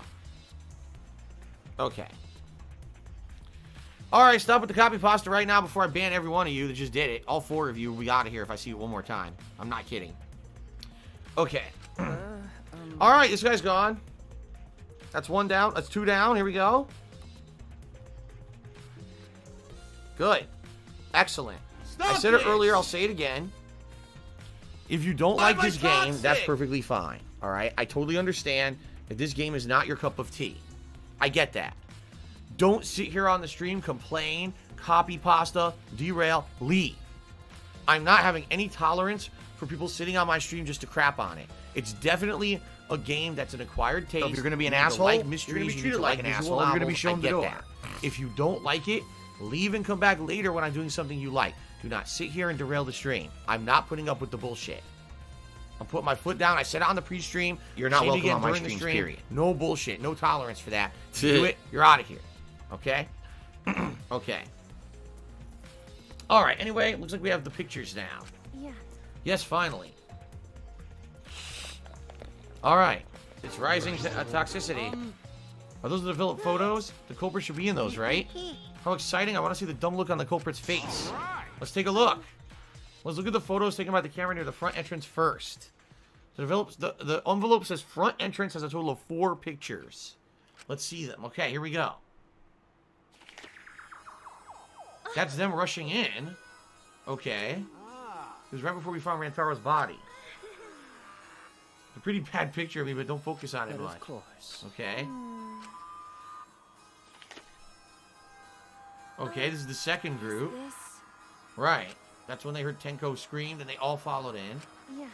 Okay. Alright, stop with the copy pasta right now before I ban every one of you that just did it. All 4 of you will be out of here if I see you one more time. I'm not kidding. Okay. Alright, this guy's gone. That's 1 down. That's 2 down. Here we go. Good. Excellent. I said it earlier. I'll say it again. If you don't like this game, that's perfectly fine. Alright? I totally understand that this game is not your cup of tea. I get that. Don't sit here on the stream, complain, copy pasta, derail, leave. I'm not having any tolerance for people sitting on my stream just to crap on it. It's definitely a game that's an acquired taste. So if you're gonna be an You need to asshole, like you're mysteries, gonna be you need treated to like an visual asshole, you're gonna be novels. shown I the get door. that. If you don't like it, leave and come back later when I'm doing something you like. Do not sit here and derail the stream. I'm not putting up with the bullshit. I'm putting my foot down. I said it on the pre-stream. You're not Say it welcome again on my during the streams, stream. period. No bullshit. No tolerance for that. Do it. You're out of here. Okay? Okay. Alright, anyway, looks like we have the pictures now. Yeah. Yes, finally. Alright. It's rising toxicity. Are those the developed photos? The culprit should be in those, right? How exciting. I want to see the dumb look on the culprit's face. Let's take a look. Let's look at the photos taken by the camera near the front entrance first. The envelope says front entrance has a total of 4 pictures. Let's see them. Okay, here we go. That's them rushing in. Okay. It was right before we found Rantaro's body. A pretty bad picture of me, but don't focus on it much. Of course. Okay. Okay, this is the second group. This? Right. That's when they heard Tenko scream, and they all followed in. Yeah.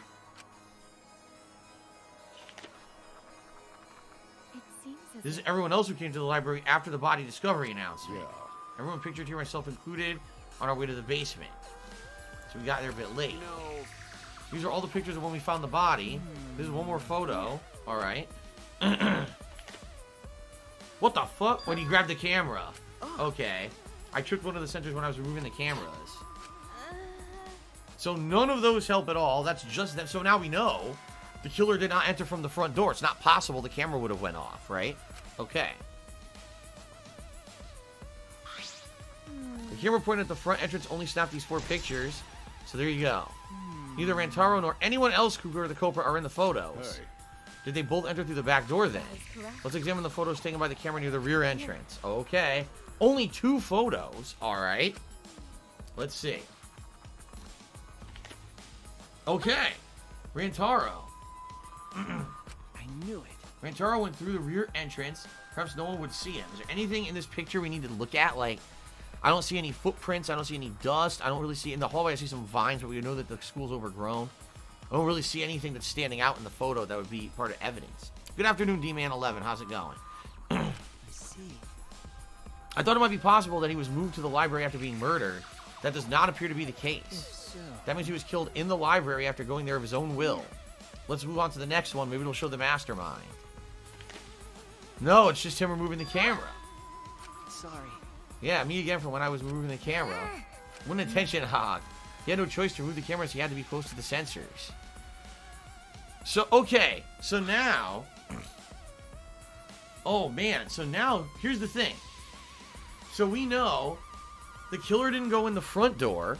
It seems as This is if- everyone else who came to the library after the body discovery announcement. Yeah. Everyone pictured here, myself included, on our way to the basement. So we got there a bit late. These are all the pictures of when we found the body. This is one more photo. All right. What the fuck? When he grabbed the camera. Okay. I tripped one of the sensors when I was removing the cameras. So none of those help at all. That's just that. So now we know the killer did not enter from the front door. It's not possible the camera would have went off, right? Okay. The camera point at the front entrance only snapped these 4 pictures. So there you go. Neither Rantaro nor anyone else who were the culprit are in the photos. Hey. Did they both enter through the back door then? Let's examine the photos taken by the camera near the rear entrance. Okay. Only 2 photos. Alright. Let's see. Okay. Rantaro. I knew it. Rantaro went through the rear entrance. Perhaps no one would see him. Is there anything in this picture we need to look at? Like, I don't see any footprints. I don't see any dust. I don't really see... In the hallway, I see some vines, but we know that the school's overgrown. I don't really see anything that's standing out in the photo that would be part of evidence. Good afternoon, D-Man11. How's it going? I see. I thought it might be possible that he was moved to the library after being murdered. That does not appear to be the case. So. That means he was killed in the library after going there of his own will. Let's move on to the next one. Maybe it'll show the mastermind. No, it's just him removing the camera. Sorry. Yeah, me again from when I was removing the camera. One attention hog. He had no choice to remove the camera, so he had to be close to the sensors. So, okay. So now... Oh, man. So now, here's the thing. So we know the killer didn't go in the front door.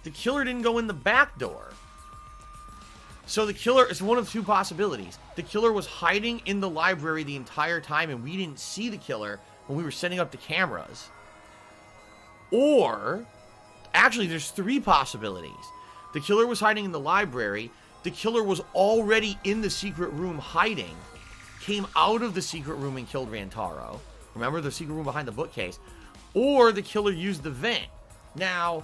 The killer didn't go in the back door. So the killer is one of 2 possibilities. The killer was hiding in the library the entire time, and we didn't see the killer when we were setting up the cameras. Or, actually, there's 3 possibilities. The killer was hiding in the library. The killer was already in the secret room hiding. Came out of the secret room and killed Rantaro. Remember the secret room behind the bookcase. Or the killer used the vent. Now,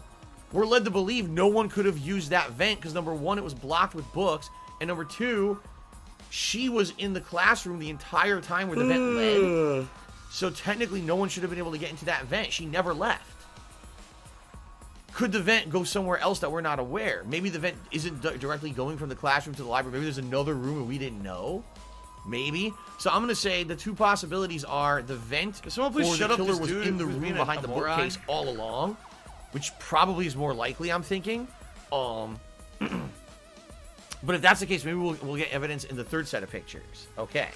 we're led to believe no one could have used that vent because, number 1, it was blocked with books. And number 2, she was in the classroom the entire time where the vent led. So technically, no one should have been able to get into that vent. She never left. Could the vent go somewhere else that we're not aware? Maybe the vent isn't directly going from the classroom to the library. Maybe there's another room and we didn't know. Maybe. So I'm going to say the 2 possibilities are the vent or the killer was in the room behind the bookcase all along, which probably is more likely, I'm thinking. But if that's the case, maybe we'll get evidence in the 3rd set of pictures. Okay.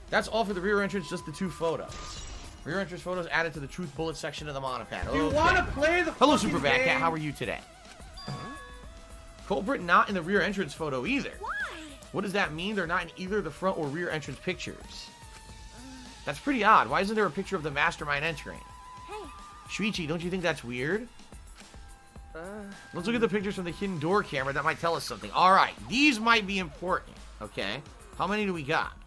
That's all for the rear entrance, just the 2 photos. Rear entrance photos added to the truth bullet section of the monopad. Do you want to play the Hello, fucking Super Bad game? Cat. How are you today? Culprit not in the rear entrance photo either. Why? What does that mean? They're not in either the front or rear entrance pictures. That's pretty odd. Why isn't there a picture of the mastermind entering? Hey. Shuichi, don't you think that's weird? Let's look at the pictures from the hidden door camera. That might tell us something. All right. These might be important. Okay. How many do we got?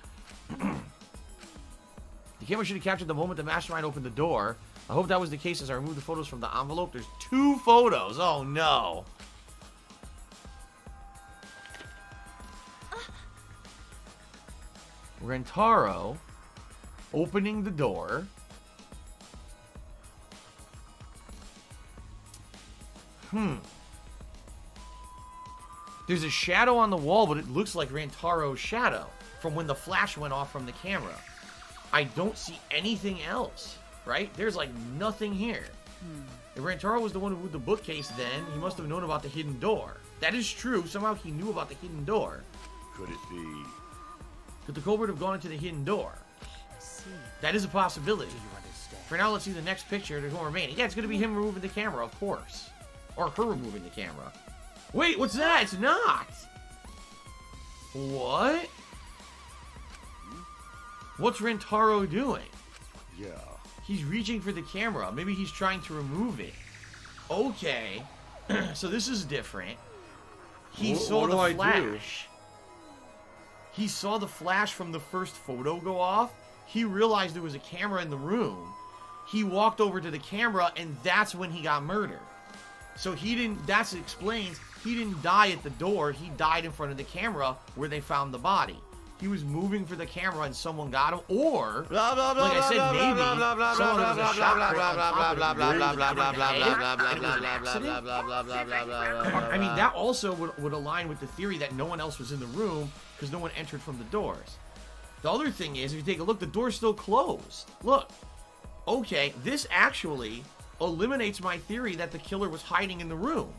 The camera should have captured the moment the mastermind opened the door. I hope that was the case as I removed the photos from the envelope. There's 2 photos. Oh, no. Rantaro opening the door. There's a shadow on the wall, but it looks like Rantaro's shadow from when the flash went off from the camera. I don't see anything else, right? There's like nothing here. If Rantaro was the one who moved the bookcase, then he must have known about the hidden door. That is true. Somehow he knew about the hidden door. Could it be? Could the culprit have gone into the hidden door? That is a possibility. For now, let's see the next picture. There's one remaining. Yeah, it's going to be him removing the camera, of course. Or her removing the camera. Wait, what's that? It's not. What? What's Rentaro doing? Yeah. He's reaching for the camera. Maybe he's trying to remove it. Okay. So this is different. He saw the flash. He saw the flash from the first photo go off. He realized there was a camera in the room. He walked over to the camera, and that's when he got murdered. So he didn't, that explains, he didn't die at the door. He died in front of the camera where they found the body. He was moving for the camera and someone got him, or, like I said, maybe someone was a shot put on top of him and it was an accident. I mean, that also would align with the theory that no one else was in the room because no one entered from the doors. The other thing is, if you take a look, the door's still closed. Look. Okay, this actually eliminates my theory that the killer was hiding in the room.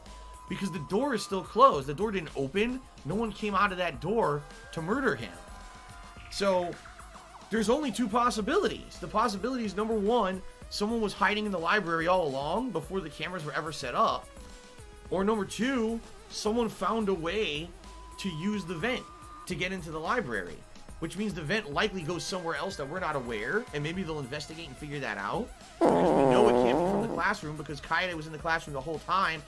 Because the door is still closed. The door didn't open. No one came out of that door to murder him. So, there's only two possibilities. The possibility is, number one, someone was hiding in the library all along before the cameras were ever set up. Or number two, someone found a way to use the vent to get into the library. Which means the vent likely goes somewhere else that we're not aware, and maybe they'll investigate and figure that out. Because we know it can't be from the classroom, because Kaede was in the classroom the whole time.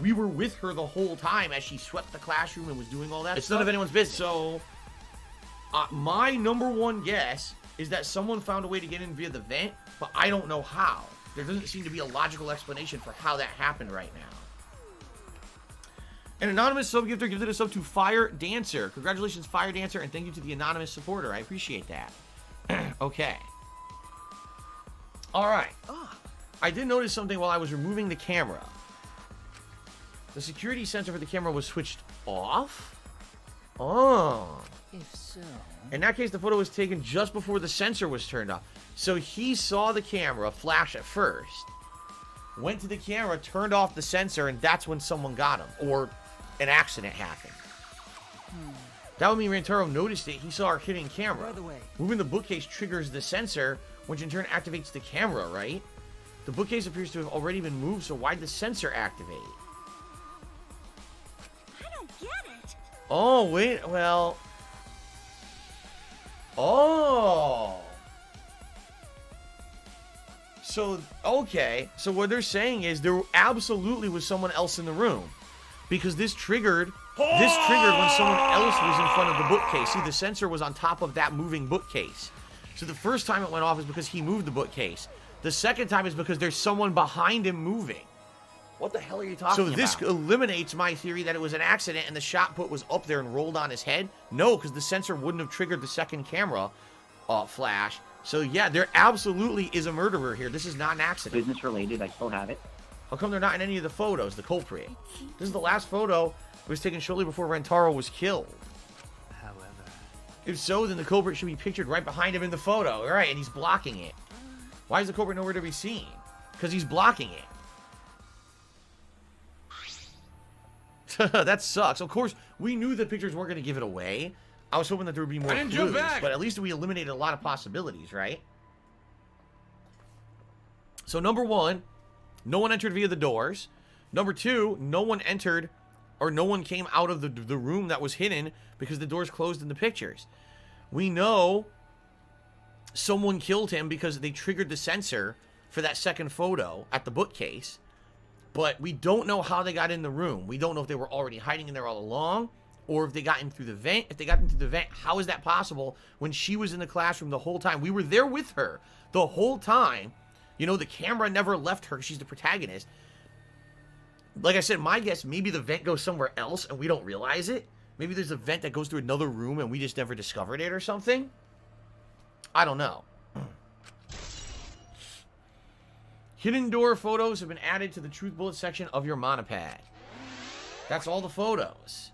We were with her the whole time as she swept the classroom and was doing all that. It's none of anyone's business. So, my number one guess is that someone found a way to get in via the vent, but I don't know how. There doesn't seem to be a logical explanation for how that happened right now. An anonymous sub-gifter gifted a sub to Fire Dancer. Congratulations, Fire Dancer, and thank you to the anonymous supporter. I appreciate that. Okay. Alright. I did notice something while I was removing the camera. The security sensor for the camera was switched off? Oh. If so... In that case, the photo was taken just before the sensor was turned off. So he saw the camera flash at first, went to the camera, turned off the sensor, and that's when someone got him. Or an accident happened. That would mean Rantaro noticed it. He saw our hidden camera. Moving the bookcase triggers the sensor, which in turn activates the camera, right? The bookcase appears to have already been moved, so why'd the sensor activate? I don't get it. Oh, wait, well... Oh! So, okay. So what they're saying is there absolutely was someone else in the room. Because this triggered when someone else was in front of the bookcase. See, the sensor was on top of that moving bookcase. So the first time it went off is because he moved the bookcase. The second time is because there's someone behind him moving. What the hell are you talking about? So this eliminates my theory that it was an accident and the shot put was up there and rolled on his head. No, because the sensor wouldn't have triggered the second camera flash. So yeah, there absolutely is a murderer here. This is not an accident. Business related, I still have it. How come they're not in any of the photos, the culprit? This is the last photo. It was taken shortly before Rentaro was killed. However... If so, then the culprit should be pictured right behind him in the photo. All right, and he's blocking it. Why is the culprit nowhere to be seen? Because he's blocking it. That sucks. Of course, we knew the pictures weren't going to give it away. I was hoping that there would be more clues, but at least we eliminated a lot of possibilities, right? So number one, no one entered via the doors. Number two, no one entered or no one came out of the room that was hidden because the doors closed in the pictures. We know someone killed him because they triggered the sensor for that second photo at the bookcase. But we don't know how they got in the room. We don't know if they were already hiding in there all along or if they got in through the vent. If they got in through the vent, how is that possible when she was in the classroom the whole time? We were there with her the whole time. You know, the camera never left her. She's the protagonist. Like I said, my guess, maybe the vent goes somewhere else and we don't realize it. Maybe there's a vent that goes through another room and we just never discovered it or something. I don't know. Hidden door photos have been added to the truth bullet section of your monopad. That's all the photos.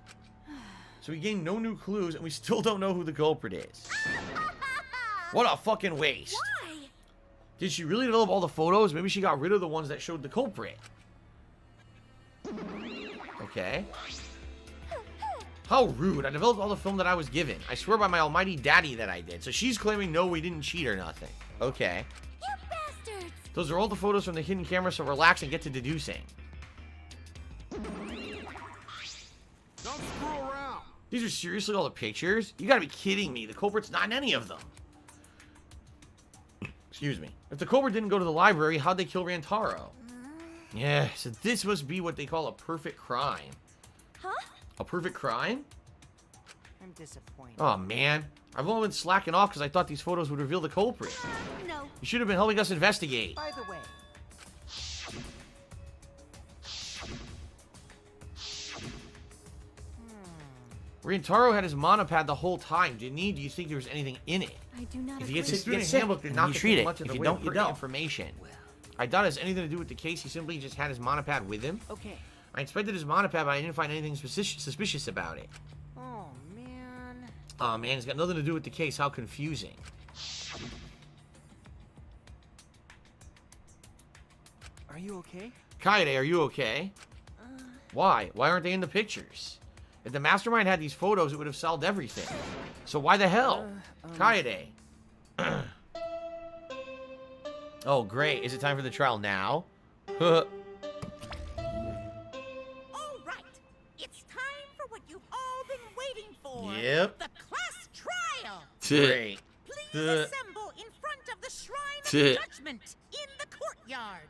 So we gained no new clues and we still don't know who the culprit is. What a fucking waste. Why? Did she really develop all the photos? Maybe she got rid of the ones that showed the culprit. Okay. How rude. I developed all the film that I was given. I swear by my almighty daddy that I did. So she's claiming, no, we didn't cheat or nothing. Okay. You bastards! Those are all the photos from the hidden camera, so relax and get to deducing. Don't screw around. These are seriously all the pictures? You gotta be kidding me. The culprit's not in any of them. Excuse me. If the Cobra didn't go to the library, how'd they kill Rantaro? Yeah, so this must be what they call a perfect crime. Huh? A perfect crime? I'm disappointed. Oh, man. I've only been slacking off because I thought these photos would reveal the culprit. No. You should have been helping us investigate. By the way, Rantaro had his monopad the whole time, didn't he? Do you think there was anything in it? I do not If you agree. get sick, Student handbook did not you contain treat it. much of If the you way don't, of you get don't. information. I doubt it has anything to do with the case. He simply just had his monopad with him. okay. I inspected his monopad, but I didn't find anything suspicious about it. Oh, man. Oh, man, it's got nothing to do with the case. How confusing. Are you okay? Kaede, are you okay? Why? Why aren't they in the pictures? If the mastermind had these photos, it would have solved everything. So why the hell? Kaede. Oh, great. Is it time for the trial now? All right. It's time for what you've all been waiting for. Yep. The class trial. Great. Please assemble in front of the Shrine of Judgment in the courtyard.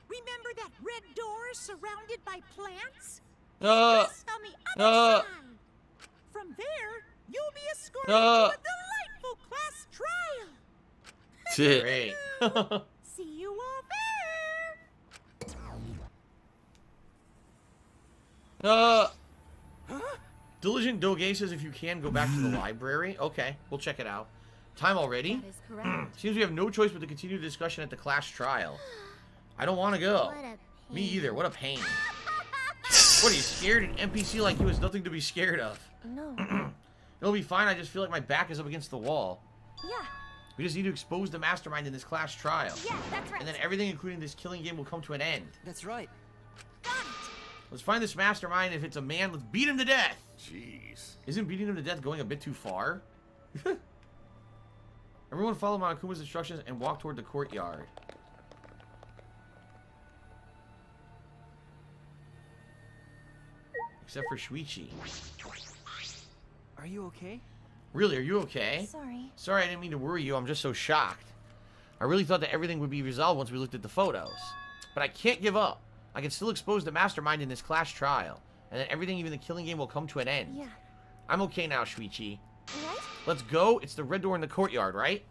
Remember that red door surrounded by plants? Just on the other side. From there, you'll be escorted to a delightful class trial. Great. See you all there. Diligent Doge says if you can, go back to the library. Okay, we'll check it out. Time already? That is correct. Seems we have no choice but to continue the discussion at the class trial. I don't want to go. What a pain. Me either. What a pain. What, are you scared? An NPC like you has nothing to be scared of. No. It'll be fine. I just feel like my back is up against the wall. Yeah. We just need to expose the mastermind in this class trial. Yeah, that's right. And then everything, including this killing game, will come to an end. That's right. Got it. Let's find this mastermind. If it's a man, let's beat him to death. Jeez. Isn't beating him to death going a bit too far? Everyone follow Monokuma's instructions and walk toward the courtyard. Except for Shuichi. Are you okay? Really, are you okay? Sorry. Sorry, I didn't mean to worry you. I'm just so shocked. I really thought that everything would be resolved once we looked at the photos. But I can't give up. I can still expose the mastermind in this class trial. And then everything, even the killing game, will come to an end. Yeah. I'm okay now, Shuichi. Right? Let's go. It's the red door in the courtyard, right?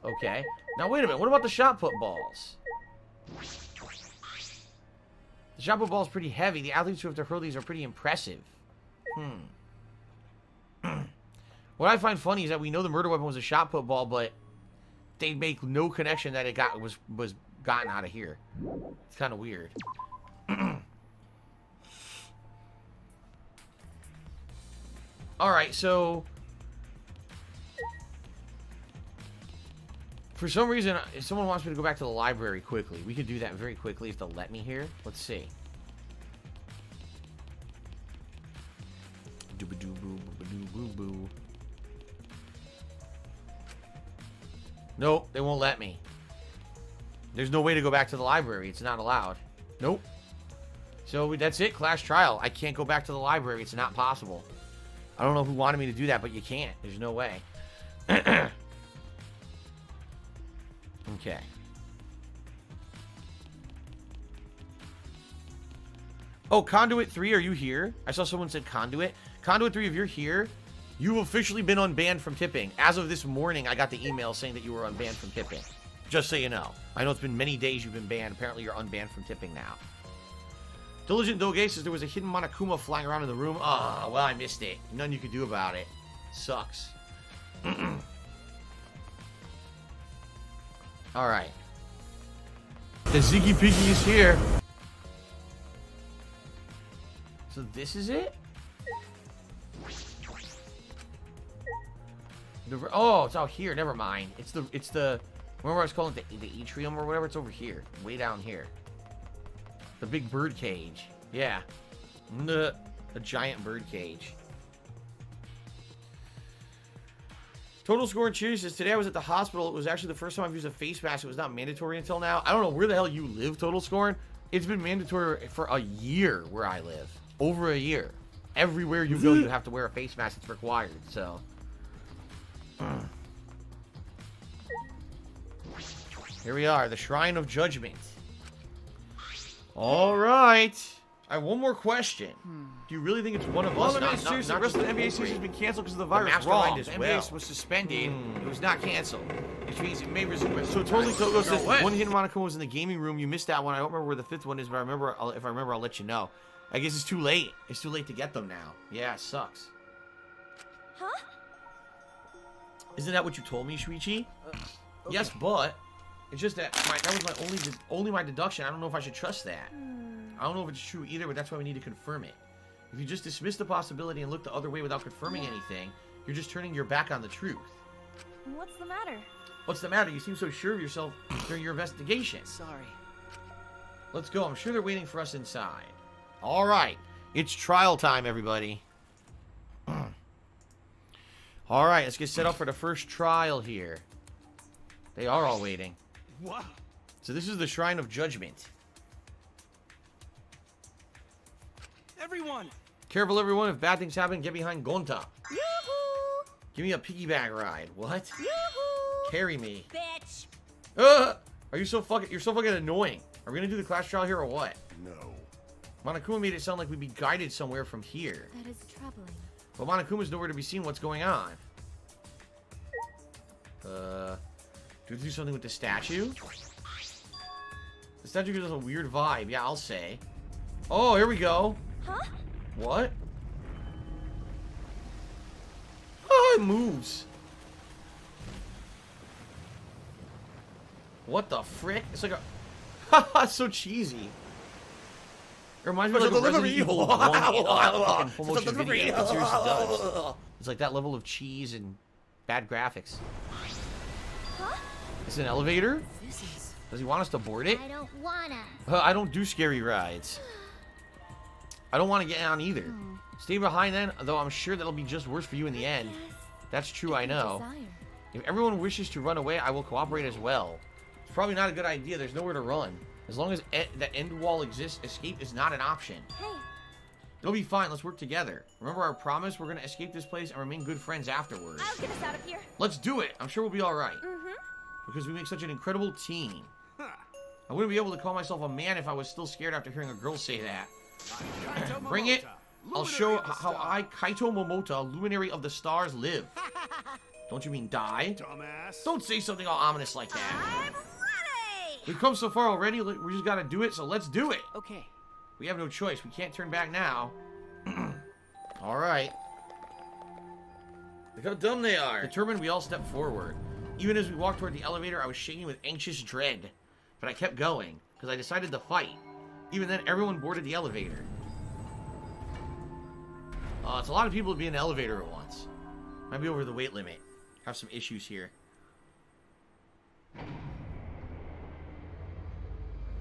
Okay. Now, wait a minute. What about the shot put balls? The shot put ball is pretty heavy. The athletes who have to hurl these are pretty impressive. What I find funny is that we know the murder weapon was a shot put ball, but they make no connection that it was gotten out of here. It's kind of weird. Alright, so for some reason, if someone wants me to go back to the library quickly, we could do that very quickly if they'll let me here. Let's see. Doo-ba-doo-boo-ba-doo-boo-boo. Nope, they won't let me. There's no way to go back to the library. It's not allowed. Nope. So that's it, class trial. I can't go back to the library. It's not possible. I don't know who wanted me to do that, but you can't. There's no way. Okay. Oh, Conduit 3, are you here? I saw someone said Conduit. Conduit 3, if you're here, you've officially been unbanned from tipping. As of this morning, I got the email saying that you were unbanned from tipping. Just so you know. I know it's been many days you've been banned. Apparently, you're unbanned from tipping now. Diligent Doge says there was a hidden Monokuma flying around in the room. Oh, well, I missed it. Nothing you could do about it. Sucks. Alright. The Ziggy Piggy is here. So this is it? Oh, it's out here. Never mind. It's the remember I was calling it the atrium or whatever? It's over here. Way down here. The big bird cage. Yeah. A giant bird cage. Total Score and Cheers says, today I was at the hospital. It was actually the first time I've used a face mask. It was not mandatory until now. I don't know where the hell you live, Total Scorn. It's been mandatory for a year where I live. Over a year. Everywhere you go, you have to wear a face mask. It's required, so. Here we are, the Shrine of Judgment. All right. I have one more question. Do you really think it's one of us? Well, I mean, seriously, the rest of the NBA season has been canceled because of the virus. Mastermind Wrong. as The well. NBA was suspended. It was not canceled. Which means it may resume. So totally goes this way. One hidden Monaco was in the gaming room. You missed that one. I don't remember where the fifth one is, but if I remember, I'll let you know. I guess it's too late. It's too late to get them now. Yeah, it sucks. Huh? Isn't that what you told me, Shuichi? Yes, but it's just that that was only my deduction. I don't know if I should trust that. I don't know if it's true either, but that's why we need to confirm it. If you just dismiss the possibility and look the other way without confirming anything, you're just turning your back on the truth. What's the matter? What's the matter? You seem so sure of yourself during your investigation. Sorry. Let's go. I'm sure they're waiting for us inside. All right. It's trial time, everybody. All right, let's get set up for the first trial here. They are all waiting. Wow. So this is the Shrine of Judgment. Everyone! Careful, everyone. If bad things happen, get behind Gonta. Yoo-hoo! Give me a piggyback ride. What? Yoo-hoo! Carry me. Bitch! Are you so fucking... You're so fucking annoying. Are we gonna do the class trial here or what? No. Monokuma made it sound like we'd be guided somewhere from here. That is troubling. But Monokuma's nowhere to be seen. What's going on? Do we have to do something with the statue? The statue gives us a weird vibe. Yeah, I'll say. Oh, here we go. Huh? What? Oh, it moves. What the frick? It's like a... Haha, it's so cheesy. It reminds me of like a Resident Evil 1 fucking full motion video. It seriously does. It's like that level of cheese and bad graphics. Huh? It's an elevator? This is... Does he want us to board it? I don't wanna. I don't do scary rides. I don't want to get on either. Stay behind then, though I'm sure that'll be just worse for you in the end. That's true, I know. If everyone wishes to run away, I will cooperate as well. It's probably not a good idea. There's nowhere to run. As long as that end wall exists, escape is not an option. Hey. It'll be fine. Let's work together. Remember our promise? We're going to escape this place and remain good friends afterwards. I'll get us out of here. Let's do it. I'm sure we'll be all right. Mm-hmm. Because we make such an incredible team. I wouldn't be able to call myself a man if I was still scared after hearing a girl say that. Bring it. I'll show how I, Kaito Momota, luminary of the stars, live. Don't you mean die? Dumbass. Don't say something all ominous like that. I'm ready! We've come so far already, we just gotta do it, so let's do it. Okay. We have no choice. We can't turn back now. Alright. Look how dumb they are. Determined, we all stepped forward. Even as we walked toward the elevator, I was shaking with anxious dread. But I kept going, because I decided to fight. Even then, everyone boarded the elevator. It's a lot of people to be in an elevator at once. Might be over the weight limit. Have some issues here.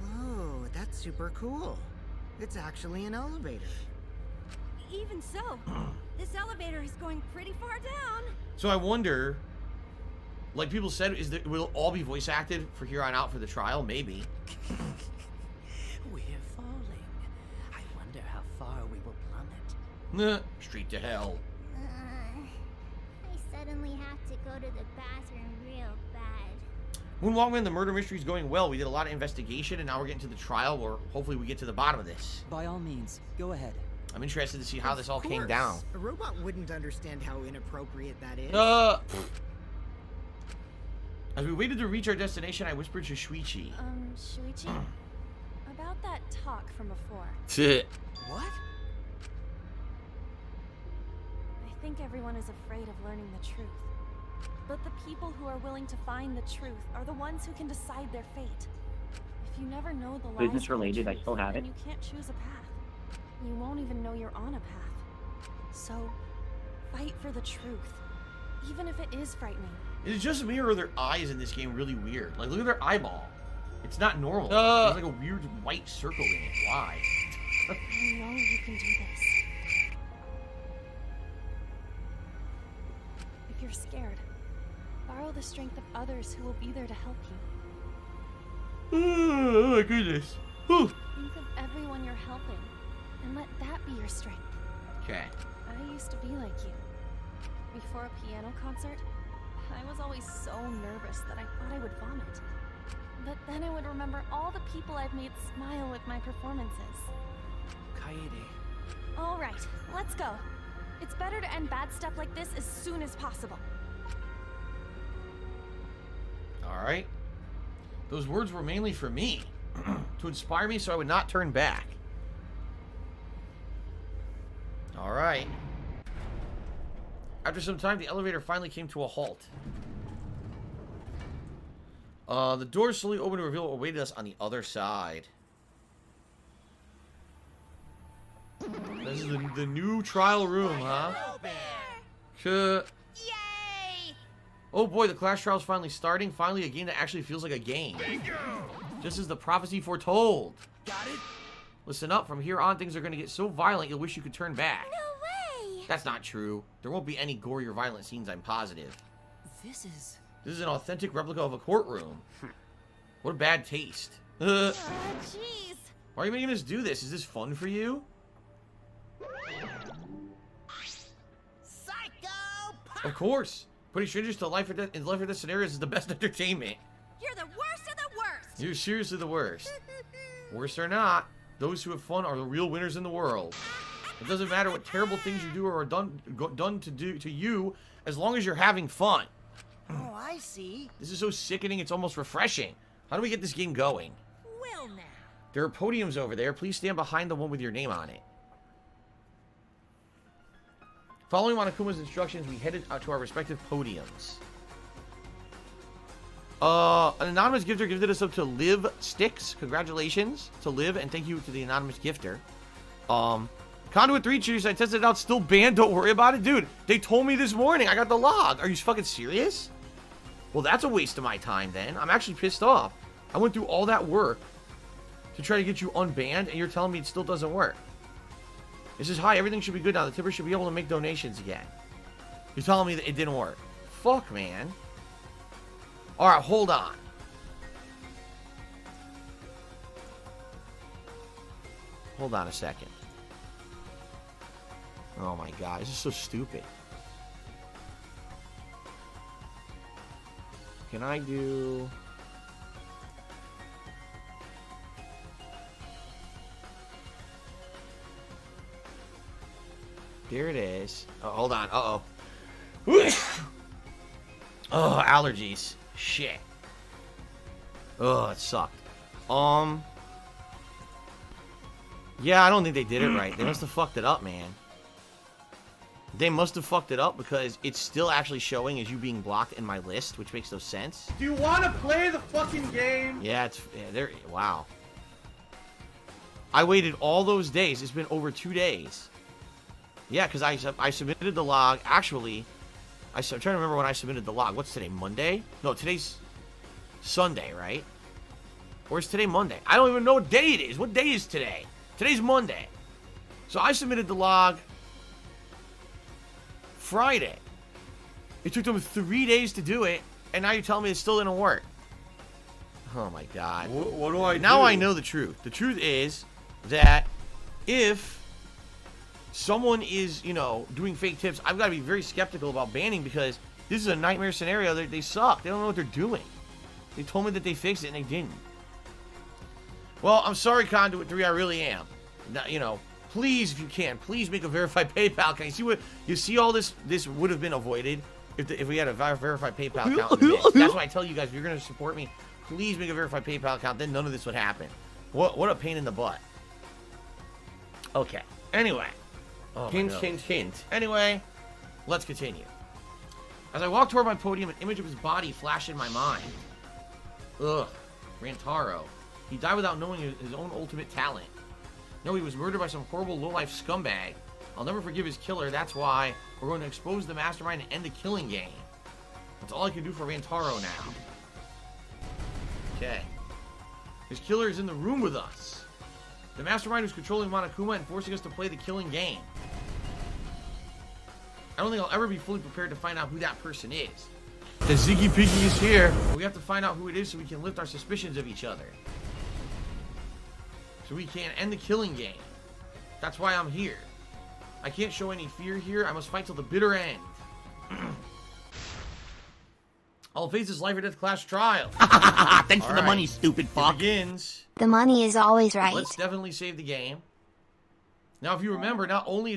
Oh, that's super cool. It's actually an elevator. Even so, this elevator is going pretty far down. So I wonder, like people said, will it all be voice acted for here on out for the trial? Maybe. We're falling. I wonder how far we will plummet. Straight to hell. I suddenly have to go to the bathroom real bad. Moonwalkman, the murder mystery is going well. We did a lot of investigation, and now we're getting to the trial, where hopefully we get to the bottom of this. By all means, go ahead. I'm interested to see how this all came Of down. course. A robot wouldn't understand how inappropriate that is. As we waited to reach our destination, I whispered to Shuichi. Shuichi? About that talk from before. What? I think everyone is afraid of learning the truth. But the people who are willing to find the truth are the ones who can decide their fate. If you never know the lies Business related, I still have then it. you can't choose a path. You won't even know you're on a path. So, fight for the truth. Even if it is frightening. Is it just me, or are their eyes in this game really weird? Like, look at their eyeball. It's not normal. There's like a weird white circle in it. Why? I know you can do this. If you're scared, borrow the strength of others who will be there to help you. Oh my goodness. Whew. Think of everyone you're helping, and let that be your strength. Okay. I used to be like you. Before a piano concert, I was always so nervous that I thought I would vomit. Then I would remember all the people I've made smile with my performances. Kaede. All right, let's go. It's better to end bad stuff like this as soon as possible. All right. Those words were mainly for me, to inspire me so I would not turn back. All right. After some time, the elevator finally came to a halt. The doors slowly opened to reveal what awaited us on the other side. This is the new trial room, huh? Yay! Oh boy, the Clash Trial's finally starting. Finally, a game that actually feels like a game. Just as the prophecy foretold. Got it? Listen up, from here on, things are going to get so violent you'll wish you could turn back. No way! That's not true. There won't be any gory or violent scenes, I'm positive. This is an authentic replica of a courtroom. What a bad taste. Jeez. Why are you making us do this? Is this fun for you? Psycho! Of course. Putting strangers to life or death in life or death scenarios is the best entertainment. You're the worst of the worst! You're seriously the worst. Worse or not, those who have fun are the real winners in the world. It doesn't matter what terrible things you do or are done to you, as long as you're having fun. Oh, I see. This is so sickening, it's almost refreshing. How do we get this game going? Well now. There are podiums over there. Please stand behind the one with your name on it. Following Monokuma's instructions, we headed out to our respective podiums. An anonymous gifter gifted us up to Live Sticks. Congratulations to Liv, and thank you to the anonymous gifter. Conduit 3 cheers. I tested it out. Still banned. Don't worry about it. Dude, they told me this morning. I got the log. Are you fucking serious? Well, that's a waste of my time then. I'm actually pissed off. I went through all that work to try to get you unbanned, and you're telling me it still doesn't work. It says, hi, everything should be good now. The tipper should be able to make donations again. You're telling me that it didn't work. Fuck, man. Alright, hold on. Hold on a second. Oh my god, this is so stupid. Can I do... There it is. Oh, hold on. Uh-oh. Oh, allergies. Shit. Oh, it sucked. Yeah, I don't think they did it right. They must have fucked it up, man. They must have fucked it up because it's still actually showing as you being blocked in my list, which makes no sense. Do you want to play the fucking game? Yeah, there. Wow. I waited all those days. It's been over 2 days. Yeah, because I submitted the log. Actually, I'm trying to remember when I submitted the log. What's today? Monday? No, today's Sunday, right? Or is today Monday? I don't even know what day it is. What day is today? Today's Monday. So I submitted the log Friday. It took them 3 days to do it, and now you're telling me it still didn't work. Oh my god. What do I do? Now I know the truth. The truth is that if someone is, you know, doing fake tips, I've got to be very skeptical about banning because this is a nightmare scenario. They suck. They don't know what they're doing. They told me that they fixed it and they didn't. Well, I'm sorry, Conduit 3. I really am. Now, you know, please, if you can, please make a verified PayPal account. You see what? You see all this? This would have been avoided if we had a verified PayPal account in the mix. That's why I tell you guys, if you're going to support me, please make a verified PayPal account. Then none of this would happen. What a pain in the butt. Okay. Anyway. Oh, hint. Anyway, let's continue. As I walked toward my podium, an image of his body flashed in my mind. Ugh. Rantaro. He died without knowing his own ultimate talent. No, he was murdered by some horrible low-life scumbag. I'll never forgive his killer. That's why we're going to expose the mastermind and end the killing game. That's all I can do for Rantaro now. Okay. His killer is in the room with us. The mastermind who's controlling Monokuma and forcing us to play the killing game. I don't think I'll ever be fully prepared to find out who that person is. The Ziggy Piggy is here. We have to find out who it is so we can lift our suspicions of each other. So we can end the killing game. That's why I'm here. I can't show any fear here. I must fight till the bitter end. I'll face this life or death class trial. Thanks for the money, stupid fuck. It begins. The money is always right. Let's definitely save the game. Now, if you remember, not only is